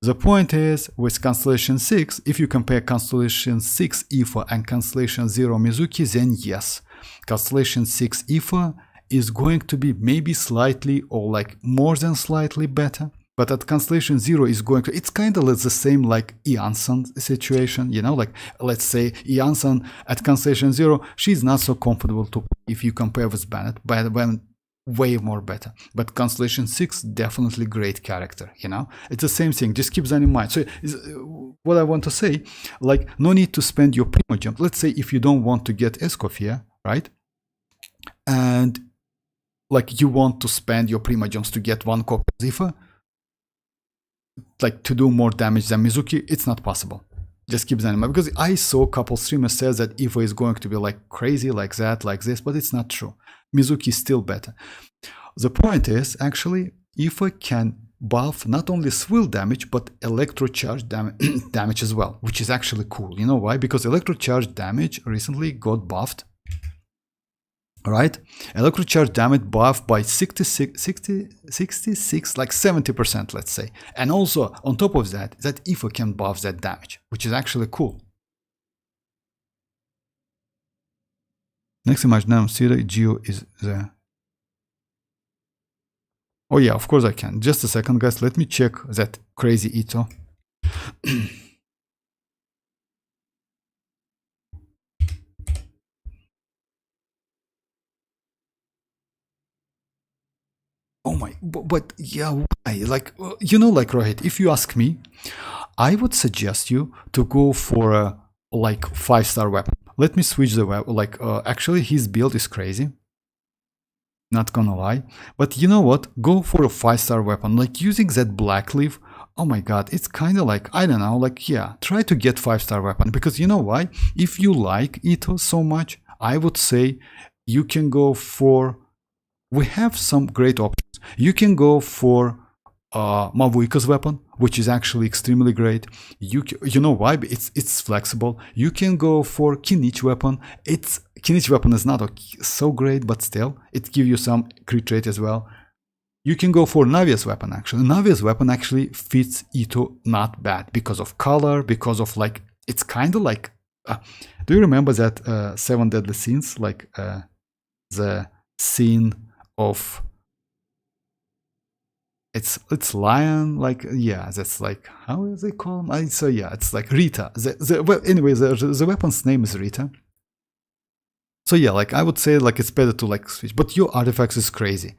The point is, with Constellation 6, if you compare Constellation 6 IFA and Constellation 0 Mizuki, then yes, Constellation 6 IFA is going to be maybe slightly or like more than slightly better. But at Constellation 0 is going to, it's kind of the same like Iansan situation, you know, like let's say Iansan at Constellation 0, she's not so comfortable to play if you compare with Bennett, but way more better. But Constellation 6 definitely great character, you know, it's the same thing, just keep that in mind. So what I want to say, like no need to spend your primogem. Let's say if you don't want to get Escoffier, right, and like you want to spend your primogems to get one copy of Zifa, like to do more damage than Mizuki, it's not possible. Just keep that in mind, because I saw a couple streamers says that IFA is going to be like crazy like that, like this, but it's not true. Mizuki is still better. The point is, actually, IFA can buff not only swill damage, but electrocharge damage as well, which is actually cool. You know why? Because electrocharge damage recently got buffed. Right? Electrocharge damage buffed by 66, like 70%, let's say. And also, on top of that, that IFA can buff that damage, which is actually cool. Next image now, Siri Geo is there. Oh yeah, of course I can. Just a second, guys. Let me check that crazy Ito. Oh my, but yeah, why? Like, you know, like Rohit, if you ask me, I would suggest you to go for a like 5-star weapon. Let me switch the weapon. Like, actually, his build is crazy. Not gonna lie. But you know what? Go for a 5-star weapon. Like, using that black leaf, oh my god, it's kind of like, I don't know, like, yeah, try to get 5-star weapon. Because you know why? If you like Ito so much, I would say you can go for... We have some great options. You can go for Mavuika's weapon, which is actually extremely great. You know why? It's flexible. You can go for Kinich weapon. Kinich weapon is not so great, but still, it gives you some crit rate as well. You can go for Navia's weapon, actually. Navia's weapon actually fits Ito not bad because of color, because of like, it's kind of like... do you remember that 7 Deadly Sins? Like the scene of... It's lion, like, yeah, that's like, how is it called? So yeah, it's like Rita. Well, anyway, the weapon's name is Rita. So yeah, like I would say like it's better to like switch, but your artifacts is crazy.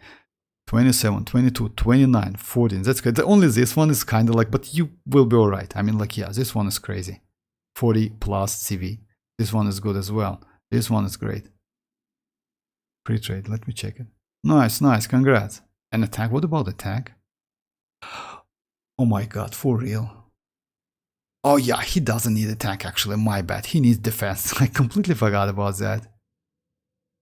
27, 22, 29, 14, that's good. Only this one is kind of like, but you will be alright. I mean, like, yeah, this one is crazy. 40 plus CV. This one is good as well. This one is great. Pre-trade, let me check it. Nice, congrats. And attack, what about attack? Oh my god, for real. Oh yeah, he doesn't need attack actually, my bad. He needs defense. I completely forgot about that.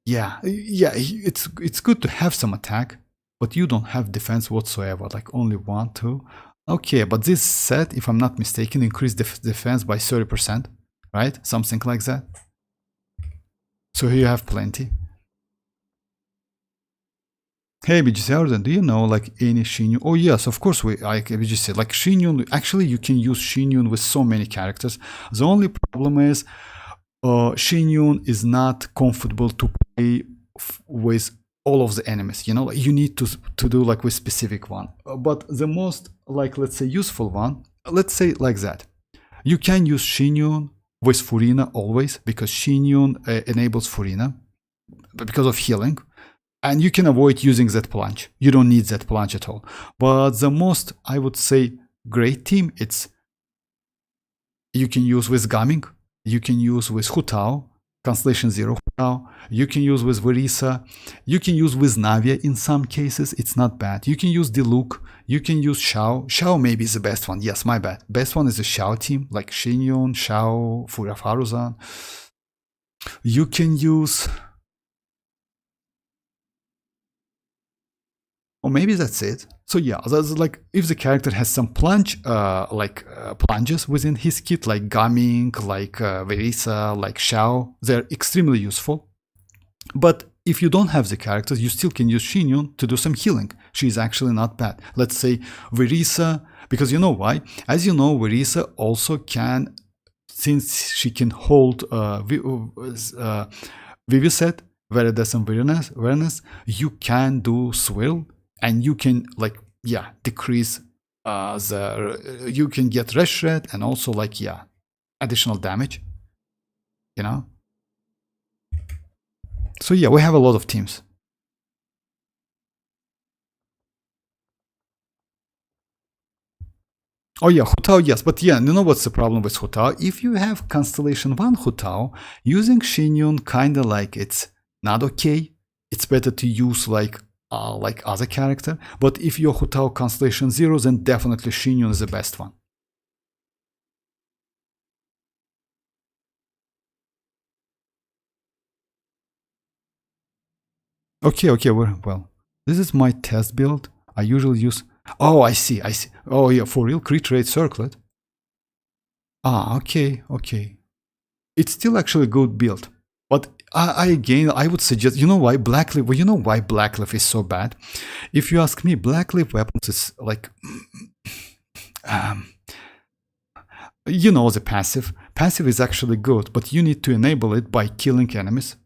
Yeah, it's good to have some attack, but you don't have defense whatsoever, like only 1, 2. Okay, but this set, if I'm not mistaken, increased defense by 30%, right? Something like that. So here you have plenty. Hey BGC, do you know like any Shinyun? Oh yes, of course like BGC, like Shinyun, actually you can use Shinyun with so many characters. The only problem is Shinyun is not comfortable to play with all of the enemies, you know, like you need to do like with specific one. But the most like, let's say, useful one, let's say like that. You can use Shinyun with Furina always, because Shinyun enables Furina because of healing. And you can avoid using that plunge. You don't need that plunge at all. But the most, I would say, great team, it's you can use with Gaming, you can use with Hutao, Constellation 0 now. You can use with Verisa. You can use with Navia in some cases. It's not bad. You can use Diluc. You can use Xiao. Xiao maybe is the best one. Yes, my bad. Best one is the Xiao team, like Shinyon, Xiao, Furafaruzan. You can use... Or maybe that's it. So yeah, that's like if the character has some plunges within his kit, like Gaming, like Verisa, like Xiao, they're extremely useful. But if you don't have the characters, you still can use Shinyon to do some healing. She's actually not bad. Let's say Verisa, because you know why? As you know, Verisa also can, since she can hold Viviset, Veridescent Awareness, you can do Swirl. And you can like, yeah, decrease you can get Resh Red and also like, yeah, additional damage, you know? So yeah, we have a lot of teams. Oh yeah, Hutao, yes, but yeah, you know what's the problem with Hutao? If you have Constellation 1 Hutao, using Shinyon kinda like it's not okay. It's better to use like other character, but if you're Hutao Constellation 0, then definitely Shinyon is the best one. Okay, well, this is my test build. I usually use... Oh, I see. Oh yeah, for real, crit rate circlet. Ah, okay. It's still actually a good build. But I would suggest, you know why Blackleaf? Well, you know why Blackleaf is so bad? If you ask me, Blackleaf weapons is like, you know, the passive. Passive is actually good, but you need to enable it by killing enemies.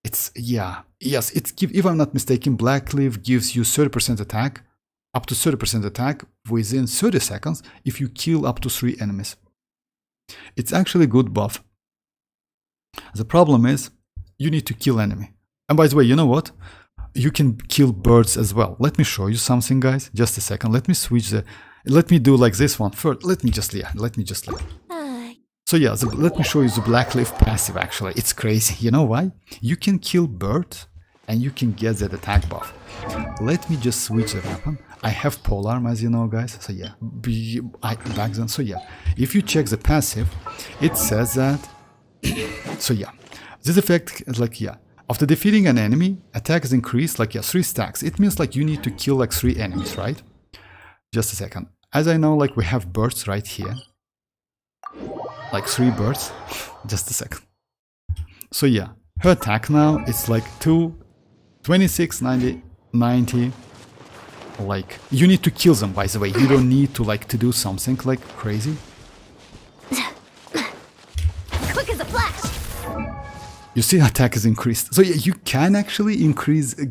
It's, yeah, yes, if I'm not mistaken, Blackleaf gives you 30% attack, up to 30% attack within 30 seconds if you kill up to 3 enemies. It's actually a good buff. The problem is, you need to kill enemy. And by the way, you know what? You can kill birds as well. Let me show you something, guys. Just a second. Let me switch the... Let me do like this one first. Let me just... So yeah, let me show you the Blackleaf passive, actually. It's crazy. You know why? You can kill birds and you can get that attack buff. Let me just switch the weapon. I have polearm, as you know, guys. So yeah, back then. So yeah, if you check the passive, it says that... So yeah, this effect is like, yeah, after defeating an enemy, attack is increased like, yeah, 3 stacks. It means like you need to kill like 3 enemies, right? Just a second. As I know, like we have birds right here. Like 3 birds. Just a second. So yeah, her attack now, it's like 26, 90. Like, you need to kill them, by the way. You don't need to like to do something like crazy. You see, attack is increased. So yeah, you can actually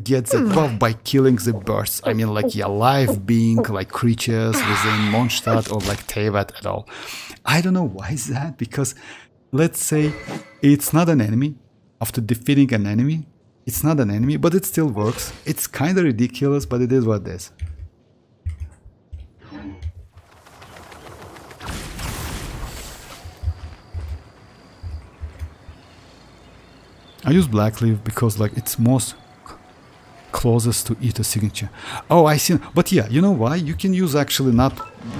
get the buff by killing the birds. I mean, like, yeah, live being like creatures within Mondstadt or like Teyvat at all. I don't know why is that, because let's say it's not an enemy. After defeating an enemy, it's not an enemy, but it still works. It's kind of ridiculous, but it is what it is. I use Blackleaf because like it's most closest to Aether signature. Oh, I see. But yeah, you know why? You can use actually not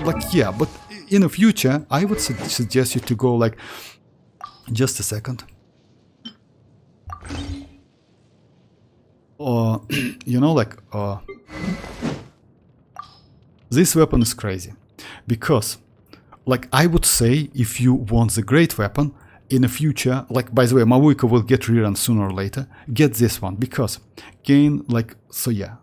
like, yeah, but in the future, I would suggest you to go like, just a second. Or, you know, like, this weapon is crazy. Because, like, I would say if you want the great weapon, in the future, like, by the way, Mavuika will get rerun sooner or later, get this one, because gain, like, so yeah,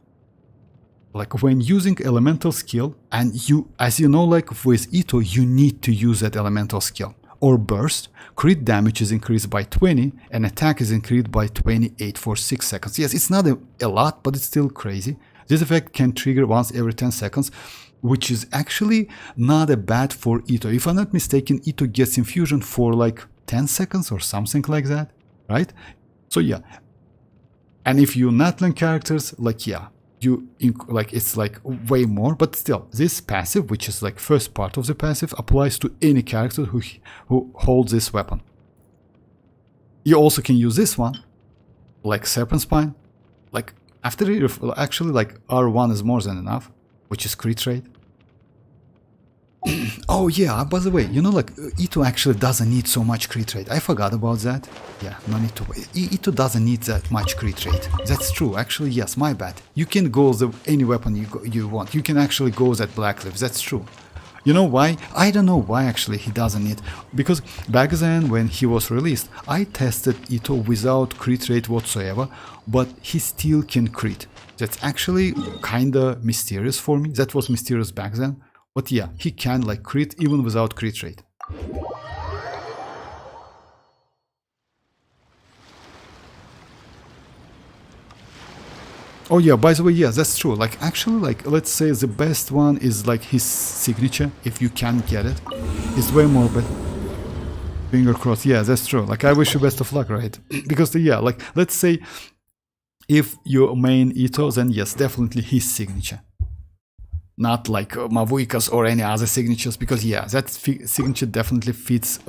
like, when using elemental skill, and you, as you know, like, with Ito, you need to use that elemental skill, or burst, crit damage is increased by 20, and attack is increased by 28 for 6 seconds. Yes, it's not a lot, but it's still crazy. This effect can trigger once every 10 seconds, which is actually not a bad for Ito. If I'm not mistaken, Ito gets infusion for, like, 10 seconds or something like that, right? So yeah, and if you natlan characters, like, yeah, you like, it's like way more, but still this passive, which is like first part of the passive, applies to any character who holds this weapon. You also can use this one, like Serpent Spine. Like, after actually, like, R1 is more than enough, which is crit rate. Oh yeah, by the way, you know, like, Ito actually doesn't need so much crit rate. I forgot about that. Yeah, no need to wait. Ito doesn't need that much crit rate. That's true. Actually, yes, my bad. You can go any weapon you want. You can actually go that Black Cliff. That's true. You know why? I don't know why actually he doesn't need. Because back then when he was released, I tested Ito without crit rate whatsoever, but he still can crit. That's actually kinda mysterious for me. That was mysterious back then. But yeah, he can like crit even without crit rate. Oh yeah, by the way, yeah, that's true. Like, actually, like, let's say the best one is like his signature, if you can get it. It's way more better. Finger crossed, yeah, that's true. Like, I wish you best of luck, right? Because, yeah, like, let's say if you main Ito, then yes, definitely his signature. Not like Mavuika's or any other signatures, because yeah, that signature definitely fits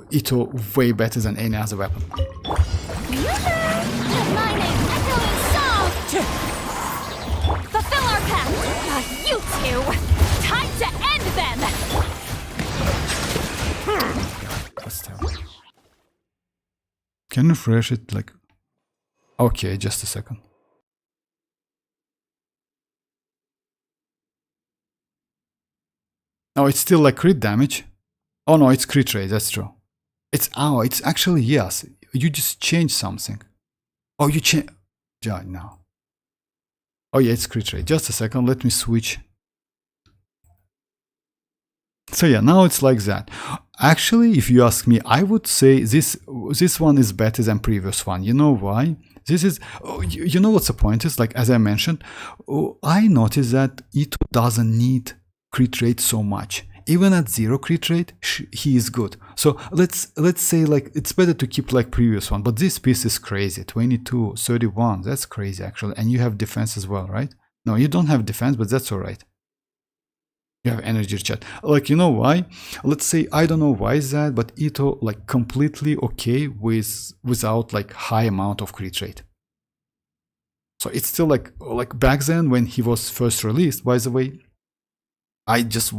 Ito way better than any other weapon. Fulfill our path! You two! Time to end them! That's terrible. Can you refresh it like... Okay, just a second. Oh, it's still like crit damage. Oh no, it's crit rate, that's true. It's actually, yes. You just changed something. Oh, you change... Yeah, no. Oh yeah, it's crit rate. Just a second, let me switch. So yeah, now it's like that. Actually, if you ask me, I would say this one is better than previous one. You know why? This is... Oh, you know what's the point is? Like, as I mentioned, I noticed that Ito doesn't need crit rate so much. Even at 0 crit rate, he is good. So let's say like it's better to keep like previous one. But this piece is crazy. 22, 31. That's crazy actually. And you have defense as well, right? No, you don't have defense, but that's all right. You have energy chat. Like, you know why? Let's say, I don't know why is that, but Ito like completely okay without like high amount of crit rate. So it's still like back then when he was first released, by the way, I just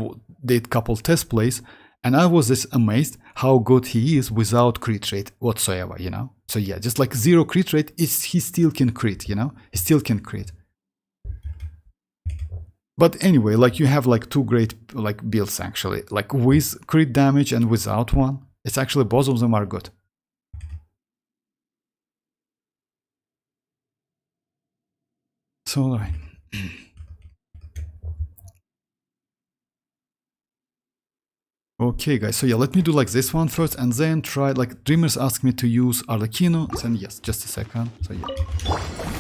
did couple test plays and I was just amazed how good he is without crit rate whatsoever, you know? So yeah, just like 0 crit rate, he still can crit, you know? He still can crit. But anyway, like you have like 2 great like builds actually, like with crit damage and without one. It's actually both of them are good. So alright. Okay guys, so yeah, let me do like this one first and then try, like Dreamers asked me to use Arlecchino, then yes, just a second, so yeah.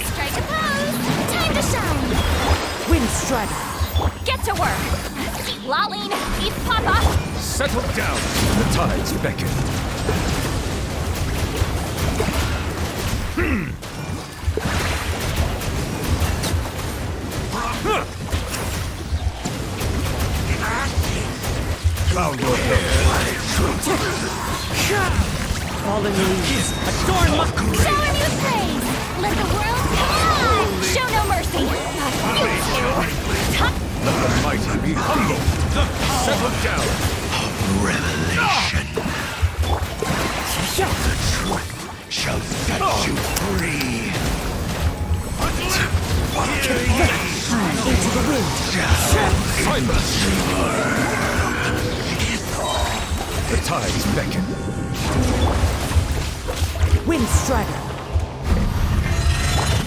Strike a pose! Time to shine! Wind Strider! Get to work! Citlali, Beef Papa! Settle down! The tides beckon. Cloud your head. Fallen leaves. Adorn my... Shower you praise! Let the world fly! Show no mercy! You two! Let the mighty be humble. Settle down. Revelation. The truth shall set you free. Into the wind. Silence. The tides beckon. Wind Strider.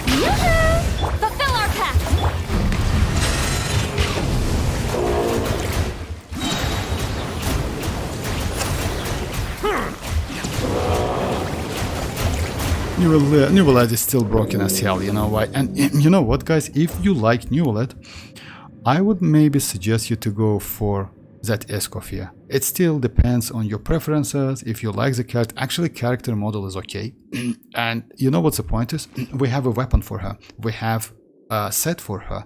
Yoo-hoo! Fulfill our pact! New World is still broken as hell, you know why? And you know what, guys? If you like New World, I would maybe suggest you to go for that Escoffier. It still depends on your preferences. If you like the character, actually character model is okay. And you know what the point is? We have a weapon for her. We have a set for her.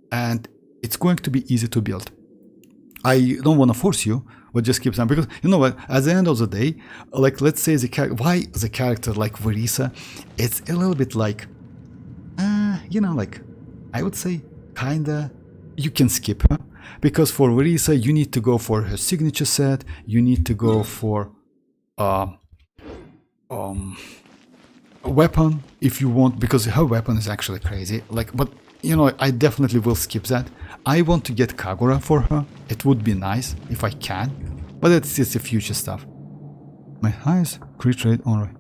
And it's going to be easy to build. I don't want to force you, but just keeps on, because you know what, at the end of the day, like let's say why the character like Verisa, it's a little bit like you know, like I would say kinda you can skip her, because for Verisa you need to go for her signature set, you need to go for a weapon if you want, because her weapon is actually crazy, like, but you know, I definitely will skip that. I want to get Kagura for her. It would be nice if I can, but it's the future stuff. My highest crit rate on.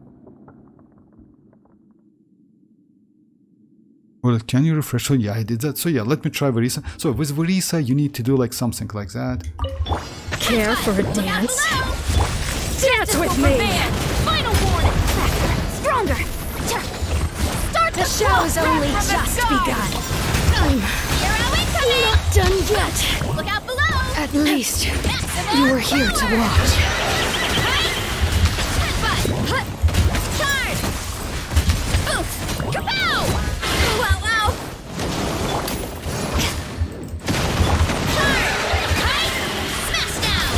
Well, can you refresh? So yeah, I did that. So yeah, let me try Verisa. So with Verisa, you need to do like something like that. Care for a dance? Dance with me! Final warning! Stronger! Start the show's only just begun! Here are we coming! Not done yet! Look out below! At least you were here to watch. Headbutt! Charge! Oof! Kapow! Wow, wow! Charge! Right! Smash down!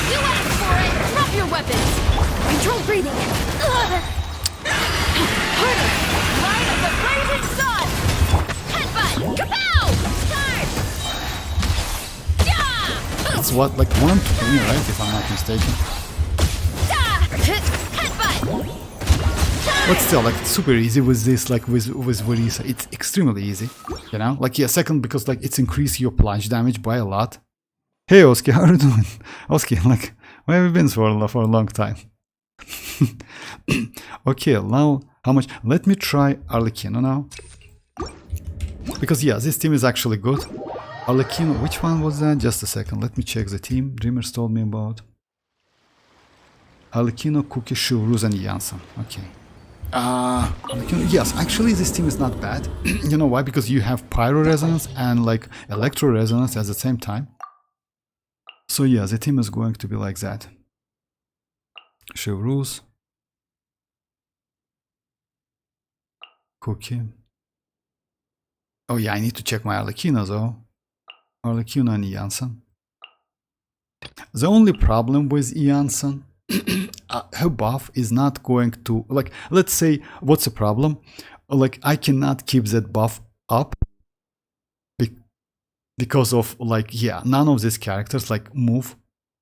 You asked for it! Drop your weapons! Control breathing! Harder! Light of the blazing sun! Headbutt! Kapow! Charge! Yeah! It's what, like 120, right? If I'm not mistaken. Headbutt! But still, like it's super easy with this, like with Verisa. It's extremely easy, you know. Like yeah, second because like it's increased your plunge damage by a lot. Hey Oski, how are you doing? Oski, like where have you been for a long time? Okay, now how much? Let me try Arlecchino now, because yeah, this team is actually good. Arlecchino, which one was that? Just a second, let me check the team. Dreamers told me about Arlecchino, Cookie, Shivroos, and Iansan. Okay. Yes, actually this team is not bad. You know why? Because you have Pyro Resonance and like Electro Resonance at the same time. So yeah, the team is going to be like that. Shivroos, Cookie. Oh yeah, I need to check my Arlecchino though. Arlecchino and Iansan. The only problem with Iansan, her buff is not going to, like, let's say, what's the problem? Like, I cannot keep that buff up because of, like, yeah, none of these characters, like, move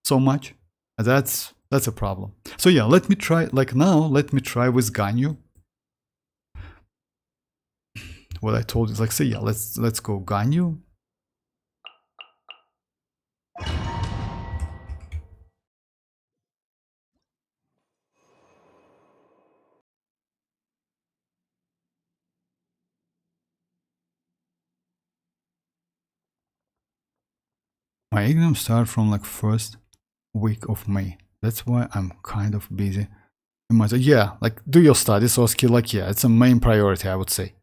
so much. That's a problem. So yeah, let me try, like, now, let me try with Ganyu. What I told you, like, say, yeah, let's go Ganyu. My exams start from like first week of May. That's why I'm kind of busy. Yeah, like do your studies or skill, like yeah, it's a main priority, I would say.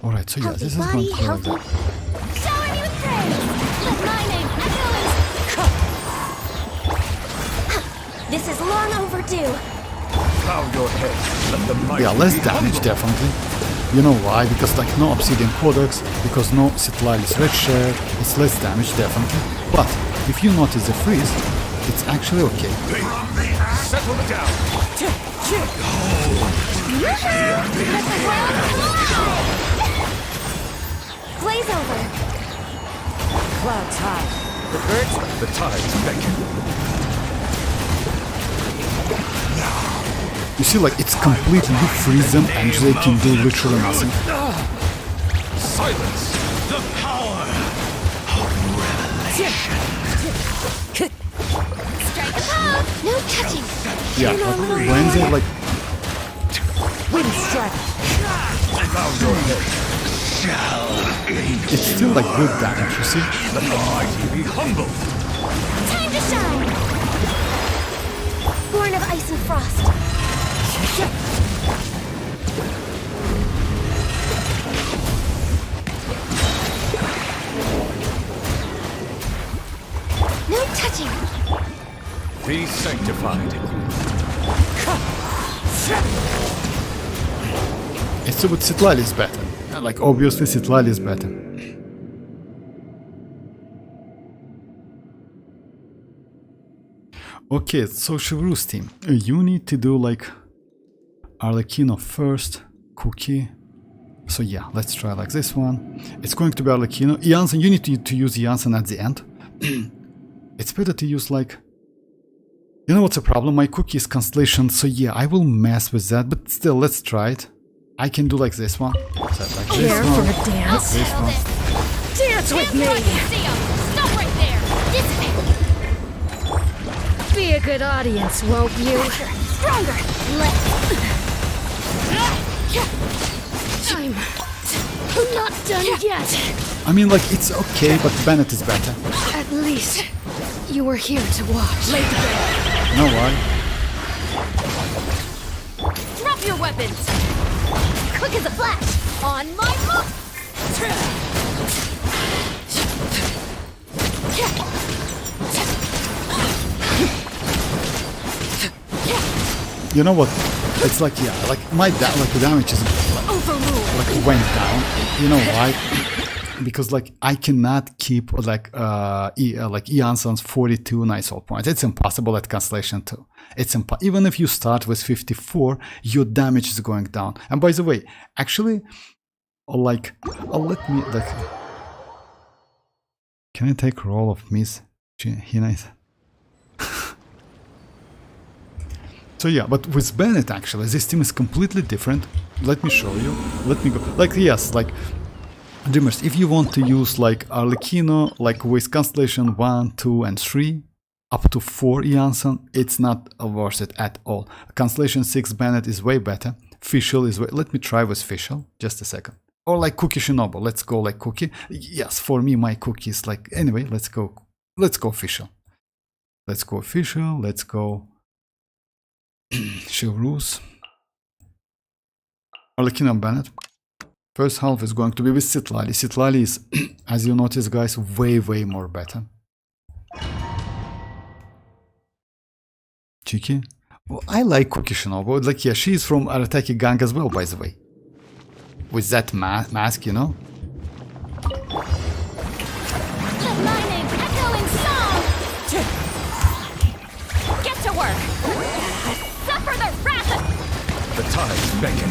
Alright, so yeah, this is going to be like that. Shower me with praise! Let my name echo in... This is long overdue. Bow your head. Let the mighty Yeah, less be damage humbled. definitely. You know why? Because like no Obsidian Codex, because no citlali's red share, it's less damage definitely. But if you notice the freeze, it's actually okay. Settle down. Blaze over. Clouds high. The tides beckon. You see, like it's completely freeze them and they can do literally nothing. Silence. The power of revelation. Strike a pose. No touching. Yeah, when they like Wind strike. Bow your head. it's still like good damage, you see? Let the mighty be humbled. Time to shine. Born of ice and frost. No touching. Be sanctified. It's with citlali is better. Like obviously citlali is better. Okay, so Chivalrous team. You need to do like Arlecchino first, Cookie. So yeah, let's try like this one. It's going to be Arlecchino. Iansan, you need to use Iansan at the end. It's better to use like... You know what's the problem? My Cookie is Constellation, so yeah, I will mess with that, but still, let's try it. I can do like this one. So like this Care one. for a dance? This one. Dance with me! Stop right there! Dissipate! Be a good audience, won't you? Stronger! I'm not done yet. I mean, like, it's okay, but Bennett is better. At least you were here to watch. No, why? Drop your weapons! Quick as a flash! On my mark! You know what? It's like, yeah, like my like the damage is like went down. You know why? Because like I cannot keep like Iansan's 42 nice soul points. It's impossible at Constellation 2. It's even if you start with 54, your damage is going down. And by the way, actually, like, let me like. Can I take role of Miss Hinais? So yeah, but with Bennett actually, this team is completely different. Let me show you. Let me go. Like, yes, like, Dreamers, if you want to use like Arlecchino, like with Constellation 1, 2, and 3, up to 4 Iansan, it's not worth it at all. Constellation 6 Bennett is way better. Fischl is way... Let me try with Fischl, just a second. Or like Cookie Shinobu, let's go like Cookie. Yes, for me, my Cookie is like... Anyway, let's go Fischl. Let's go Fischl, let's go... Chivalrous. Arlecchino Bennett. First half is going to be with citlali. Citlali is, as you notice, guys, way more better. Cheeky. Well, I like Cookie Shinobu. Like, yeah, she's from Arataki Gang as well, by the way. With that mask, you know. Lumine, echoing song! Get to work! Suffer the wrath of... The tides beckon.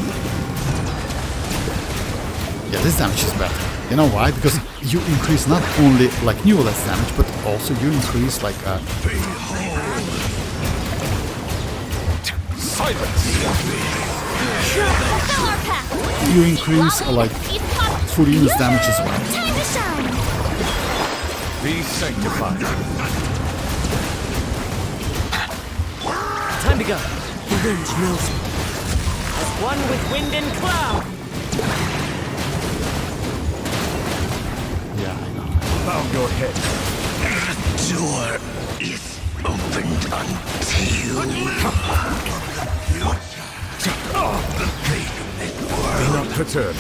Yeah, this damage is better. You know why? Because you increase not only like new less damage, but also you increase like Silence! Fulfill our path! you increase like Furina's damage as well. Time to shine! Be sanctified. Time to go. The wind knows it. As one with wind and cloud. Yeah, I know. Bow your head. The door is opened unto you. Be not perturbed.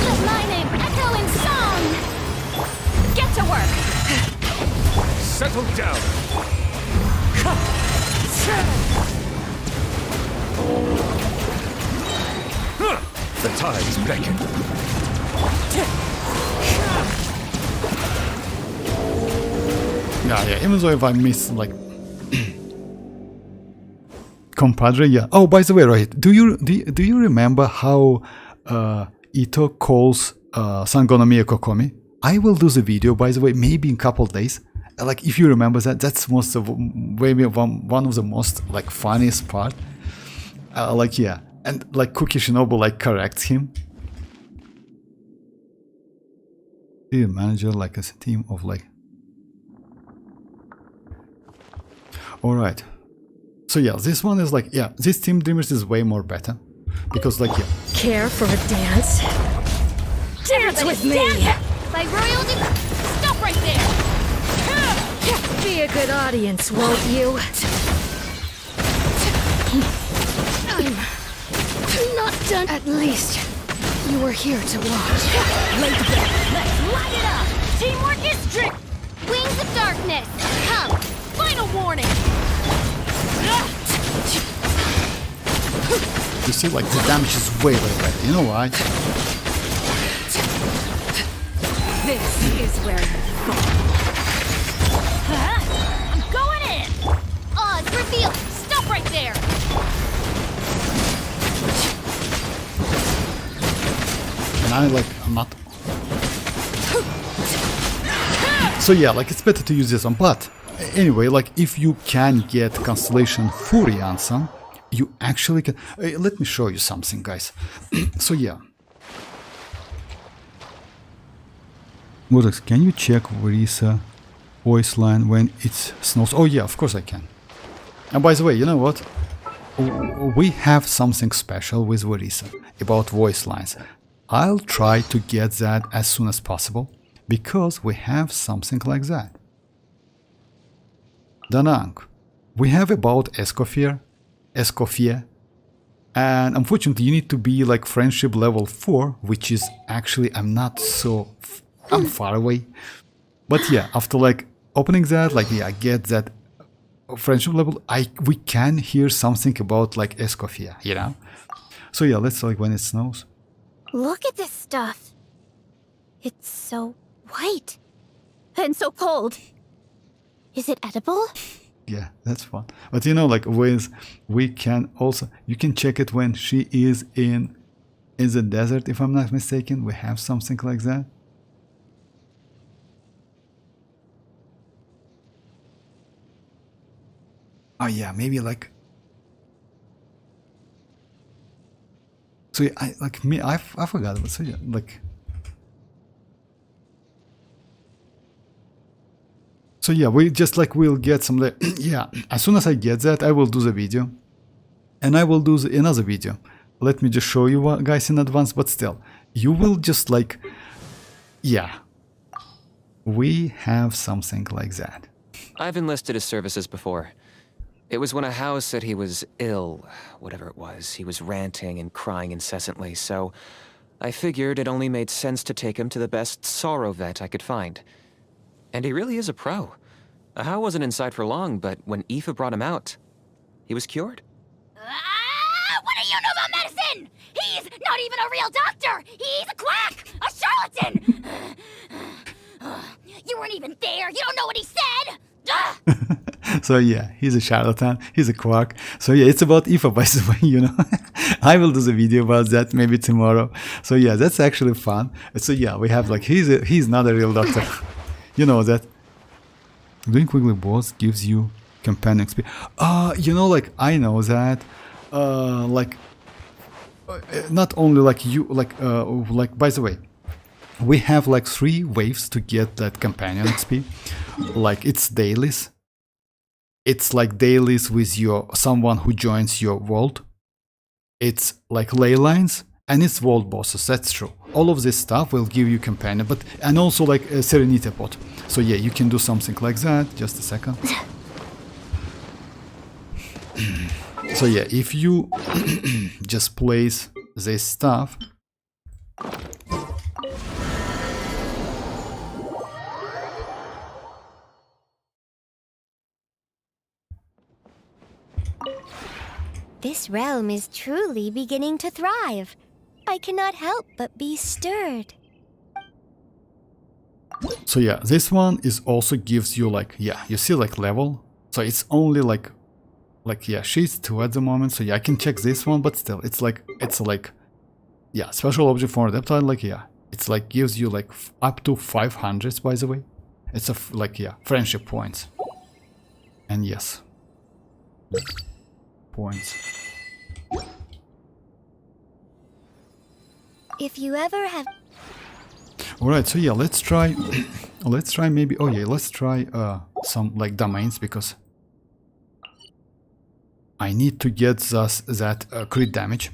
Lumine, echoing song! Get to work! Settle down. The tides beckon. Yeah, even though if I miss like compadre, yeah. Oh, by the way, right? Do you remember how Ito calls Sangonomiya Kokomi? I will do the video, by the way, maybe in a couple days. Like, if you remember that, that's most of maybe one of the most like funniest part. Like, yeah, and like Cookie Shinobu like corrects him. The manager like a team of like. All right. So yeah, this one is like, yeah, this Team Dreamers is way more better. Because like, yeah. Care for a dance? Dance with me! By royal stop right there! Be a good audience, won't you? I'm not done. At least you were here to watch. Let's light it up! Teamwork is strict! Wings of darkness! Come! Final warning! you see, like the damage is way better. You know why? This is where you fall. I'm going in! Oz, reveal! Stop right there! And I'm not. So yeah, like it's better to use this one, but anyway, like if you can get Constellation for iansan, you actually can. Let me show you something, guys. So yeah. Vortex, can you check Verisa voice line when it snows? Oh yeah, of course I can. And by the way, you know what? We have something special with Verisa about voice lines. I'll try to get that as soon as possible, because we have something like that. Danang, we have about Escoffier, and unfortunately you need to be like friendship level 4, which is actually, I'm far away. But yeah, after like opening that, like yeah, I get that friendship level, we can hear something about like Escoffier, you know? So yeah, let's like when it snows. Look at this stuff. It's so white. And so cold. Is it edible? Yeah, that's fun. But you know, like we can also, you can check it when she is in the desert, if I'm not mistaken. We have something like that. Oh yeah, maybe like. So yeah, I forgot about, so yeah, like. So yeah, we'll get some, yeah, as soon as I get that, I will do the video. And I will do another video. Let me just show you what, guys, in advance, but still, you will just like, yeah, we have something like that. I've enlisted his services before. It was when a Howe said he was ill, whatever it was. He was ranting and crying incessantly, so I figured it only made sense to take him to the best sorrow vet I could find. And he really is a pro. How wasn't inside for long, but when Aoife brought him out, he was cured. What do you know about medicine? He's not even a real doctor! He's a quack! A charlatan! You weren't even there! You don't know what he said! So yeah, he's a charlatan, he's a quack. So yeah, it's about Aoife, by the way, you know. I will do the video about that maybe tomorrow. So yeah, that's actually fun. So yeah, we have like, he's not a real doctor. You know that. Doing quickly boss gives you companion XP. You know, like I know that. Not only like you, like by the way, we have like 3 waves to get that companion XP. Like it's dailies. It's like dailies with someone who joins your world. It's like ley lines. And it's world bosses, that's true. All of this stuff will give you companion, and also like a Serenity pot. So yeah, you can do something like that. Just a second. So yeah, if you just place this stuff. This realm is truly beginning to thrive. I cannot help but be stirred. So yeah, this one is also gives you like, yeah, you see like level. So it's only like yeah, she's 2 at the moment. So yeah, I can check this one, but still, it's like, yeah, special object for adapter. Like yeah, it's like gives you like up to 500, by the way. It's like yeah, friendship points. And yes, points. If you ever have... Alright, so yeah, let's try maybe, oh yeah, let's try some like domains, because I need to get that crit damage.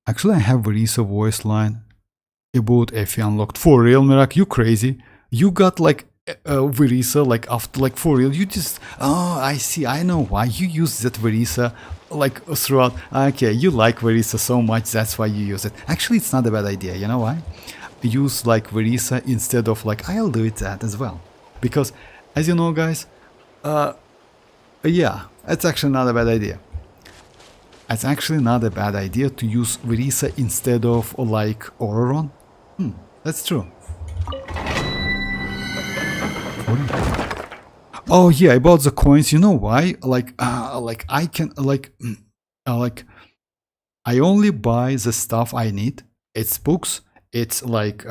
Actually, I have Verisa voice line about Effie unlocked. For real, Mirak, you crazy? You got like Verisa like after, like for real? You just, oh, I see, I know why you use that Verisa like throughout. Okay, you like Verisa so much, that's why you use it. Actually, it's not a bad idea, you know why? Use like Verisa instead of like, I'll do it that as well. Because, as you know guys, yeah, it's actually not a bad idea. It's actually not a bad idea to use Verisa instead of like Ororon. That's true. Oh yeah, about the coins. You know why? Like I can like I only buy the stuff I need. It's books. It's like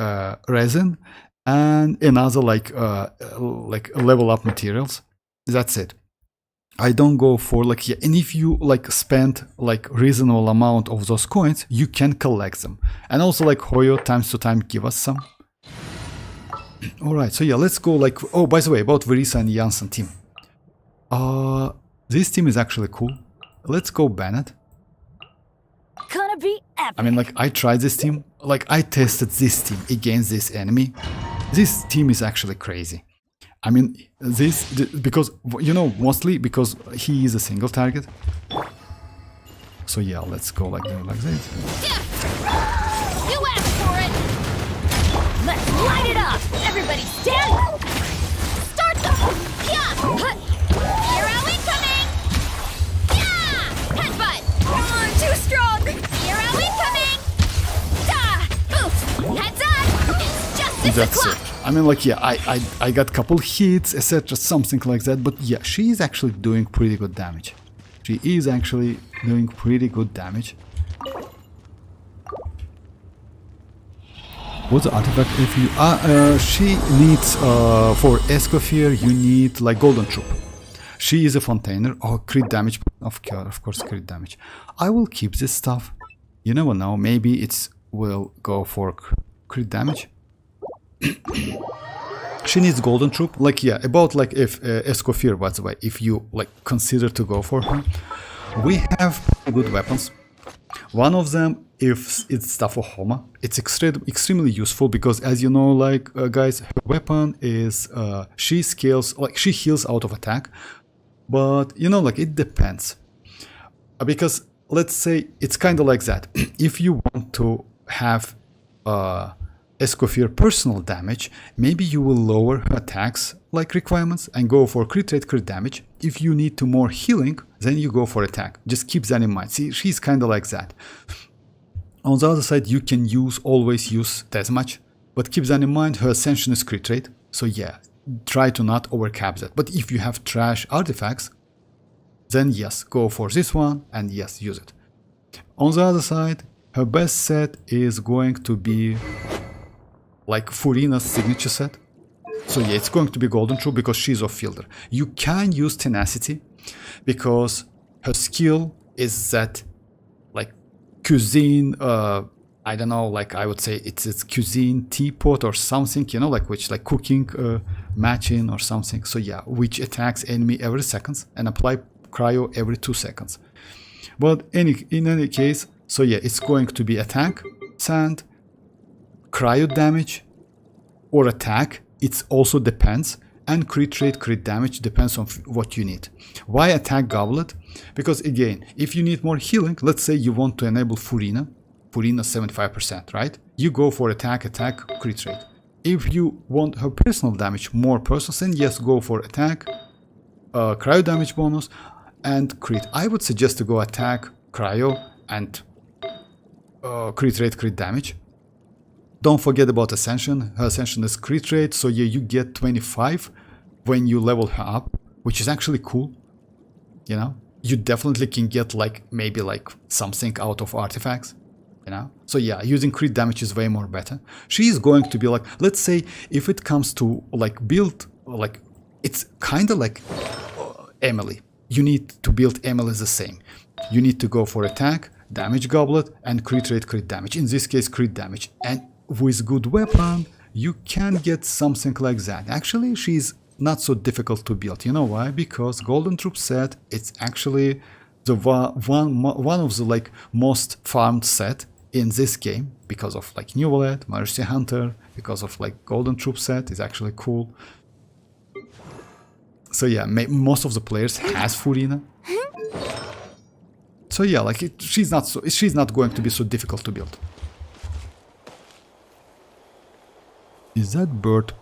resin and another like level up materials. That's it. I don't go for like, yeah, and if you like spend like reasonable amount of those coins, you can collect them. And also like Hoyo times to time give us some. Alright, so yeah, let's go like, oh, by the way, about Verisa and Iansan team. This team is actually cool. Let's go ban it. Gonna be epic. I mean, like, I tried this team. Like, I tested this team against this enemy. This team is actually crazy. I mean, because, you know, mostly because he is a single target. So yeah, let's go like this. You asked for it. Let's light it up. Everybody stand. Start the. Yeah. Here are we coming. Yeah. Headbutt. Come on, too strong. Here are we coming. Da. Oof. Heads up. It's just 6 That's o'clock. it. I mean, like, yeah, I got couple hits, etc., something like that. But yeah, she is actually doing pretty good damage. She is actually doing pretty good damage. What's the artifact if you... she needs, for Escoffier, you need, like, Golden Troop. She is a Fontainer. Oh, crit damage. Of course, crit damage. I will keep this stuff. You never know. Maybe it will go for crit damage. She needs Golden Troop. Like, yeah, about, like, if Escoffier, by the way, if you, like, consider to go for her. We have good weapons. One of them, if it's stuff of Homa, it's extremely useful because, as you know, like guys, her weapon is she scales, like she heals out of attack, but you know, like it depends because let's say it's kind of like that. If you want to have Escoffier personal damage, maybe you will lower her attacks like requirements and go for crit rate, crit damage. If you need to more healing, then you go for attack. Just keep that in mind. See, she's kind of like that. On the other side, you can always use Deathmatch, but keep that in mind, her Ascension is crit rate. So yeah, try to not overcap that. But if you have trash artifacts, then yes, go for this one and yes, use it. On the other side, her best set is going to be like Furina's signature set. So yeah, it's going to be Golden Troop because she's off fielder. You can use Tenacity because her skill is that like cuisine, I don't know, like I would say it's cuisine teapot or something, you know, like which like cooking matching or something. So yeah, which attacks enemy every seconds and apply cryo every 2 seconds. But in any case, so yeah, it's going to be attack, sand, cryo damage, or attack. It also depends, and crit rate, crit damage depends on what you need. Why attack goblet? Because again, if you need more healing, let's say you want to enable Furina 75%, right? You go for attack, crit rate. If you want her personal damage, more personal, then yes, go for attack, cryo damage bonus, and crit. I would suggest to go attack, cryo, and crit rate, crit damage. Don't forget about Ascension. Her Ascension is crit rate, so yeah, you get 25 when you level her up, which is actually cool. You know, you definitely can get like maybe like something out of artifacts. You know, so yeah, using crit damage is way more better. She is going to be like, let's say, if it comes to like build, like it's kind of like Emily. You need to build Emily the same. You need to go for attack, damage goblet, and crit rate, crit damage. In this case, crit damage. And with good weapon, you can get something like that. Actually, she's not so difficult to build. You know why? Because Golden Troop set, it's actually the one of the like most farmed set in this game because of like New Wallet, Mercy Hunter, because of like Golden Troop set is actually cool. So yeah, most of the players has Furina. So yeah, like she's not going to be so difficult to build. Is that bird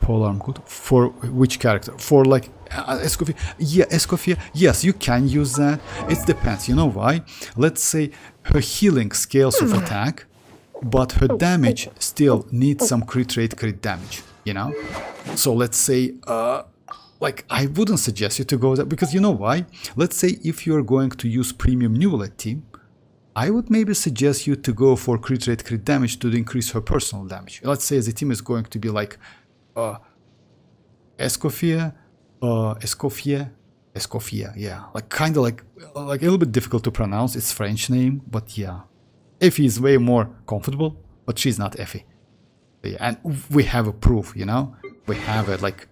polearm good? For which character? For like Escoffier? Yeah, Escoffier. Yes, you can use that. It depends. You know why? Let's say her healing scales of attack, but her damage still needs some crit rate, crit damage. You know? So let's say, like, I wouldn't suggest you to go that, because you know why? Let's say if you're going to use premium Newlet team, I would maybe suggest you to go for crit rate, crit damage to increase her personal damage. Let's say the team is going to be like Escoffier, yeah, like kind of like a little bit difficult to pronounce. It's French name, but yeah, Effie is way more comfortable, but she's not Effie. Yeah, and we have a proof, you know, we have it like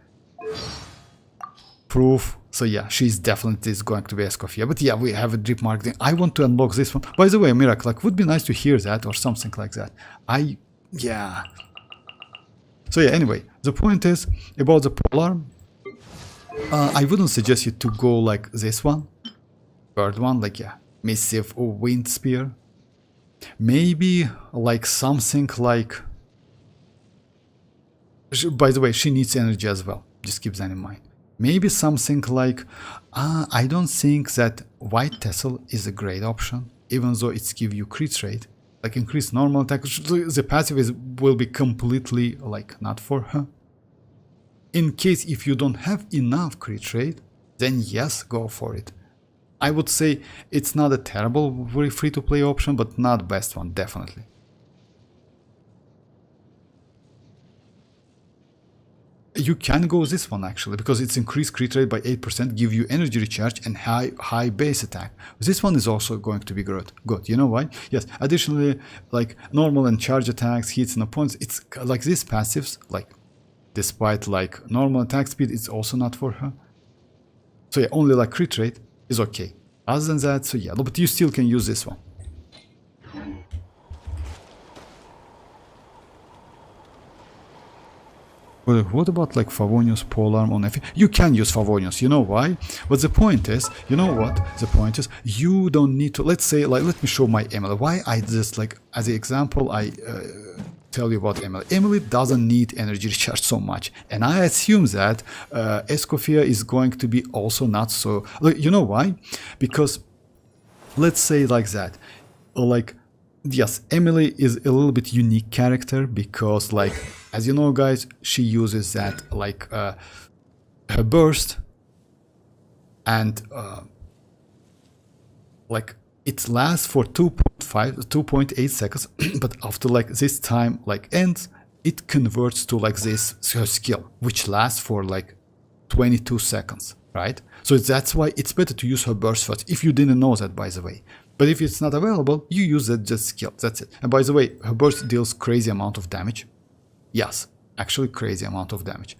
proof. So yeah, she's definitely is going to be Escoffier. But yeah, we have a drip marketing. I want to unlock this one. By the way, Miracle, like, would be nice to hear that or something like that. Yeah. So yeah, anyway, the point is about the polearm. I wouldn't suggest you to go like this one, third one, like yeah, Missive or Wind Spear. Maybe like something like. By the way, she needs energy as well. Just keep that in mind. Maybe something like, I don't think that White Tassel is a great option, even though it's give you crit rate, like increase normal attack. The passive will be completely like not for her. In case if you don't have enough crit rate, then yes, go for it. I would say it's not a terrible, very free-to-play option, but not best one, definitely. You can go this one actually, because it's increased crit rate by 8%, give you energy recharge and high base attack. This one is also going to be good. You know why? Yes, additionally, like normal and charge attacks, hits and opponents, it's like these passives, like despite like normal attack speed, it's also not for her. So yeah, only like crit rate is okay. Other than that, so yeah, but you still can use this one. What about like Favonius polearm on Effie? You can use Favonius, you know why? But the point is, you know what? The point is, you don't need to, let's say, like, let me show my Emily. Why I just like, as an example, I tell you about Emily. Emily doesn't need energy recharge so much. And I assume that Escoffier is going to be also not so, like, you know why? Because, let's say like that, like, yes, Emily is a little bit unique character because, like, as you know, guys, she uses that like her burst, and like it lasts for 2.8 seconds, but after like this time like ends, it converts to like this her skill, which lasts for like 22 seconds, right? So that's why it's better to use her burst first. If you didn't know that, by the way. But if it's not available, you use that just skill. That's it. And by the way, her burst deals crazy amount of damage. Yes, actually crazy amount of damage.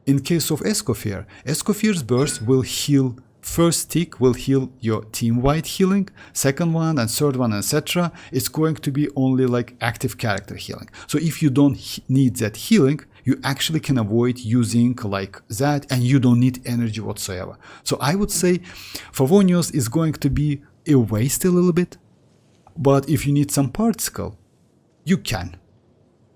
In case of Escoffier, Escoffier's burst will heal. First tick will heal your team-wide healing. Second one and third one, etc. It's going to be only like active character healing. So if you don't need that healing, you actually can avoid using like that, and you don't need energy whatsoever. So I would say Favonius is going to be a waste a little bit, but if you need some particle, you can.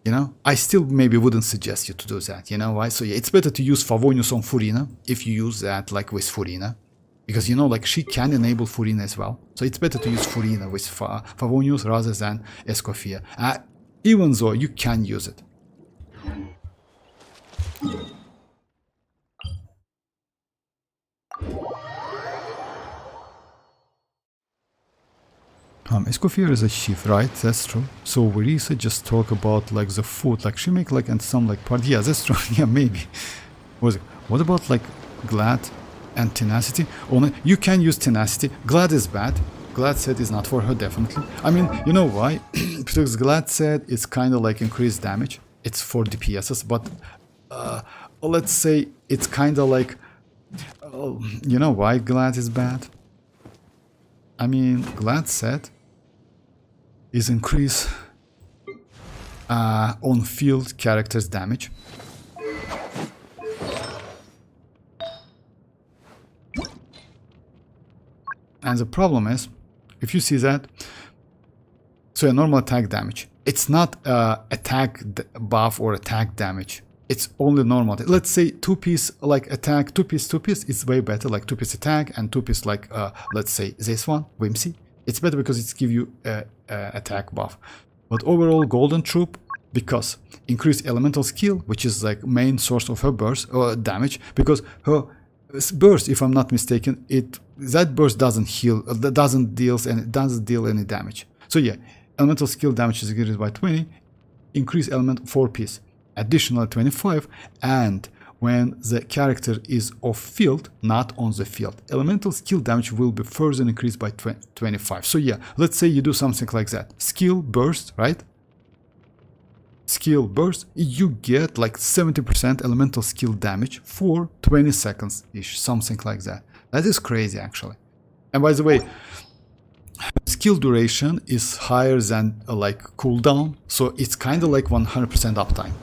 You know, I still maybe wouldn't suggest you to do that. You know why? So yeah, it's better to use Favonius on Furina if you use that like with Furina, because you know, like she can enable Furina as well. So it's better to use Furina with Favonius rather than Escoffier, even though you can use it. Escoffier is a chief, right? That's true. So Verisa just talk about like the food, like she make like and some like part. Yeah, that's true. Yeah, maybe. What about like Glad and Tenacity? Oh, you can use Tenacity. Glad is bad. Glad set is not for her, definitely. I mean, you know why? Because Glad set is kind of like increased damage. It's for DPSs, but let's say it's kind of like, you know why Glad is bad? I mean, Glad set is increase on field characters damage. And the problem is, if you see that, so a normal attack damage, it's not attack buff or attack damage. it's only normal. Let's say 2-piece like attack, 2-piece is way better, like 2-piece attack and 2-piece like let's say this one, Whimsy. It's better because it's give you a attack buff. But overall Golden Troop, because increase elemental skill, which is like main source of her burst or damage, because her burst, if I'm not mistaken, that burst doesn't heal, doesn't deal any damage. So yeah, elemental skill damage is increased by 20, increase element 4-piece, additional 25, and when the character is off field, not on the field, elemental skill damage will be further increased by 25. So yeah, let's say you do something like that. Skill burst, right? Skill burst, you get like 70% elemental skill damage for 20 seconds ish, something like that. That is crazy actually. And by the way, skill duration is higher than like cooldown, so it's kind of like 100% uptime.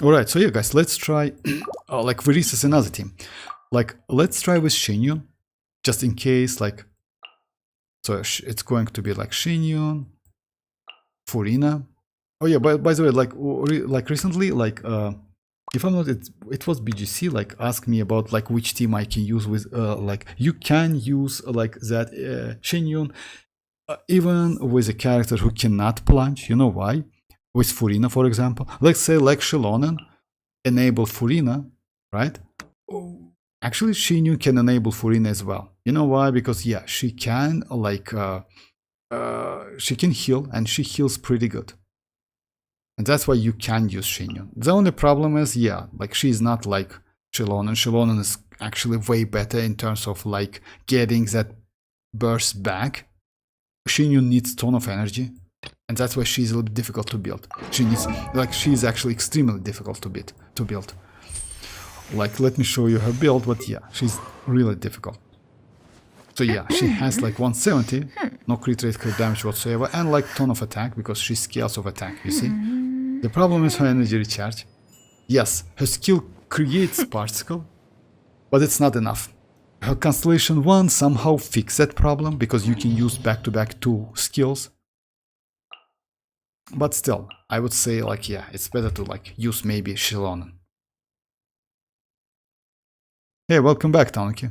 Alright, so yeah guys, let's try like Varys is another team. Like let's try with Shinyun, just in case, like, so it's going to be like Shinyun, Furina. Oh yeah, by the way, like recently, like if I'm not, it was BGC like asked me about like which team I can use with like you can use like that Shinyun even with a character who cannot plunge. You know why? With Furina, for example, let's say like Xilonen enable Furina, right? Actually, Shinyun can enable Furina as well. You know why? Because yeah, she can like she can heal, and she heals pretty good. And that's why you can use Shinyun. The only problem is, yeah, like she's not like Xilonen. Xilonen is actually way better in terms of like getting that burst back. Shinyun needs ton of energy, and that's why she's a little bit difficult to build. She's actually extremely difficult to build. Like, let me show you her build, but yeah, she's really difficult. So yeah, she has like 170, no crit rate, crit damage whatsoever, and like ton of attack because she scales of attack, you see? The problem is her energy recharge. Yes, her skill creates particle, but it's not enough. Her Constellation 1 somehow fixed that problem because you can use back-to-back 2 skills. But still, I would say like, yeah, it's better to like use maybe Xilonen. Hey, welcome back, Tanuki.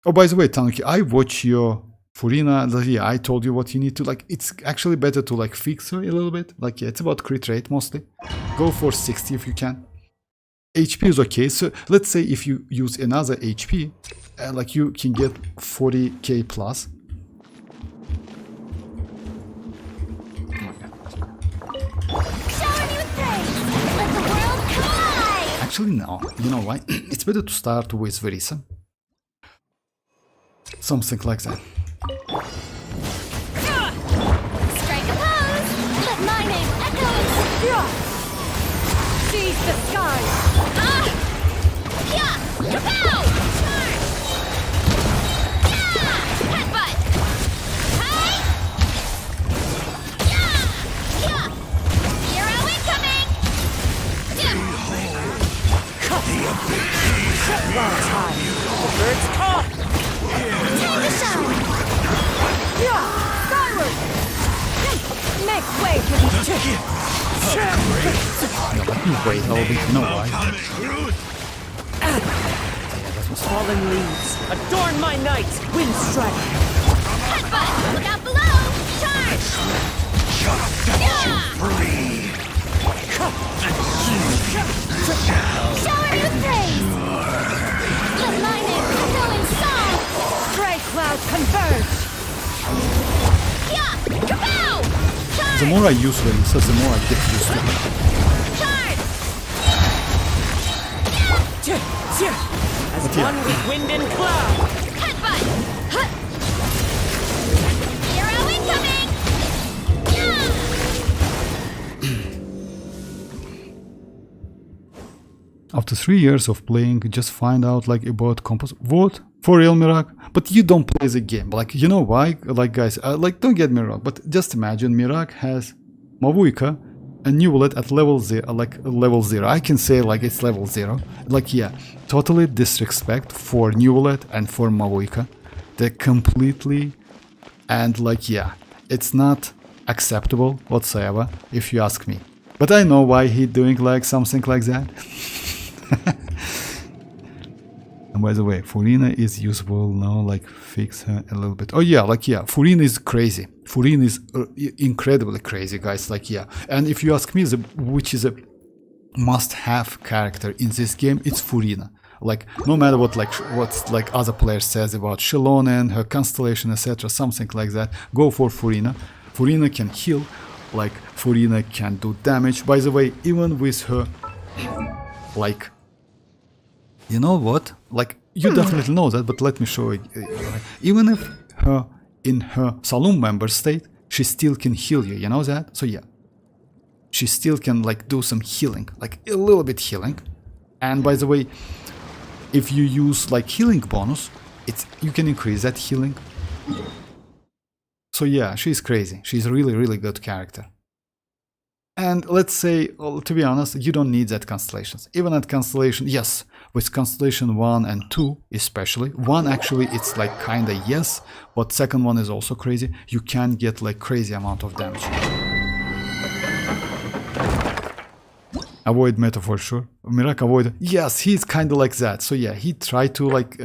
Oh, by the way, Tanuki, I watch your Furina. Yeah, I told you what you need to like. It's actually better to like fix her a little bit. Like, yeah, it's about crit rate mostly. Go for 60 if you can. HP is okay. So let's say if you use another HP, like you can get 40k plus. Actually, no. You know why? It's better to start with Varys. Something like that. Strike a pose! Let my name echo! Seize the sky! Yeah! Kapow! Yeah! Headbutt! Hi! Yeah! Yeah! Hero incoming! The bird's caught! Take a shot! Skyward! Make way for these chickens! Let me wait a little bit. You know why? Fallen leaves, adorn my night! Wind strike! Headbutt! Look out below! Charge! Free! Shower me with praise! Let my name echo in song! Gray clouds converge! Yeah! Kapow! The more I use Varys, the more I get used to her. Charge! As But yeah. one with wind and cloud! Headbutt! Hero incoming! After 3 years of playing, just find out like about compos. What? For real, Mirak? But you don't play the game. Like, you know why? Like, guys, like, don't get me wrong, but just imagine Mirak has Mavuika and Newlet at level 0, like level 0. I can say like it's level 0. Like, yeah, totally disrespect for Newlet and for Mavuika. They're completely, and like, yeah, it's not acceptable whatsoever, if you ask me. But I know why he doing like something like that. And by the way, Furina is usable now, like fix her a little bit. Oh yeah, like yeah, Furina is crazy. Furina is incredibly crazy, guys, like yeah. And if you ask me, which is a must-have character in this game, it's Furina. Like no matter what like other players says about Xilonen, her constellation, etc., something like that, go for Furina. Furina can heal, like Furina can do damage. By the way, even with her, like, you know what? Like you definitely know that, but let me show you. Even if her in her saloon member state, she still can heal you. You know that? So yeah, she still can like do some healing, like a little bit healing. And by the way, if you use like healing bonus, you can increase that healing. So yeah, she's crazy. She's a really good character. And let's say, to be honest, you don't need that constellations. Even at constellation, yes, with constellation 1 and 2 especially. 1 actually it's like kinda yes, but second one is also crazy. You can get like crazy amount of damage. Avoid metaphor, sure. Mirak avoid. Yes, he's kinda like that. So yeah, he tried to like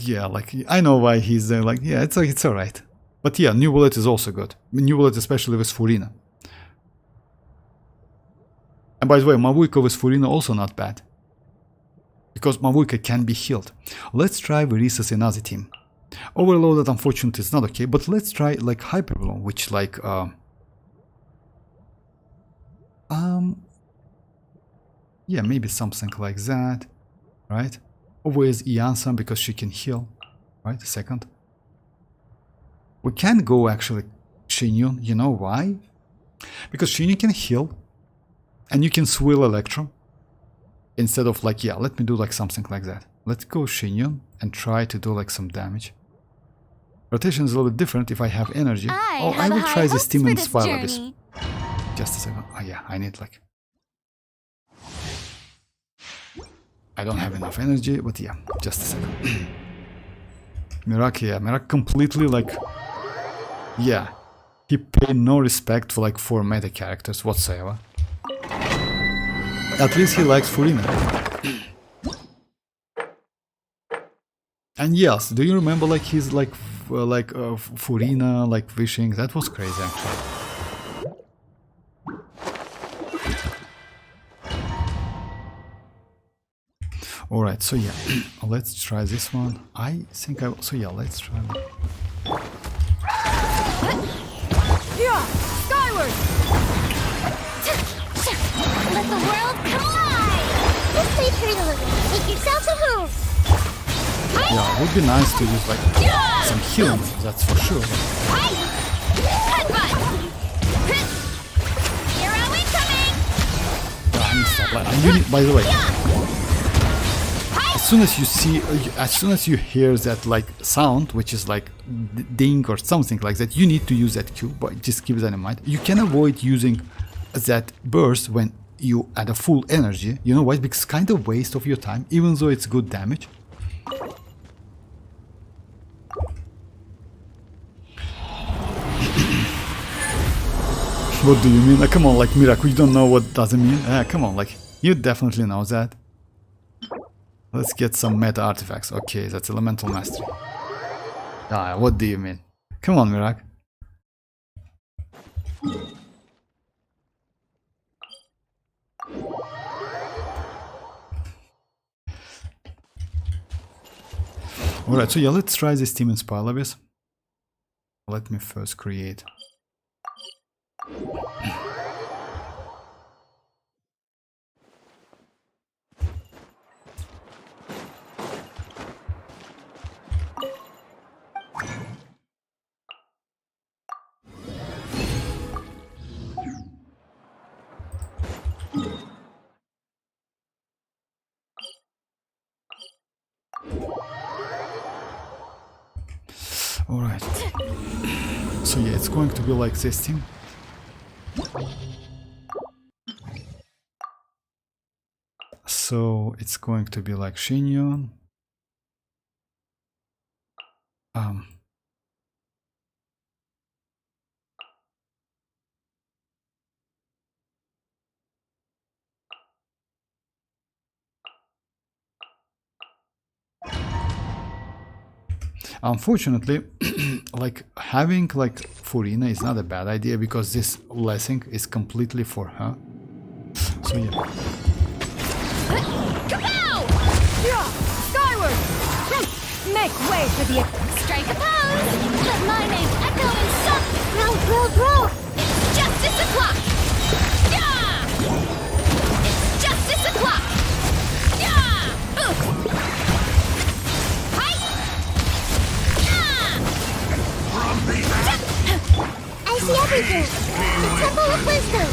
yeah, like I know why he's there. Like yeah, it's alright. But yeah, New Bullet is also good. New Bullet especially with Furina. And by the way, Mavuika with Furina also not bad. Because Mavuika can be healed. Let's try Verisa's another team. Overloaded unfortunately is not okay, but let's try like Hyperbloom, which like yeah, maybe something like that, right? Always iansan because she can heal, right? Second. We can go actually Shinyun, you know why? Because Shinyun can heal and you can swill Electrum instead of like, yeah, let me do like something like that. Let's go Shinyun and try to do like some damage. Rotation is a little bit different if I have energy. I will try this team in Spiral Abyss. Just a second. Oh yeah, I need like... I don't have enough energy, but yeah, just a second. Mirak, yeah, Mirak completely like... Yeah, he paid no respect for like 4 meta characters whatsoever. At least he likes Furina. And yes, do you remember like his like Furina like wishing? That was crazy actually. Alright, so yeah, let's try this one. I think so yeah, let's try one. Yeah, skyward! Let the world collide! Just stay pretty to look. Make yourself at home. Yeah, it would be nice to use like some healing, that's for sure. Headbutt! Here are we coming! Yeah, I need to stop. Like, you need, by the way, as soon as you hear that like sound, which is like ding or something like that, you need to use that Q, but just keep that in mind. You can avoid using that burst when you at a full energy, you know why? Because it's kind of waste of your time, even though it's good damage. What do you mean? Come on, like Miracle, you don't know what does it mean? Come on, like you definitely know that. Let's get some meta artifacts. Okay, that's elemental mastery. What do you mean? Come on, Mirak. Alright, so yeah, let's try this team in Spiral Abyss. Let me first create. Alright. So yeah, it's going to be like this team. So it's going to be like Shinyon, Unfortunately, like having like Furina is not a bad idea because this blessing is completely for her. So yeah. Kapow! Skyward! Make way for the... Strike a pose! Let my name echo in some... Grow! It's justice o'clock! Yeah! It's justice o'clock! Yeah! Hi! Yeah! I see everything! The Temple of Wisdom!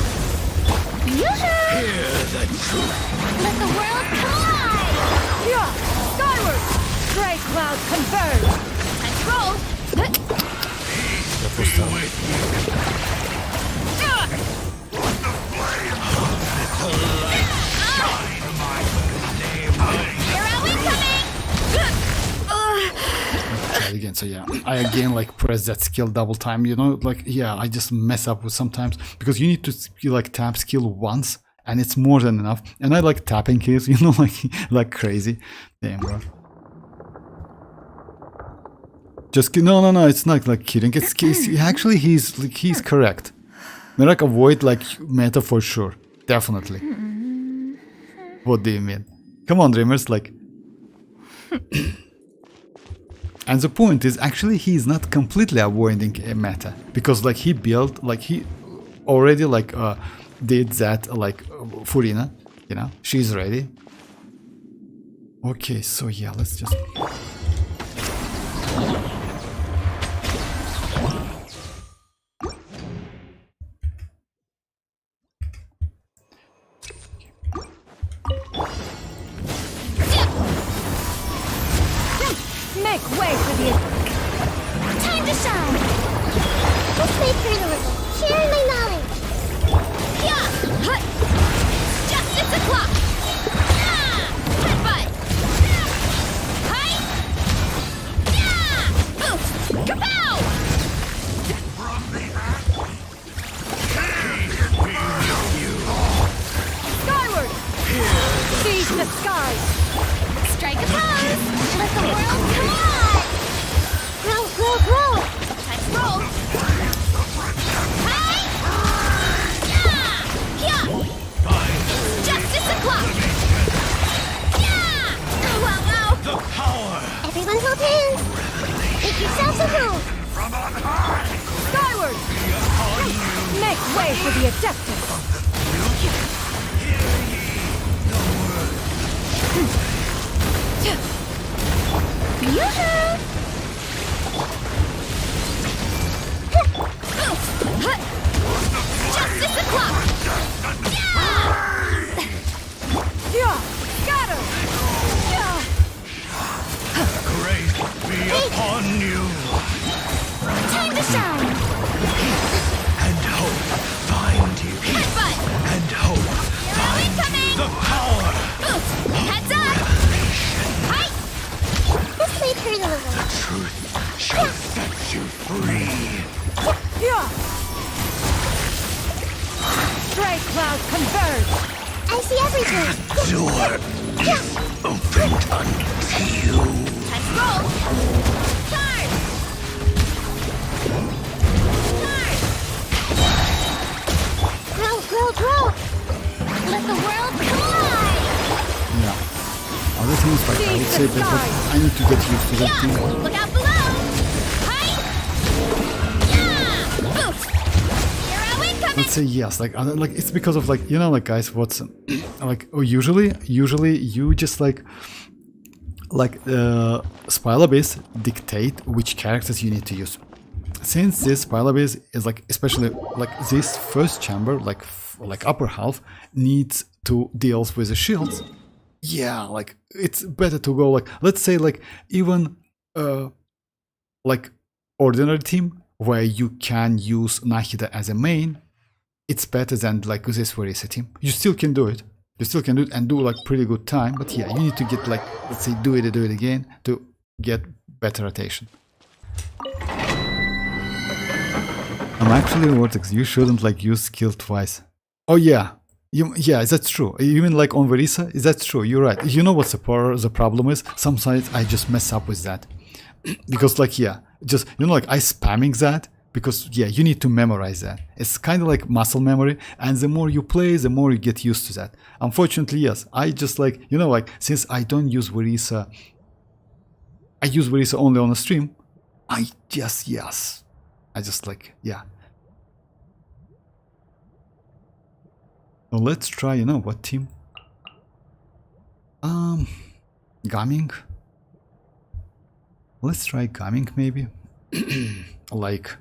Yoo-hoo! Hear the truth. Let the world collide! Yeah! Skyward! Gray cloud converge! Let's roll! Hero incoming! Try again. So yeah, I again like press that skill double time, you know, like yeah, I just mess up with sometimes because you need to like tap skill once and it's more than enough. And I like tapping keys, you know, like crazy. Damn, bro. Just no, it's not like kidding. It's actually he's correct. Merak avoid like meta for sure, definitely. What do you mean? Come on, dreamers, like. And the point is actually he's not completely avoiding a meta because like he built like he already like did that like Furina, you know, she's ready. Okay, so yeah, let's just. Make way for the... Time to shine! Let's make journalism. Sharing my knowledge. Yeah! Hut! Justice o'clock! Yeah! Headbutt! Hi! Yeah! Oof! Kapow! Skyward! Seize the skies! Strike a pose! Let the world collide! Grow! Let's roll! Hi! Yeah! Yeah! It's justice o'clock! Yeah! Wow! The power Everyone hold hands! Make yourselves at home! from on high. Skyward! Make way for the Adeptus! Yoo-hoo! Justice o'clock! Yeah! Yeah! Scatter! Yeah! Grace be upon you, Time to shine! and hope find you, Headbutt! and hope Hero find incoming! the power. Oof! Heads up! Hi! Let's play journalism. Truth shall set you free. Yeah! Gray cloud converge! I see everything! Door is opened unto you. Let's roll! Charge! Charge! Grow! Let the world collide! Yeah. Other things like I would say that but I need to get used to that Yeah! thing. Look out below! Hi! Yeah! Oof! Hero incoming! Let's say yes, like it's because of like, you know, like guys, what's like usually you just like Spylabase dictate which characters you need to use. Since this Spylabase is like, especially like this first chamber, like upper half needs to deal with the shields. Yeah, like it's better to go like, let's say like even like ordinary team where you can use Nahida as a main. It's better than like this Verisa team. You still can do it. You still can do it and do like pretty good time. But yeah, you need to get like, let's say do it again to get better rotation. I'm actually Vortex. You shouldn't like use skill twice. Oh yeah. Yeah, that's true. You mean like on Verisa? Is that true? You're right. You know what's the problem is? Sometimes I just mess up with that. Because like, yeah, just, you know, like I spamming that because, yeah, you need to memorize that. It's kind of like muscle memory. And the more you play, the more you get used to that. Unfortunately, yes, I just like, you know, like since I don't use Verisa, I use Verisa only on a stream. I just like, yeah. Well, let's try, you know, what team? Gaming. Let's try gaming maybe. Like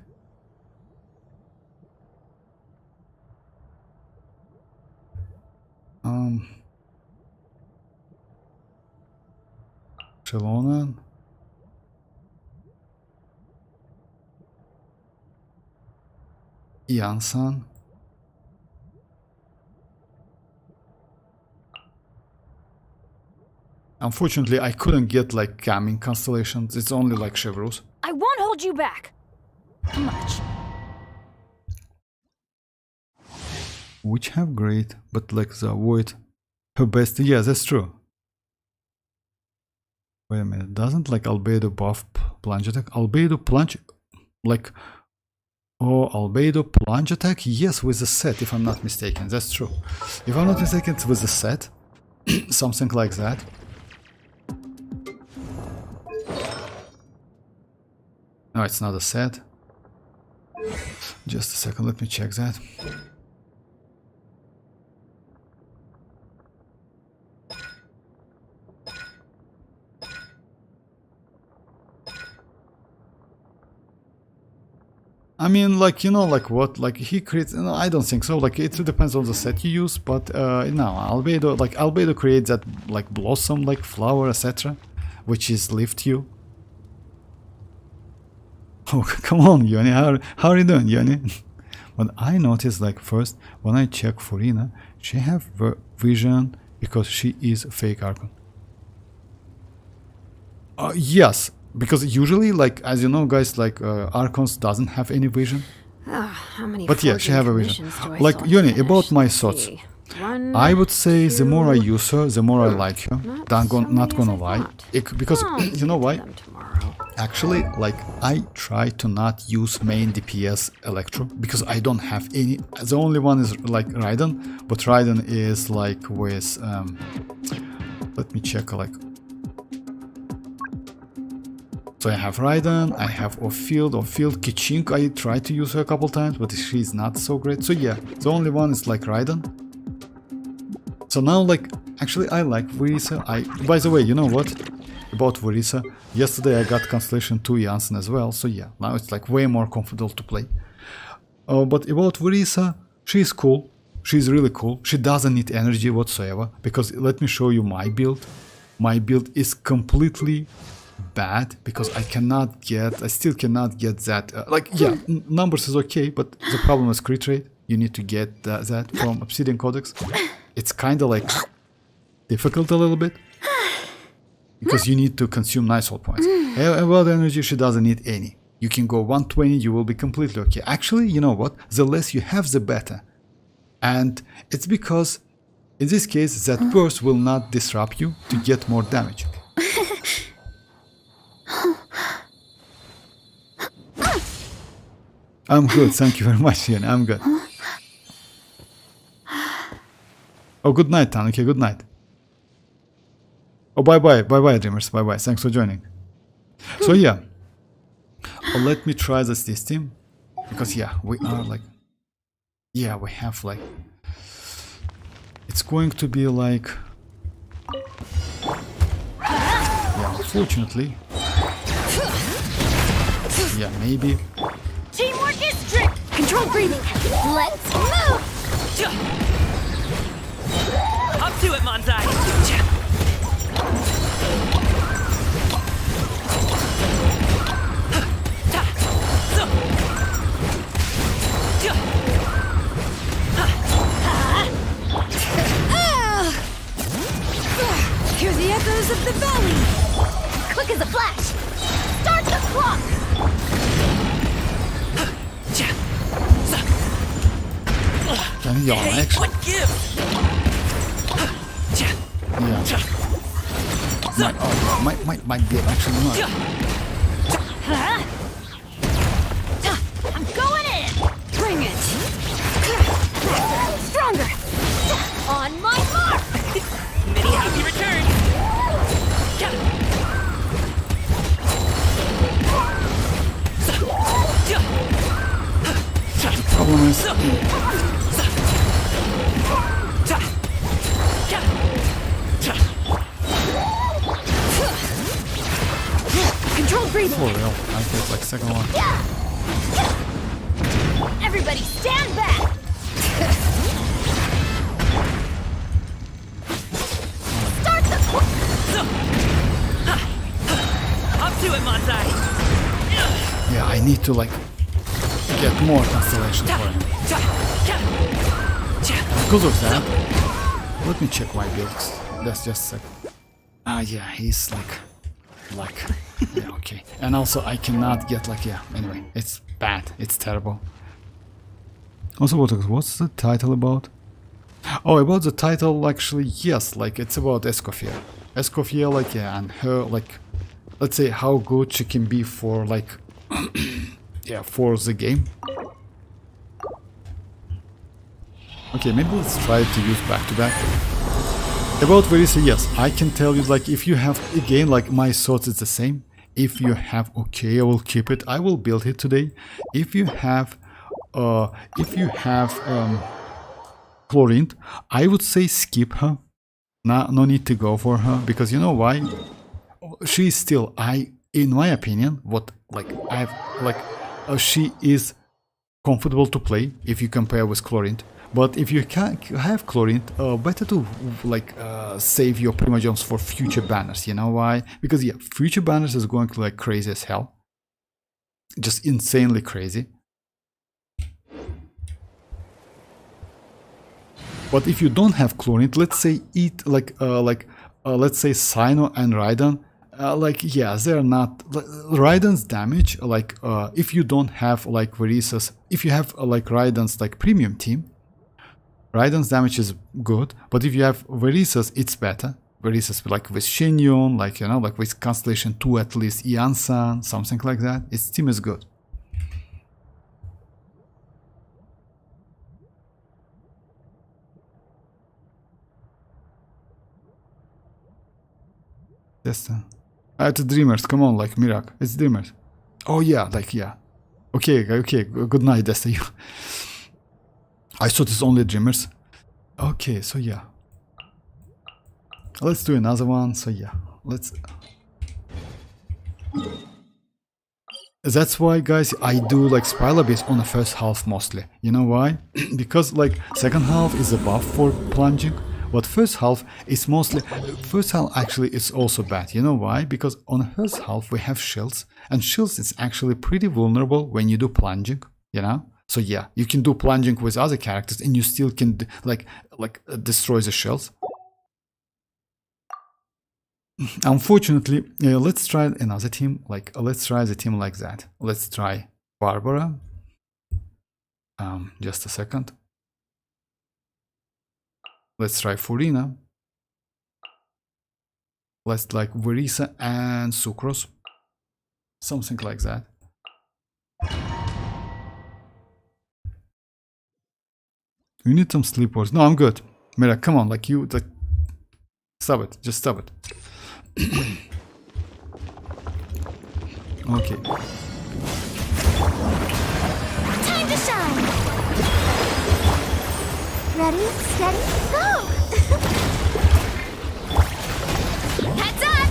Xilonen. Iansan. Unfortunately, I couldn't get like gaming constellations. It's only like chevros. I won't hold you back. Much. Which have great, but like the avoid her best. Yeah, that's true. Wait a minute. Doesn't like albedo buff plunge attack? Albedo plunge, like, oh, albedo plunge attack? Yes, with the set, if I'm not mistaken. That's true. If I'm not mistaken, it's with the set. Something like that. No, it's not a set. Just a second, let me check that. I mean, like, you know, like what, like he creates, no, I don't think so, like it depends on the set you use, but no, albedo creates that like blossom, like flower, etc., which is lift you. Oh, come on, Yoni, how are you doing, Yoni? But I noticed, like, first, when I check Furina, she have vision because she is a fake Archon. Yes, because usually, like, as you know, guys, like, Archons doesn't have any vision. How many but yeah, she have a vision. Like, Yoni, about my thoughts. I would say the more I use her, the more I like her. Not gonna lie. Because, you know why? Actually, like, I try to not use main DPS Electro, because I don't have any. The only one is, like, Raiden, but Raiden is, like, with, let me check, like, so I have Raiden, I have off-field, Kichink, I tried to use her a couple times, but she's not so great. So yeah, the only one is, like, Raiden. So now, like, actually I like Verisa. By the way, you know what? About Verisa, yesterday I got Constellation 2 iansan as well, so yeah, now it's like way more comfortable to play. But about Verisa, she's cool, she's really cool, she doesn't need energy whatsoever, because let me show you my build. My build is completely bad, because I still cannot get that, like, yeah, numbers is okay, but the problem is crit rate. You need to get that from Obsidian Codex. It's kind of like difficult a little bit, because you need to consume nice hold points. About energy, she doesn't need any. You can go 120, you will be completely okay. Actually, you know what? The less you have, the better. And it's because, in this case, that burst will not disrupt you to get more damage. I'm good, thank you very much, Ian. I'm good. Oh, good night, Tanuki, good night. Oh, bye-bye, dreamers, bye-bye, thanks for joining. So yeah, let me try this team, because yeah, we are like, yeah, we have like, it's going to be like, yeah, unfortunately, yeah, maybe. Teamwork is strict. Control breathing. Let's move. Up to it, Manzai. Hear the echoes of the valley. Quick as a flash. Start the clock. Yalan, actually. What gives? Yeah. Might be actually not. I'm going in! Bring it! Stronger! On my mark! Many happy returns. Problem is, Controlled breathing! for real, I get like second one. Everybody stand back! Start the... Up to it, Mansai. Yeah, I need to like get more constellation for him. Because of that, let me check my builds. That's just a second. Yeah, he's like, yeah, okay. And also I cannot get like, yeah, anyway, it's bad, it's terrible. Also, what's the title about? Oh, about the title, actually, yes, like it's about Escoffier. Escoffier, like, yeah, and her, like, let's say how good she can be for, like, yeah, for the game. Okay, maybe let's try to use back-to-back. About Verisa, yes, I can tell you, like, if you have, again, like, my thoughts is the same. If you have, okay, I will keep it, I will build it today. If you have Chlorine, I would say skip her. No need to go for her, because you know why? She is still, in my opinion, what, like, she is comfortable to play if you compare with Chlorine. But if you can't have Chlorine, better to like save your primogems for future banners. You know why? Because yeah, future banners is going to like crazy as hell, just insanely crazy. But if you don't have Chlorine, let's say let's say Sino and Raiden, like yeah, they're not Raiden's damage. Like if you don't have like Verisa's, if you have like Raiden's like premium team. Raiden's damage is good, but if you have Verisa's, it's better. Verisa's like with Shinyon, like, you know, like with Constellation 2 at least, Iansan, something like that. Its team is good. Destin. It's Dreamers, come on, like Mirak. It's Dreamers. Oh yeah, like yeah. Okay, good night, Destin. I thought it's only Dreamers. Okay, so yeah. Let's do another one, so yeah. Let's... That's why, guys, I do like Spiral Abyss on the first half mostly. You know why? Because like second half is a buff for plunging, but first half is mostly... First half actually is also bad. You know why? Because on the first half we have shields, and shields is actually pretty vulnerable when you do plunging, you know? So yeah, you can do plunging with other characters and you still can like destroy the shells. Unfortunately, let's try another team. Like let's try the team like that. Let's try Barbara. Just a second. Let's try Furina. Let's like Verisa and Sucrose. Something like that. You need some sleepers. No, I'm good. Mira, come on, like you, like, stop it. Just stop it. Okay. Time to shine! Ready, steady, go! Heads up!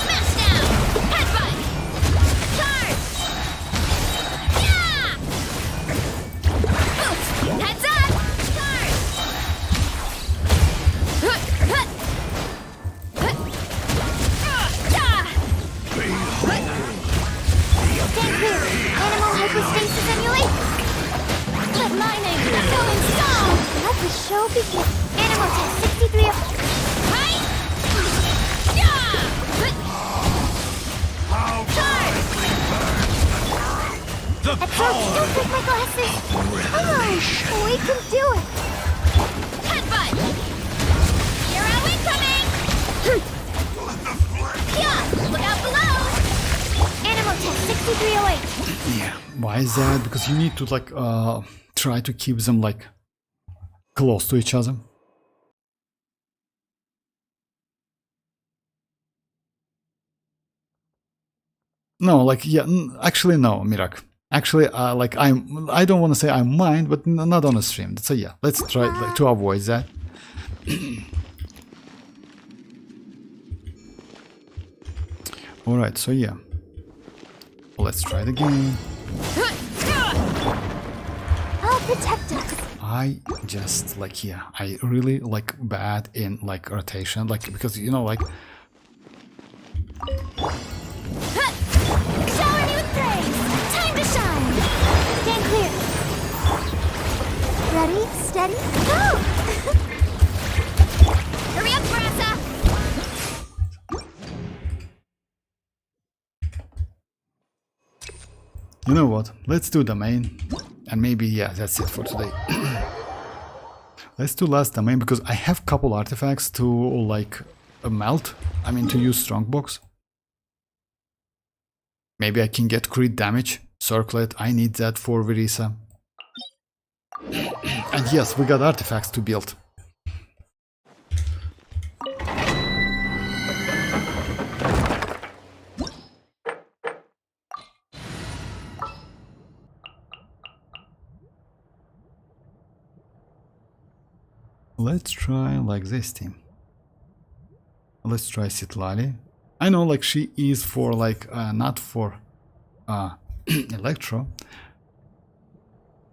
Smash down! Headbutt! Charge! Yeah! Oops! Heads up! Charge! Stand clear! Animal hypostasis emulate! Let my name be going strong! Let the show begin! Animal test 63 of... Hi! Yeah! Charge! Approach, don't break my glasses. Come on, we can do it. Headbutt. Hero incoming. Yeah, look out below. Animal test 6308. Yeah, why is that? Because you need to like try to keep them like close to each other. No, like yeah, actually no, Mirak. Actually, like I don't want to say I mind, but not on a stream. So yeah, let's try like, to avoid that. All right, so yeah, let's try the game. I'll protect us. I just like yeah, I really like bad in like rotation, like because you know like. Shower me with praise. Time to shine. Stand clear. Ready, steady, go! Hurry up, Grassa! You know what? Let's do the main, and maybe yeah, that's it for today. Let's do last domain because I have couple artifacts to like melt. I mean to use strongbox. Maybe I can get crit damage. Circlet, I need that for Verisa. And yes, we got artifacts to build. Let's try like this team. Let's try citlali. I know like she is for like not for electro,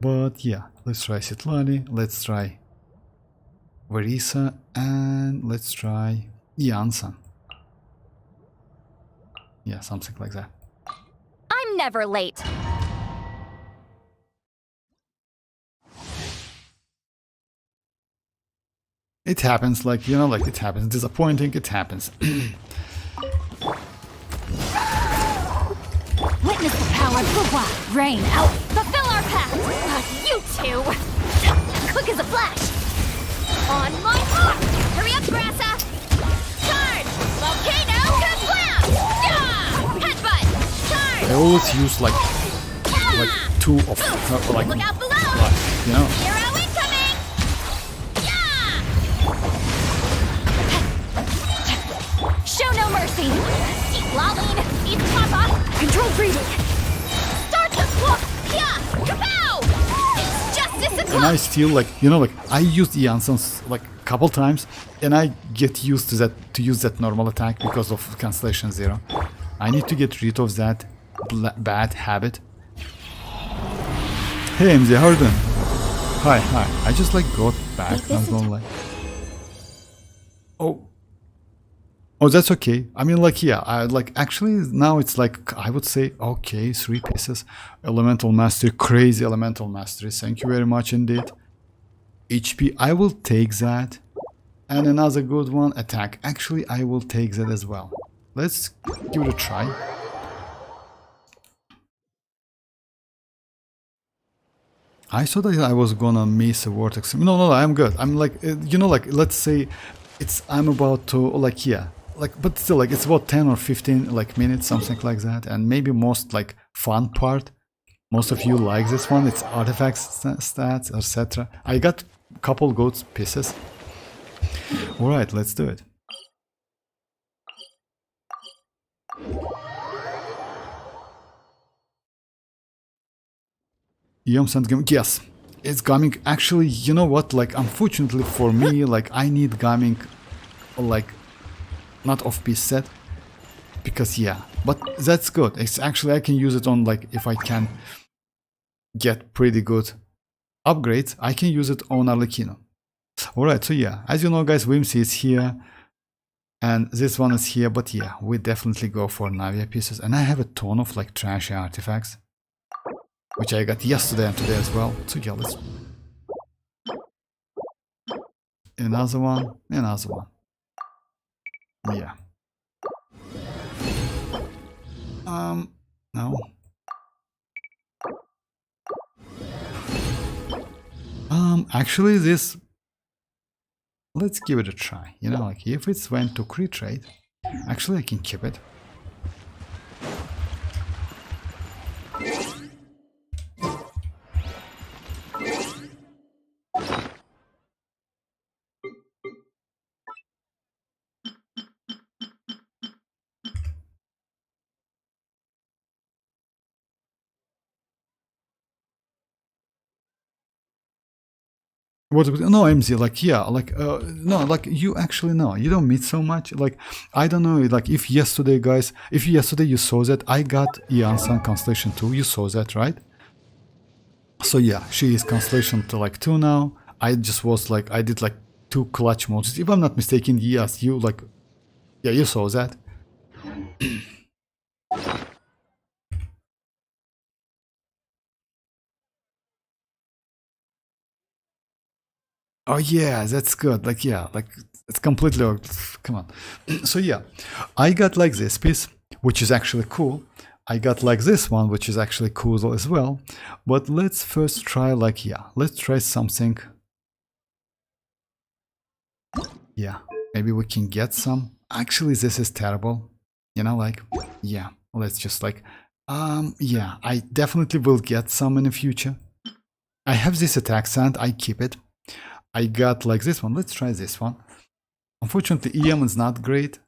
but yeah, let's try citlali, let's try Verisa, and let's try iansan. Yeah, something like that. I'm never late. It happens, like you know, like it happens. Disappointing, it happens. Witness the power of WuWa. Rain out. Fulfill our path. You two. Quick as a flash. On my mark. Hurry up, Grassa. Charge. Volcano. Kablam. Yeah. Headbutt. Charge. I always use like two of like Look out below. you know. Hero incoming. Yeah. Show no mercy. Xilonen. Eat Papa. Control breathing. Start the clock. Yeah. Kapow. It's justice o'clock. And I still like you know like I used Iansans like a couple times, and I get used to that to use that normal attack because of cancellation 0. I need to get rid of that bad habit. Hey MZ, how are you doing? Hi. I just like got back, not gonna lie. Oh, that's okay. I mean, like, yeah, I like actually now it's like I would say okay, 3 pieces. Elemental mastery, crazy elemental mastery. Thank you very much indeed. HP, I will take that, and another good one, attack. Actually, I will take that as well. Let's give it a try. I thought that I was gonna miss a vortex. No, I'm good. I'm like, you know, like, let's say it's I'm about to like yeah. Like, but still, like, it's about 10 or 15 like minutes, something like that, and maybe most like fun part. Most of you like this one. It's artifacts, stats, etc. I got a couple good pieces. All right, let's do it. Yes, it's coming. Actually, you know what? Like, unfortunately for me, like, I need gaming, like. Not off-piece set, because yeah, but that's good. It's actually I can use it on like if I can get pretty good upgrades, I can use it on Arlecchino. Alright, so yeah, as you know guys, Whimsy is here and this one is here, but yeah, we definitely go for Navia pieces, and I have a ton of like trashy artifacts which I got yesterday and today as well. So yeah, let's another one. Yeah. No. Actually, this. Let's give it a try. You know, like if it's went to crit trade, actually I can keep it. What? No, MZ, like yeah, like no, like you actually no, you don't meet so much. Like I don't know, like if yesterday, guys, if yesterday you saw that I got iansan constellation 2, you saw that, right? So yeah, she is constellation to like 2 now. I just was like I did like 2 clutch modes. If I'm not mistaken, yes, you like yeah, you saw that. Oh yeah, that's good. Like yeah, like it's completely come on. So yeah, I got like this piece, which is actually cool. I got like this one, which is actually cool as well. But let's first try like yeah, let's try something. Yeah, maybe we can get some. Actually, this is terrible. You know, like yeah, let's just like yeah, I definitely will get some in the future. I have this attack sand, I keep it. I got like this one. Let's try this one. Unfortunately, EM is not great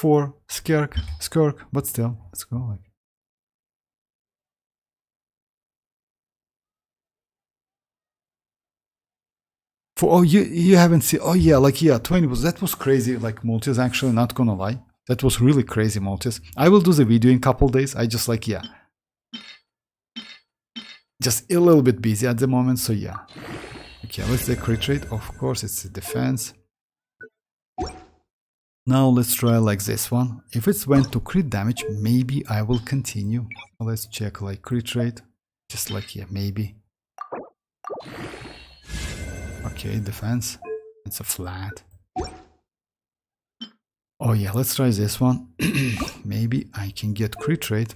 for Skirk, but still, let's go. Like. For oh, you haven't seen. Oh yeah, like yeah, 20 was that was crazy. Like multis, actually, not gonna lie, that was really crazy multis. I will do the video in couple days. I just like yeah, just a little bit busy at the moment. So yeah. Okay, let's do crit rate. Of course, it's the defense. Now let's try like this one. If it's went to crit damage, maybe I will continue. Let's check like crit rate. Just like yeah, maybe. Okay, defense. It's a flat. Oh yeah, let's try this one. Maybe I can get crit rate.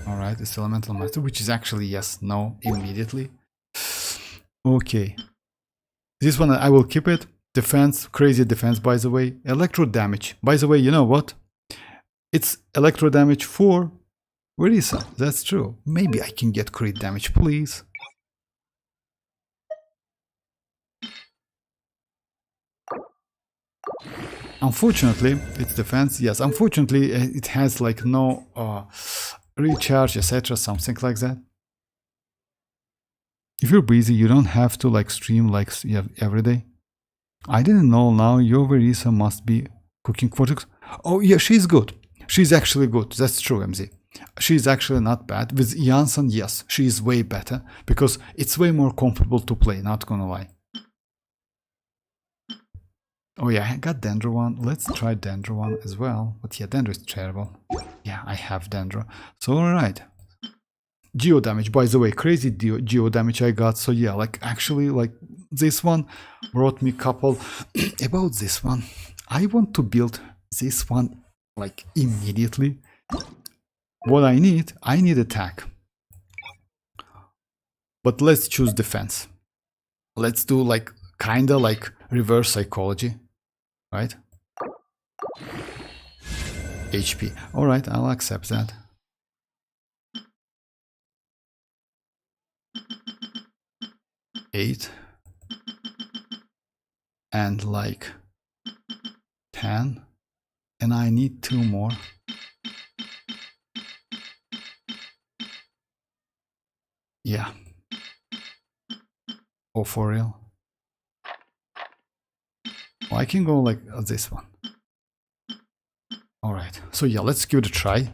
Alright, it's elemental master, which is actually yes, no, immediately. Okay. This one I will keep it. Defense, crazy defense by the way. Electro damage. By the way, you know what? It's electro damage for Verisa. That's true. Maybe I can get crit damage, please. Unfortunately, it's defense. Yes, unfortunately, it has like no recharge, etc. Something like that. If you're busy, you don't have to like stream like every day. I didn't know now your Verisa must be cooking for. Oh yeah, she's good. She's actually good. That's true, MZ. She's actually not bad. With Iansan, yes, she is way better because it's way more comfortable to play, not gonna lie. Oh yeah, I got Dendro one. Let's try Dendro one as well. But yeah, Dendro is terrible. Yeah, I have Dendro. So alright. Geo damage, by the way, crazy geo damage I got. So yeah, like actually like this one brought me couple about this one. I want to build this one like immediately. What I need attack. But let's choose defense. Let's do like kinda like reverse psychology, right? HP. Alright, I'll accept that. Eight. And like 10. And I need 2 more. Yeah. Oh, for real? Oh, I can go like this one. Alright, so yeah, let's give it a try.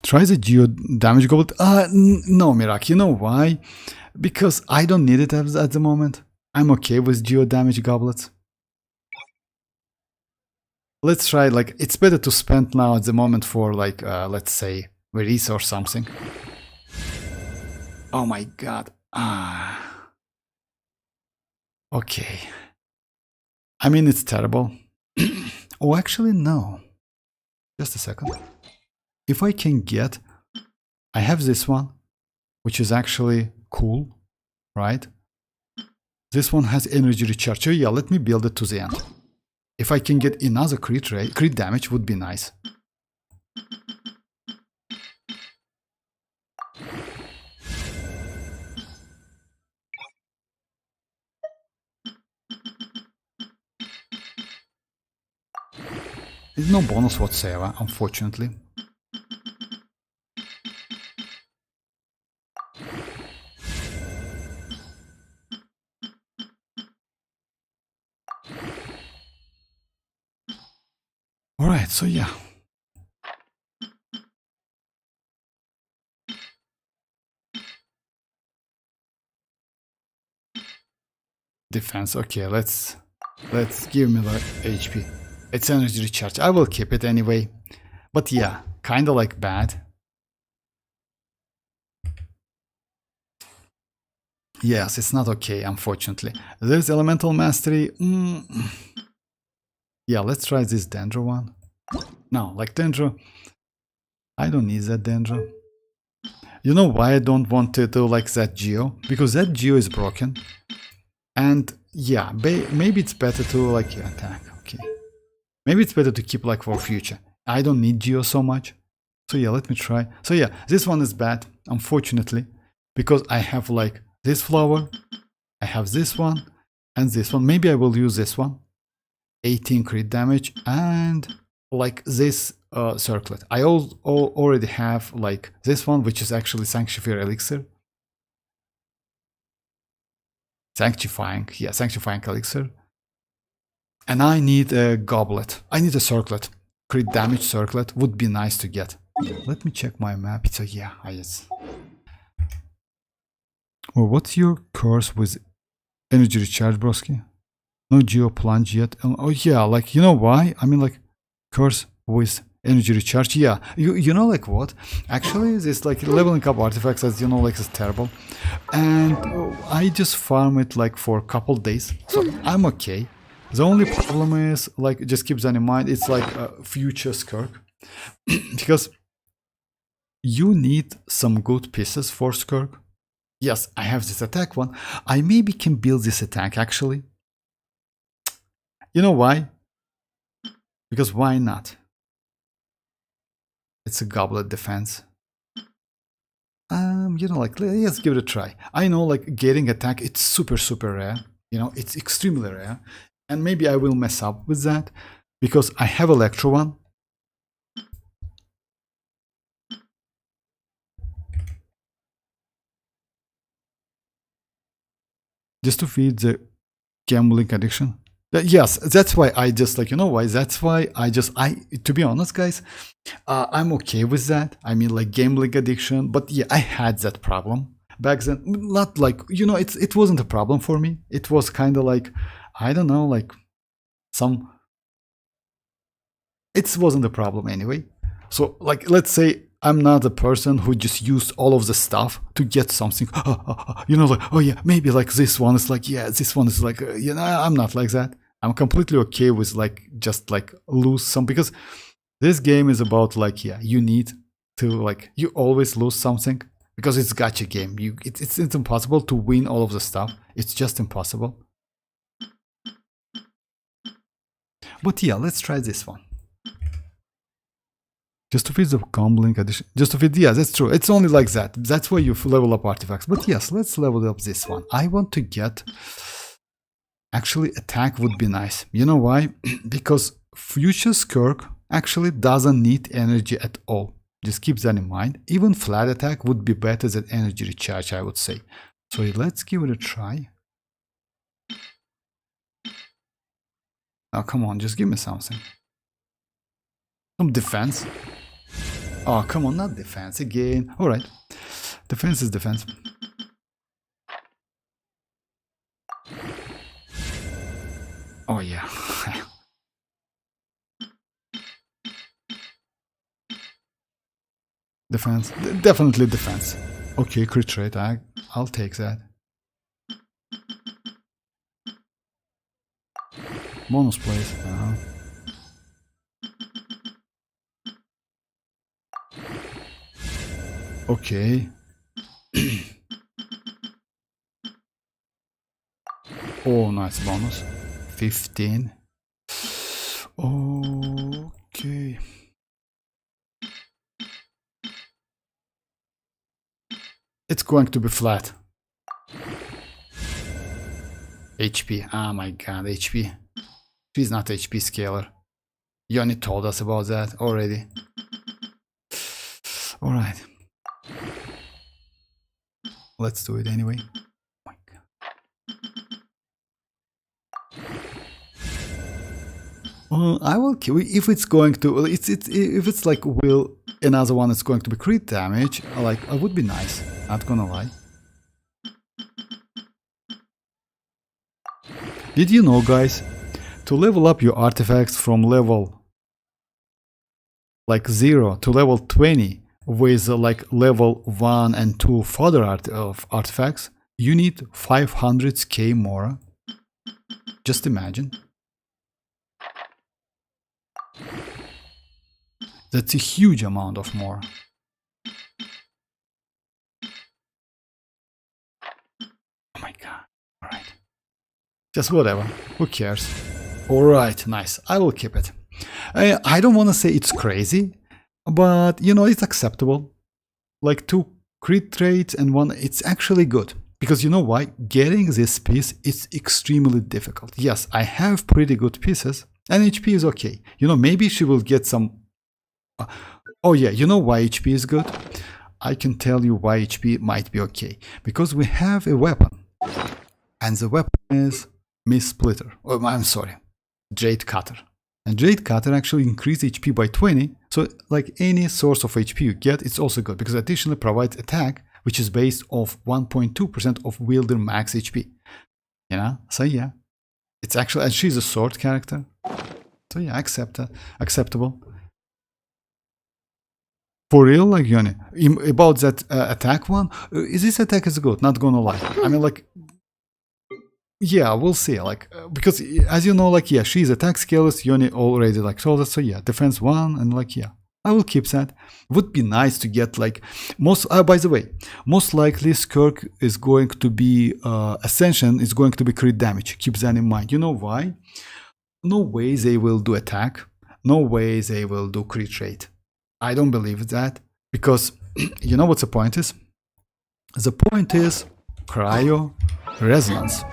Try the geo damage goblet. No, Mirak, you know why? Because I don't need it at the moment. I'm okay with geo damage goblets. Let's try, like, it's better to spend now at the moment for, like, let's say, Verisa or something. Oh my god. Okay. I mean, it's terrible. Oh, actually, no. Just a second. If I can get I have this one, which is actually cool, right? This one has energy recharge. So yeah, let me build it to the end. If I can get another crit damage would be nice. There's no bonus whatsoever, unfortunately. Alright, so yeah. Defense, okay, let's give me the HP. It's energy recharge. I will keep it anyway. But yeah, kinda like bad. Yes, it's not okay, unfortunately. There's elemental mastery. Yeah, let's try this Dendro one. No, like Dendro. I don't need that Dendro. You know why I don't want to do like that Geo? Because that Geo is broken. And yeah, maybe it's better to like attack. Okay. Maybe it's better to keep like for future. I don't need Geo so much. So yeah, let me try. So yeah, this one is bad, unfortunately. Because I have like this flower. I have this one. And this one. Maybe I will use this one. 18 crit damage. And like this circlet. I already have like this one, which is actually Sanctifier Elixir. Sanctifying Elixir. And I need a goblet. I need a circlet. Crit damage circlet would be nice to get. Let me check my map. So yeah, yes. Well, what's your curse with energy recharge, broski? No Geo plunge yet. Oh yeah, like you know why? I mean like curse with energy recharge. Yeah, you know like what? Actually, this like leveling up artifacts, as you know, like is terrible. And I just farm it like for a couple days, so I'm okay. The only problem is like just keep that in mind. It's like a future Skirk because you need some good pieces for Skirk. Yes, I have this attack one. I maybe can build this attack actually. You know why? Because why not? It's a goblet defense. You know, like let's give it a try. I know, like getting attack, it's super rare. You know, it's extremely rare, and maybe I will mess up with that because I have Electro one. Just to feed the gambling addiction. Yes, that's why I just like, you know why? That's why to be honest, guys, I'm okay with that. I mean, like gambling addiction, but yeah, I had that problem back then. Not like, you know, it wasn't a problem for me. It was kind of like, I don't know, like it wasn't a problem anyway. So like, let's say I'm not a person who just used all of the stuff to get something, you know, like, oh yeah, maybe like this one is like, yeah, this one is like, you know, I'm not like that. I'm completely okay with like, just like lose some, because this game is about like, yeah, you need to like, you always lose something because it's gacha game. It's impossible to win all of the stuff. It's just impossible. But yeah, let's try this one. Just to feed the gambling addition. Just to feed, yeah, that's true. It's only like that. That's why you level up artifacts. But yes, let's level up this one. I want to get... Actually, attack would be nice. You know why? Because future Skirk actually doesn't need energy at all. Just keep that in mind. Even flat attack would be better than energy recharge, I would say. So let's give it a try. Oh, come on, just give me something. Some defense. Oh, come on, not defense again. Alright. Defense is defense. Oh, yeah. Defense. Definitely defense. Okay, crit rate. I'll take that. Bonus place. Okay. Oh, nice bonus. 15. Okay. It's going to be flat. HP. Oh my god, HP. She's not HP scaler. Yoni told us about that already. Alright. Let's do it anyway. Oh my god. Well, I will kill if it's going to. If it's like will another one is going to be crit damage. Like it would be nice. Not gonna lie. Did you know, guys, to level up your artifacts from level like 0 to level 20 with like level 1 and 2 further artifacts, you need 500k Mora. Just imagine. That's a huge amount of Mora. Oh my god. Alright. Just whatever. Who cares? Alright, nice. I will keep it. I don't want to say it's crazy, but you know, it's acceptable. Like 2 crit traits and 1, it's actually good. Because you know why? Getting this piece is extremely difficult. Yes, I have pretty good pieces, and HP is okay. You know, maybe she will get some... oh yeah, you know why HP is good? I can tell you why HP might be okay. Because we have a weapon. And the weapon is Miss Splitter. Oh, I'm sorry. Jade Cutter. And Jade Cutter actually increases HP by 20. So like any source of HP you get, it's also good. Because additionally provides attack, which is based off 1.2% of wielder max HP. You know? So yeah. It's actually... and she's a sword character. So yeah, acceptable. For real, like Yoni, about that attack one, this attack is good, not gonna lie. I mean, like, yeah, we'll see, like, because as you know, like, yeah, she's attack skills, Yoni already, like, told us, so yeah, defense 1, and like, yeah, I will keep that. Would be nice to get, like, by the way, most likely Skirk is going to be, Ascension is going to be crit damage, keep that in mind. You know why? No way they will do attack, no way they will do crit rate. I don't believe that, because you know what the point is? The point is cryo resonance.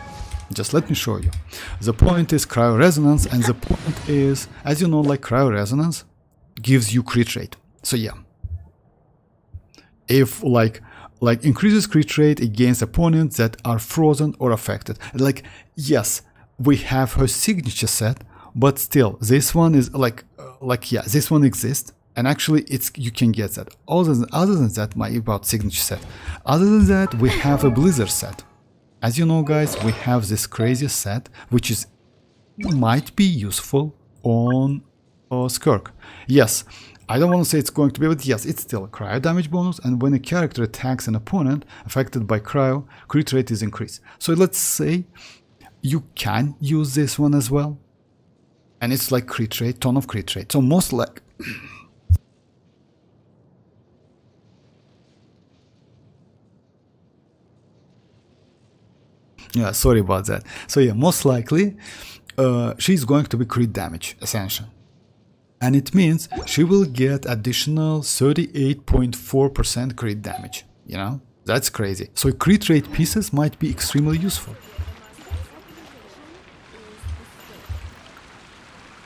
Just let me show you. The point is cryo resonance, and the point is, as you know, like cryo resonance gives you crit rate. So yeah, if like increases crit rate against opponents that are frozen or affected. Like, yes, we have her signature set, but still, this one is like yeah, this one exists. And actually, you can get that. Other than that, about signature set. Other than that, we have a Blizzard set. As you know, guys, we have this crazy set, which might be useful on Skirk. Yes, I don't want to say it's going to be, but yes, it's still a cryo damage bonus. And when a character attacks an opponent affected by cryo, crit rate is increased. So let's say you can use this one as well. And it's like crit rate, ton of crit rate. So most like... yeah, sorry about that. So yeah, most likely she's going to be crit damage, Ascension. And it means she will get additional 38.4% crit damage. You know, that's crazy. So crit rate pieces might be extremely useful.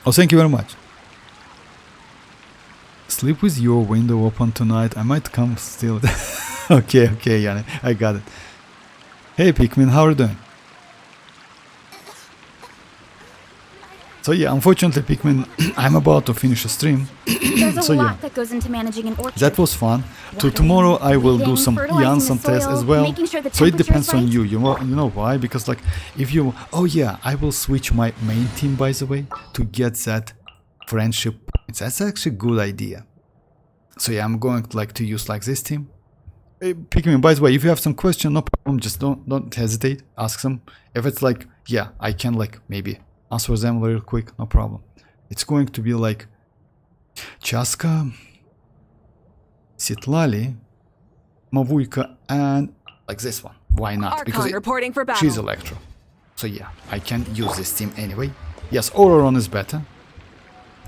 Oh, thank you very much. Sleep with your window open tonight. I might come still. Okay, Yanni, I got it. Hey Pikmin, how are you doing? So yeah, unfortunately Pikmin, I'm about to finish a stream. There's a lot that goes into managing an orchard. That was fun. Tomorrow I will do some iansan tests as well. So it depends on you. You know why? Because like if you... oh yeah, I will switch my main team, by the way, to get that friendship points. That's actually a good idea. So yeah, I'm going to use like this team. Pikmin, by the way, if you have some question, no problem, just don't hesitate, ask them. If it's like, yeah, I can like maybe answer them real quick, no problem. It's going to be like Chasca, Citlali, Mavuika, and like this one. Why not? Archon reporting for battle. She's Electro. So yeah, I can use this team anyway. Yes, Ororon is better.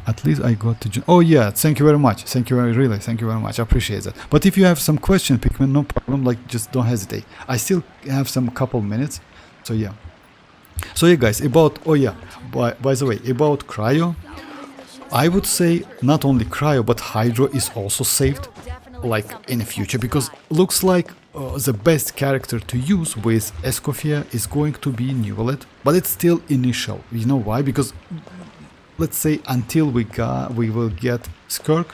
At least I got to... Oh yeah, thank you very much. Thank you really, thank you very much. I appreciate that. But if you have some question, Pikmin, no problem. Like, just don't hesitate. I still have some couple minutes. So yeah. So yeah, guys, about... Oh yeah, by the way, about Cryo. I would say not only Cryo, but Hydro is also saved. Like, in the future. Because looks like the best character to use with Escoffier is going to be Nuvalet. But it's still initial. You know why? Because... Let's say until we will get Skirk,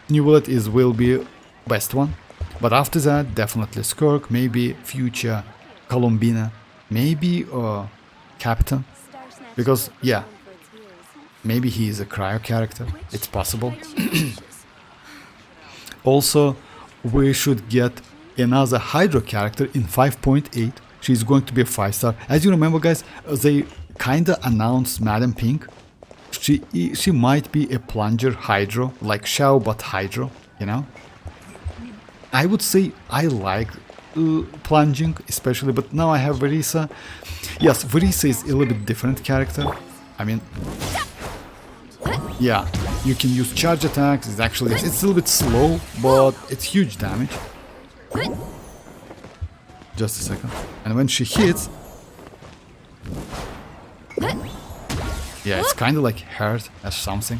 Nuvalet will be best one. But after that, definitely Skirk, maybe future Columbina, maybe Captain. Because, yeah, maybe he is a Cryo character. It's possible. Also, we should get another Hydro character in 5.8. She's going to be a 5-star. As you remember, guys, they kinda announced Madam Pink. She might be a plunger Hydro, like Xiao but Hydro, you know? I would say I like plunging, especially, but now I have Verisa. Yes, Verisa is a little bit different character. I mean, yeah, you can use charge attacks. It's actually, it's a little bit slow, but it's huge damage. Just a second. And when she hits... Yeah, it's kind of like hurt as something.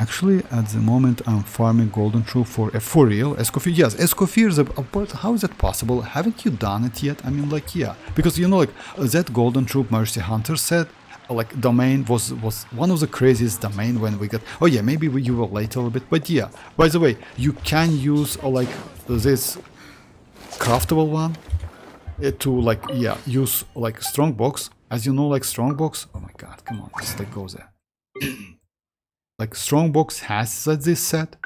Actually, at the moment, I'm farming Golden True for real Escoffier. Yes, Escoffier is but how is that possible? Haven't you done it yet? I mean, like, yeah. Because, you know, like, that Golden Troop Mercy Hunter set, like, domain was one of the craziest domain when we got... Oh, yeah, maybe you were late a little bit. But, yeah. By the way, you can use, like, this craftable one. To like, yeah, use like Strongbox. As you know, like Strongbox, oh my god, come on, just like go there. Like Strongbox has this set,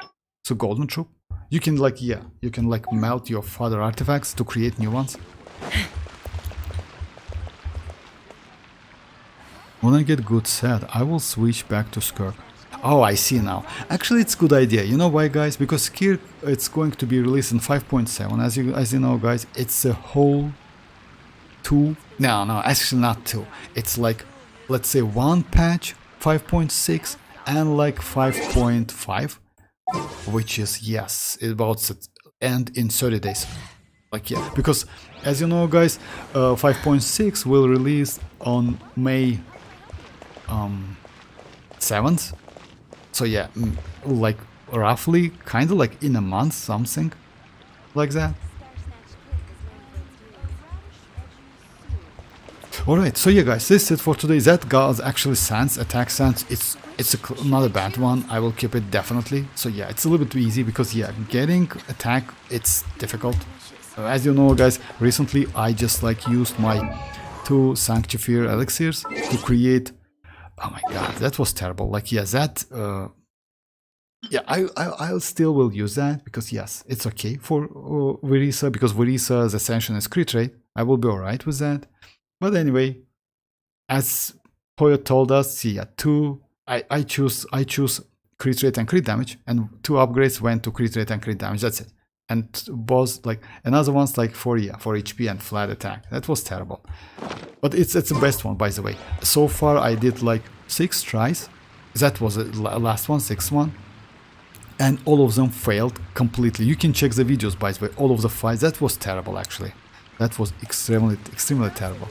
so Golden Troop, you can like, yeah, you can like melt your further artifacts to create new ones. When I get good set, I will switch back to Skirk. Oh, I see now. Actually, it's a good idea. You know why, guys? Because Skirk, it's going to be released in 5.7. As you know, guys, it's a whole 2. No, actually not 2. It's like, let's say, one patch, 5.6, and like 5.5, which is, yes, about to end in 30 days. Like, yeah, because as you know, guys, 5.6 will release on May 7th. So yeah, like roughly, kind of like in a month, something like that. Alright, so yeah, guys, this is it for today. That guy's actually sans, attack sans, it's not a bad one. I will keep it definitely. So yeah, it's a little bit easy because yeah, getting attack, it's difficult. As you know, guys, recently I just like used my 2 Sanctifier elixirs to create... Oh my god, that was terrible. Like, yeah, that... yeah, I still will use that because, yes, it's okay for Verisa, because Verisa's Ascension is crit rate. I will be alright with that. But anyway, as Hoyo told us, yeah, I choose crit rate and crit damage, and 2 upgrades went to crit rate and crit damage. That's it. And both, like, another one's like for HP and flat attack. That was terrible. But it's the best one, by the way. So far I did like 6 tries. That was the last one, 6th one. And all of them failed completely. You can check the videos, by the way. All of the fights. That was terrible, actually. That was extremely terrible.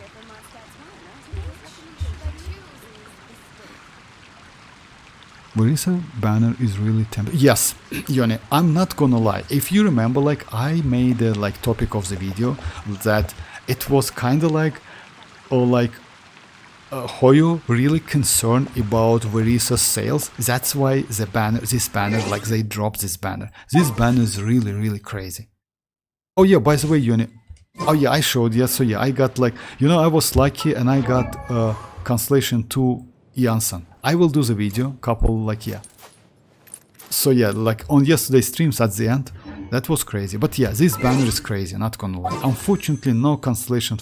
Verisa banner is really tempting. Yes, Yone, I'm not gonna lie. If you remember, like, I made a like topic of the video that it was kind of like, Hoyo really concerned about Verisa's sales. That's why this banner, like, they dropped this banner. This banner is really crazy. Oh yeah, by the way, Yone, oh yeah, I showed, yeah, so yeah, I got like, you know, I was lucky and I got Constellation 2 Iansan. I will do the video, couple, like, yeah. So yeah, like on yesterday's streams at the end, that was crazy. But yeah, this banner is crazy, not gonna lie. Unfortunately, no Constellation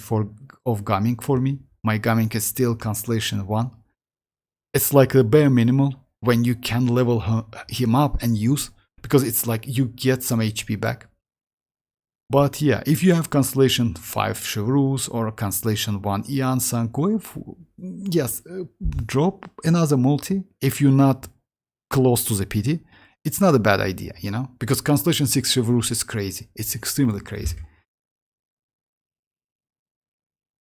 of Gaming for me. My Gaming is still Constellation 1. It's like the bare minimum when you can level him up and use. because it's like you get some HP back. But yeah, if you have Constellation 5 Chivalrous or Constellation 1 Iansan, drop another multi if you're not close to the PT. It's not a bad idea, you know, because Constellation 6 Chivalrous is crazy. It's extremely crazy.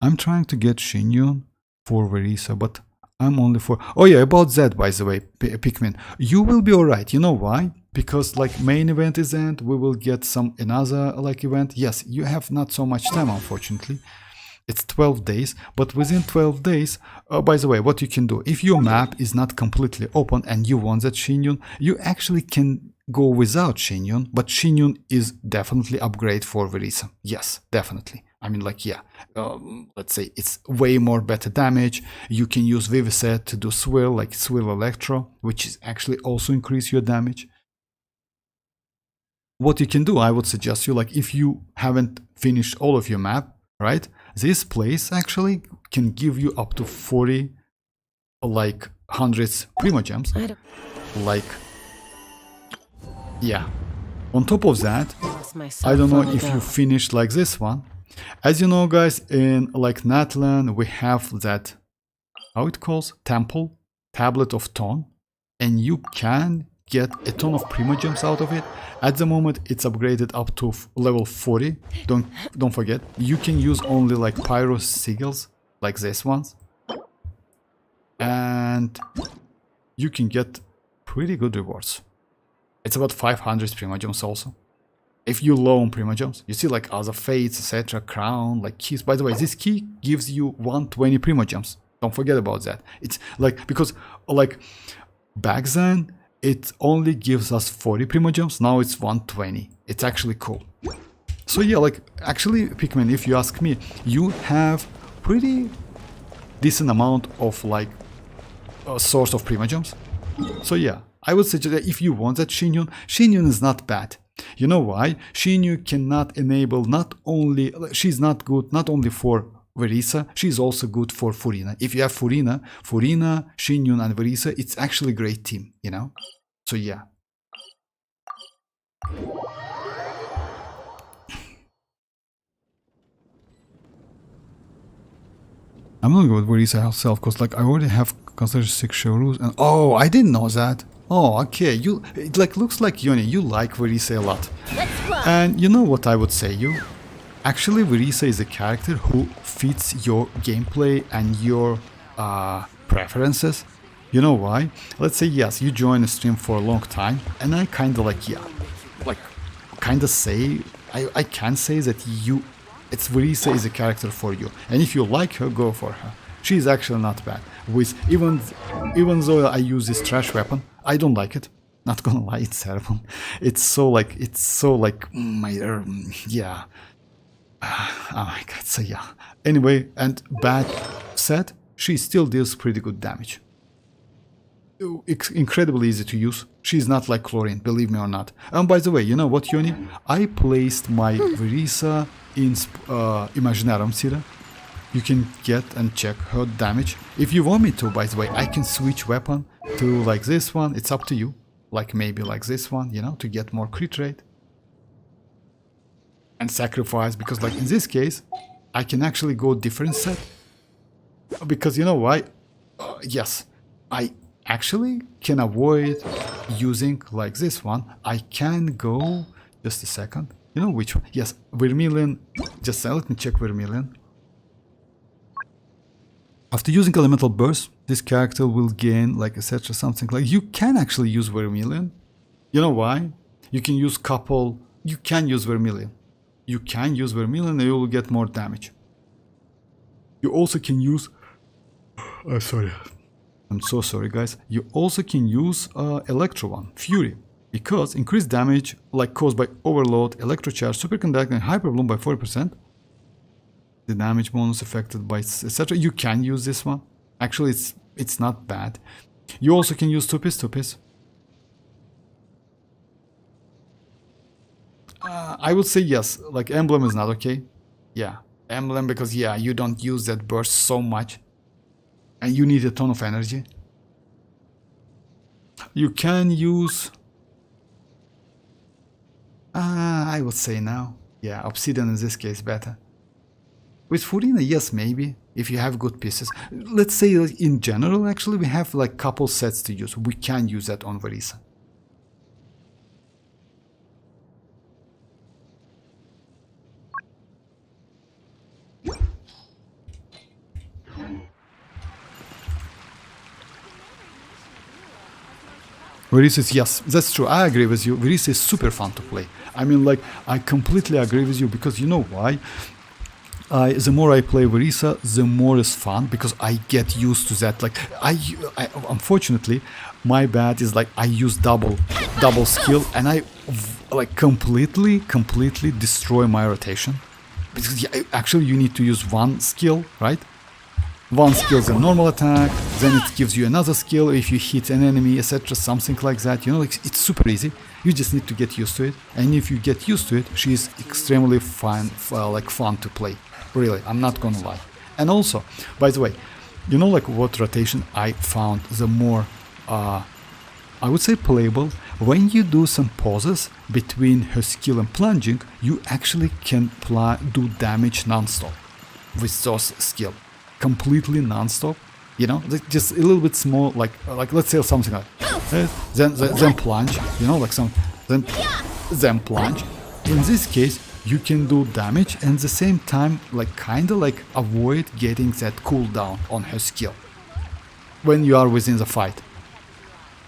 I'm trying to get Shinyun for Verisa, but I'm only for... Oh yeah, about that, by the way, Pikmin. You will be alright. You know why? Because like main event is end, we will get some another like event. Yes, you have not so much time, unfortunately. It's 12 days, but within 12 days, by the way, what you can do, if your map is not completely open and you want that Shinyun, you actually can go without Shinyun, but Shinyun is definitely upgrade for Verisa. Yes, definitely. I mean, like, yeah, let's say it's way more better damage. You can use Viviset to do Swill, like Swill Electro, which is actually also increase your damage. What you can do, I would suggest you, like, if you haven't finished all of your map, right? This place actually can give you up to 40, like, hundreds primogems. Like, yeah. On top of that, I don't know if you finished like this one. As you know, guys, in like Natlan, we have that, how it calls, temple, tablet of ton, and you can get a ton of primogems out of it. At the moment, it's upgraded up to level 40. Don't forget, you can use only like pyro sigils, like these ones, and you can get pretty good rewards. It's about 500 primogems also. If you loan primogems, you see like other fates, etc., crown, like keys. By the way, this key gives you 120 primogems. Don't forget about that. It's like, because like back then, it only gives us 40 primogems. Now it's 120. It's actually cool. So yeah, like actually, Pikmin, if you ask me, you have pretty decent amount of like a source of primogems. So yeah, I would suggest that if you want that Shinyun, Shinyun is not bad. You know why? Shinyun cannot enable not only, she's not good not only for Verisa, she's also good for Furina. If you have Furina, Shinyun and Verisa, it's actually a great team, you know? So yeah. I'm not good with Verisa herself, because like I already have Constellation 6 Chivalrous, and oh, I didn't know that. Oh, okay, you, it like looks like Yoni, you like Verisa a lot. And you know what I would say you? Actually, Verisa is a character who fits your gameplay and your preferences. You know why? Let's say, yes, you join a stream for a long time, and I kind of like, yeah, like, kind of say, I can say that Verisa is a character for you. And if you like her, go for her. She's actually not bad. With even though I use this trash weapon, I don't like it. Not gonna lie, it's terrible. It's so like yeah. Oh my god, so yeah. Anyway, and bad said, she still deals pretty good damage. It's incredibly easy to use. She's not like Chlorine, believe me or not. And by the way, you know what, Yoni? I placed my Verisa in Imaginarum Sira. You can get and check her damage. If you want me to, by the way, I can switch weapon to like this one. It's up to you. Like maybe like this one, you know, to get more crit rate. And sacrifice, because like in this case, I can actually go different set. Because you know why? Yes, I actually can avoid using like this one. I can go, just a second. You know which one? Yes, Vermilion. Just let me check Vermilion. After using Elemental Burst, this character will gain like etc. something like, you can actually use Vermilion. You know why? You can use couple, you can use Vermilion. You can use Vermilion and you will get more damage. You also can use, sorry, I'm so sorry guys. You also can use Electro one, Fury. Because increased damage like caused by Overload, Electrocharge, Superconductor and Hyperbloom by 40%. The damage bonus affected by etc. You can use this one. Actually, it's not bad. You also can use Tupis. I would say yes. Like Emblem is not okay. Yeah, Emblem, because yeah, you don't use that burst so much, and you need a ton of energy. You can use I would say no. Yeah, obsidian in this case better. With Furina, yes, maybe, if you have good pieces. Let's say like, in general, actually, we have like couple sets to use. We can use that on Verisa. Verisa is, yes, that's true. I agree with you. Verisa is super fun to play. I mean, like, I completely agree with you because you know why? The more I play Verisa, the more it's fun because I get used to that. Like, I unfortunately, my bad is like I use double skill and I like completely destroy my rotation. Because yeah, actually you need to use one skill, right? One skill is a normal attack, then it gives you another skill if you hit an enemy, etc. Something like that. You know, like, it's super easy. You just need to get used to it. And if you get used to it, she is extremely fun to play. Really, I'm not gonna lie. And also, by the way, you know, like what rotation I found the more, I would say playable. When you do some pauses between her skill and plunging, you actually can do damage non-stop with those skill. Completely non-stop, you know, just a little bit small, like let's say something like then plunge, you know, like some then plunge. In this case, you can do damage and at the same time, like kind of like avoid getting that cooldown on her skill when you are within the fight.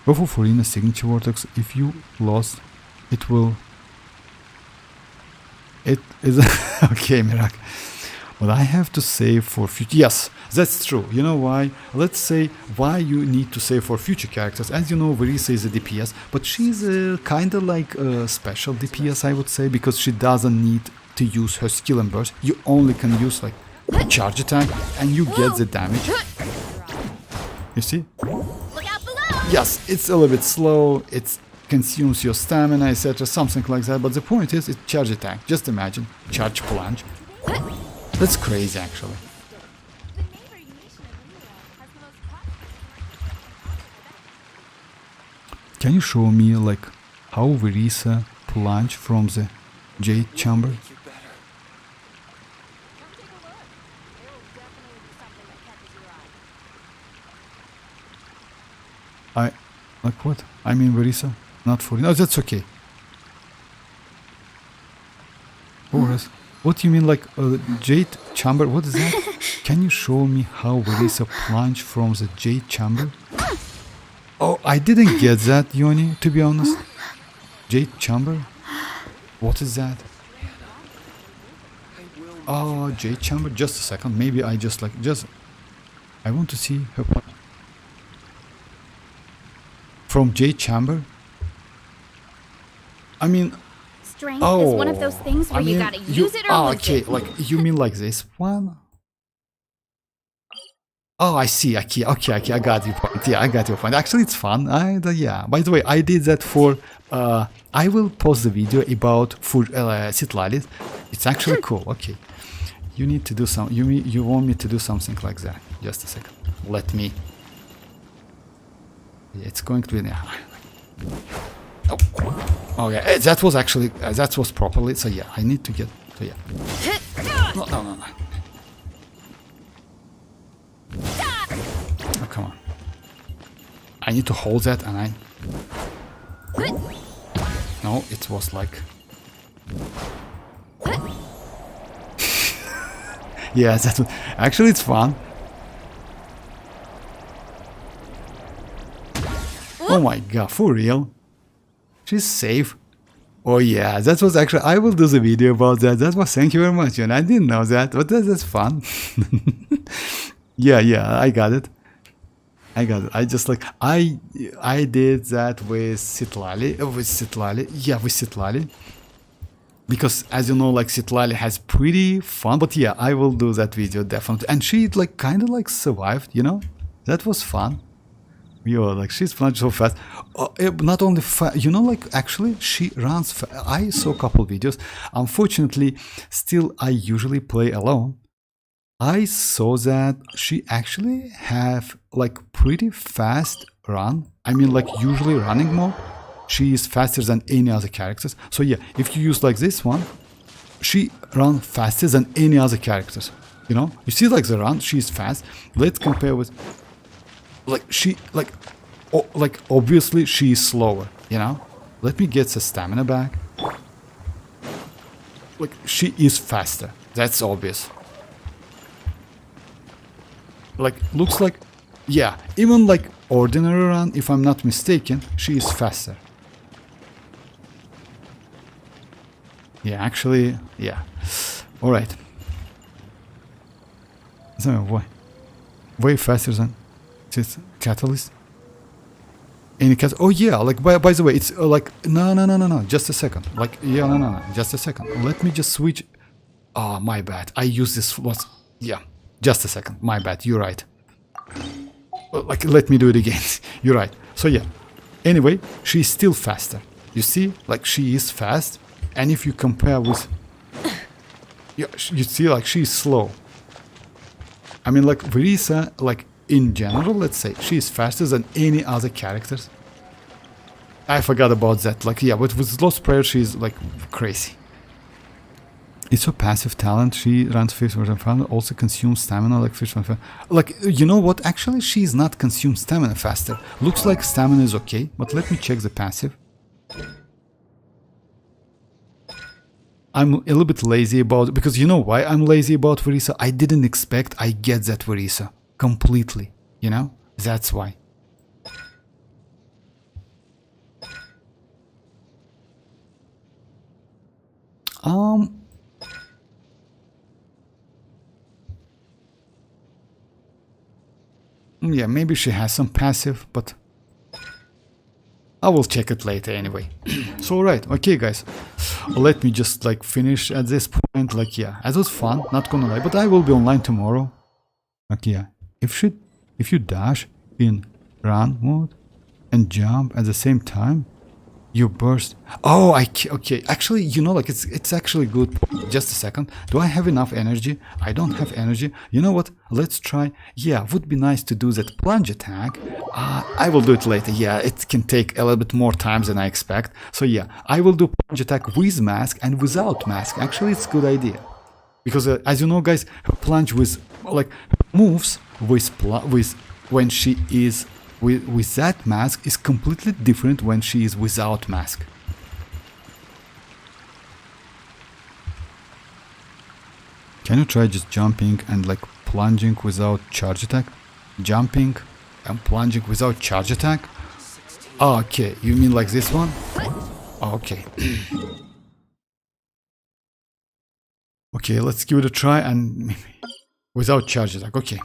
Go for Furina's signature vortex. If you lost, it will. It is okay, Mirak. But I have to save for future. Yes, that's true. You know why? Let's say why you need to save for future characters. As you know, Verisa is a DPS, but she's kind of like a special DPS, I would say, because she doesn't need to use her skill and burst. You only can use like a charge attack, and you get the damage. You see? Yes, it's a little bit slow. It consumes your stamina, etc., something like that. But the point is, it's charge attack. Just imagine charge plunge. That's crazy, actually. Can you show me, like, how Verisa plunged from the jade chamber? Like what? I mean Verisa, not for... No, that's okay. Boris. What do you mean, like, jade chamber? What is that? Can you show me how Verisa plunged from the jade chamber? Oh, I didn't get that, Yoni, to be honest. Jade chamber? What is that? Oh, jade chamber? Just a second. Maybe I just, like, I want to see her... From jade chamber? I mean... Strength is one of those things where you gotta use it or lose okay, it. like, you mean like this one? Oh, I see. Okay, I got your point. Yeah, I got your point. Actually, it's fun. Yeah. By the way, I did that for... I will post the video about citlali. It's actually cool. Okay. You need to do some... You want me to do something like that. Just a second. Let me... Yeah, it's going to be... Oh yeah, that was actually, that was properly, so yeah, I need to get, so yeah. No. Oh, come on. I need to hold that and I... No, it was like... Yeah, that was... Actually, it's fun. Oh my god, for real? She's safe. Oh yeah, that was actually... I will do the video about that. That was... Thank you very much, and I didn't know that, but that's fun. Yeah, I got it. I just like... I did that with citlali. Yeah, with citlali. Because, as you know, like, citlali has pretty fun. But yeah, I will do that video, definitely. And she, like, kind of, like, survived, you know? That was fun. Yo, like, she's plunged so fast. Not only you know, like, actually she runs I saw a couple videos. Unfortunately, still I usually play alone. I saw that she actually have like pretty fast run. I mean, like, usually running mode. she is faster than any other characters. So yeah, if you use like this one, she runs faster than any other characters. You know, you see like the run, she's fast. Let's compare with like she like obviously she is slower. You know, let me get the stamina back. Like she is faster. That's obvious. Like looks like, yeah, even like ordinary run, if I'm not mistaken, she is faster. Yeah, actually, yeah. All right. So way faster than this catalyst. Any cat? Oh yeah, like by the way, it's like no. Just a second. Like yeah, no. Just a second. Let me just switch. Oh, my bad. I use this was yeah. Just a second. My bad. You're right. Like let me do it again. You're right. So yeah. Anyway, she's still faster. You see, like she is fast, and if you compare with, yeah, you see, like she's slow. I mean, like Verisa, like in general, let's say she's faster than any other characters. I forgot about that. Like yeah, but with Lost Prayer, she's like crazy. It's her passive talent. She runs fish and also consumes stamina like fish and like you know what? Actually, she's not consume stamina faster. Looks like stamina is okay, but let me check the passive. I'm a little bit lazy about, because you know why I'm lazy about Verisa? I didn't expect I get that Verisa completely, you know? That's why. Yeah, maybe she has some passive, but I will check it later anyway. So alright, okay guys, let me just like finish at this point. Like yeah, it was fun, not gonna lie, but I will be online tomorrow. Like yeah, if you dash in run mode and jump at the same time, you burst. Oh, okay. Actually, you know, like it's actually good. Just a second. Do I have enough energy? I don't have energy. You know what? Let's try. Yeah, would be nice to do that plunge attack. I will do it later. Yeah, it can take a little bit more time than I expect. So yeah, I will do plunge attack with mask and without mask. Actually, it's a good idea. Because as you know, guys, her plunge with like moves with when she is with that mask is completely different when she is without mask. Can you try just jumping and like plunging without charge attack? Jumping and plunging without charge attack? Oh, okay, you mean like this one? Oh, okay. Okay, let's give it a try and maybe without charge attack. Okay.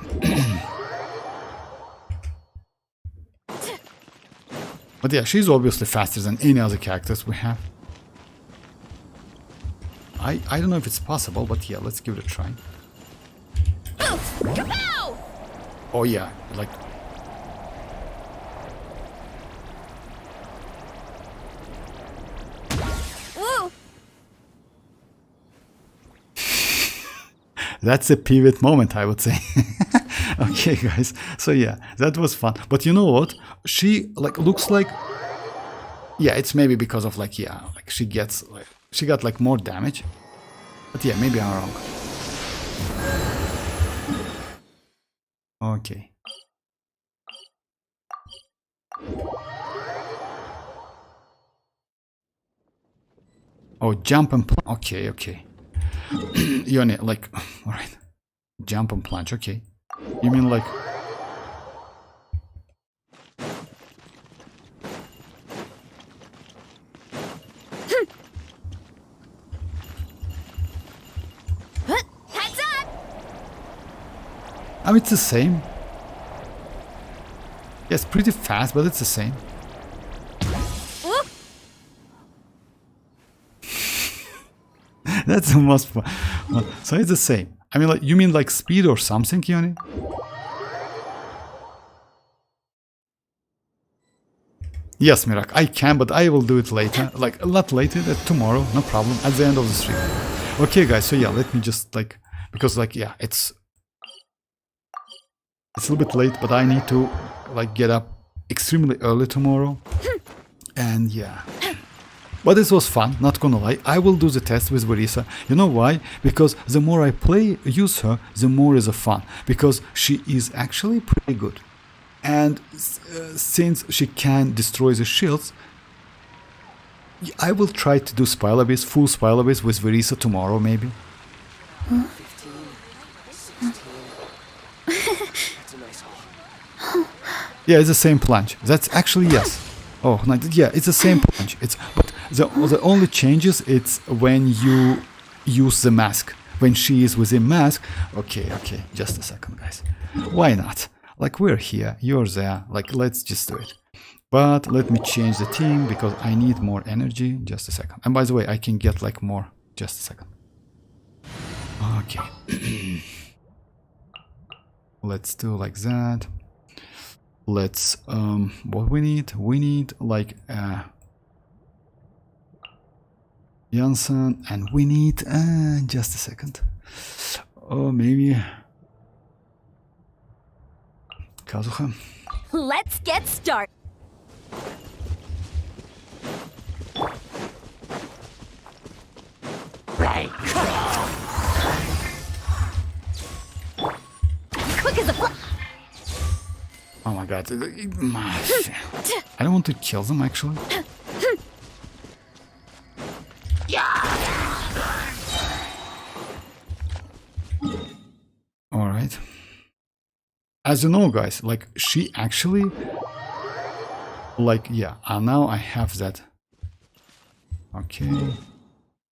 But yeah, she's obviously faster than any other characters we have. I don't know if it's possible, but yeah, let's give it a try. Oh yeah, like... That's a pivot moment, I would say. Okay, guys. So yeah, that was fun. But you know what? She like looks like, yeah, it's maybe because of like, yeah, like she got like more damage. But yeah, maybe I'm wrong. Okay. Oh, jump and okay, okay. Yone, like, all right, jump and plunge. Okay, you mean like? Heads up! I mean, it's the same. Yes, pretty fast, but it's the same. That's the most fun. So it's the same. I mean, like, you mean like speed or something, Yoni? Yes, Mirak, I can, but I will do it later. Like, a lot later, tomorrow, no problem, at the end of the stream. Okay, guys, so yeah, let me just, like, because, like, yeah, it's a little bit late, but I need to, like, get up extremely early tomorrow. And yeah. But this was fun, not gonna lie. I will do the test with Verisa. You know why? Because the more I use her, the more is a fun. Because she is actually pretty good. And since she can destroy the shields, I will try to do Spile Abyss, full Spile Abyss with Verisa tomorrow maybe. That's a nice haul. Yeah, it's the same plunge. That's actually, yes. Oh, no, yeah, it's the same plunge. But the only changes, it's when you use the mask. When she is within mask. Okay, just a second, guys. Why not? Like, we're here, you're there. Like, let's just do it. But let me change the team because I need more energy. Just a second. And by the way, I can get like more. Just a second. Okay. Let's do like that. Let's what we need like iansan, and we need just a second. Oh, maybe Kazuha. Let's get started. Quick as a flash. Oh my god. I don't want to kill them actually. Alright. As you know, guys, like she actually like, yeah, now I have that. Okay.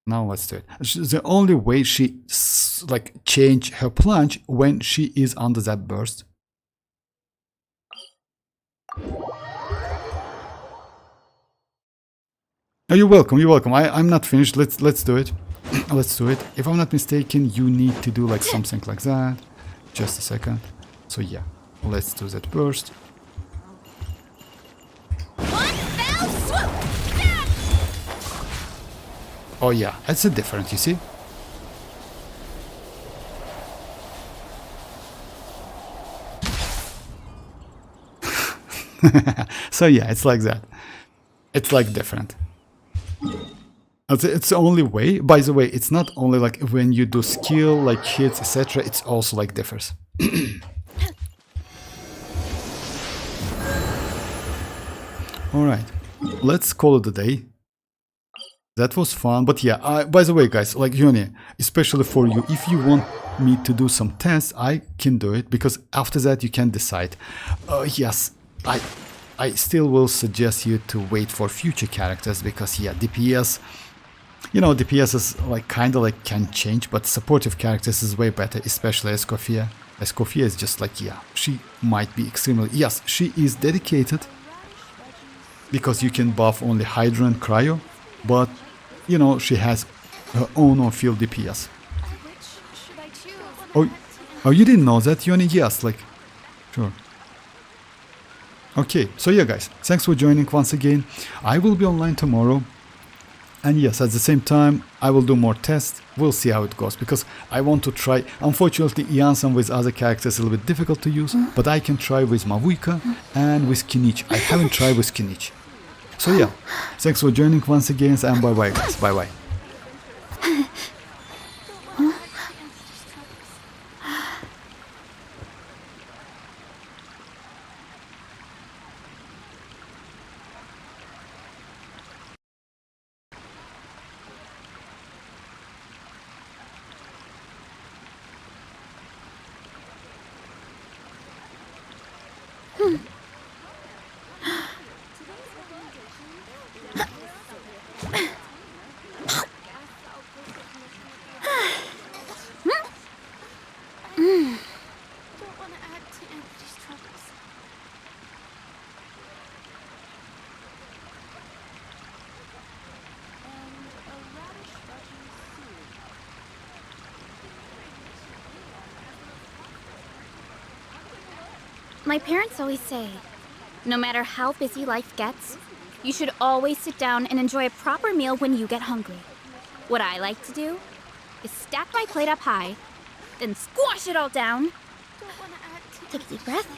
Now let's do it. The only way she like change her plunge when she is under that burst. Oh, you're welcome. You're welcome. I'm not finished. Let's do it. Let's do it. If I'm not mistaken, you need to do like something like that. Just a second. So yeah, let's do that burst. One fell swoop. Yeah. Oh yeah, it's a different. You see. So yeah, it's like that. It's like different. It's the only way. By the way, it's not only like when you do skill, like hits, etc. It's also like differs. Alright, let's call it a day. That was fun, but yeah, by the way, guys, like Yoni, especially for you, if you want me to do some tests, I can do it, because after that you can decide. Yes, I still will suggest you to wait for future characters, because yeah, DPS, you know, DPS is like kind of like can change, but supportive characters is way better, especially Escoffier. Escoffier is just like, yeah, she might be extremely, yes, she is dedicated, because you can buff only Hydra and Cryo, but you know, she has her own on-field DPS. Oh, you didn't know that, Yoni? Yes, like, sure. Okay, so yeah, guys, thanks for joining once again. I will be online tomorrow. And yes, at the same time, I will do more tests. We'll see how it goes, because I want to try. Unfortunately, iansan with other characters is a little bit difficult to use, but I can try with mavuika and with kinich. I haven't tried with kinich. So yeah, thanks for joining once again, and bye-bye, guys. Bye-bye. My parents always say, no matter how busy life gets, you should always sit down and enjoy a proper meal when you get hungry. What I like to do is stack my plate up high, then squash it all down. Take a deep breath.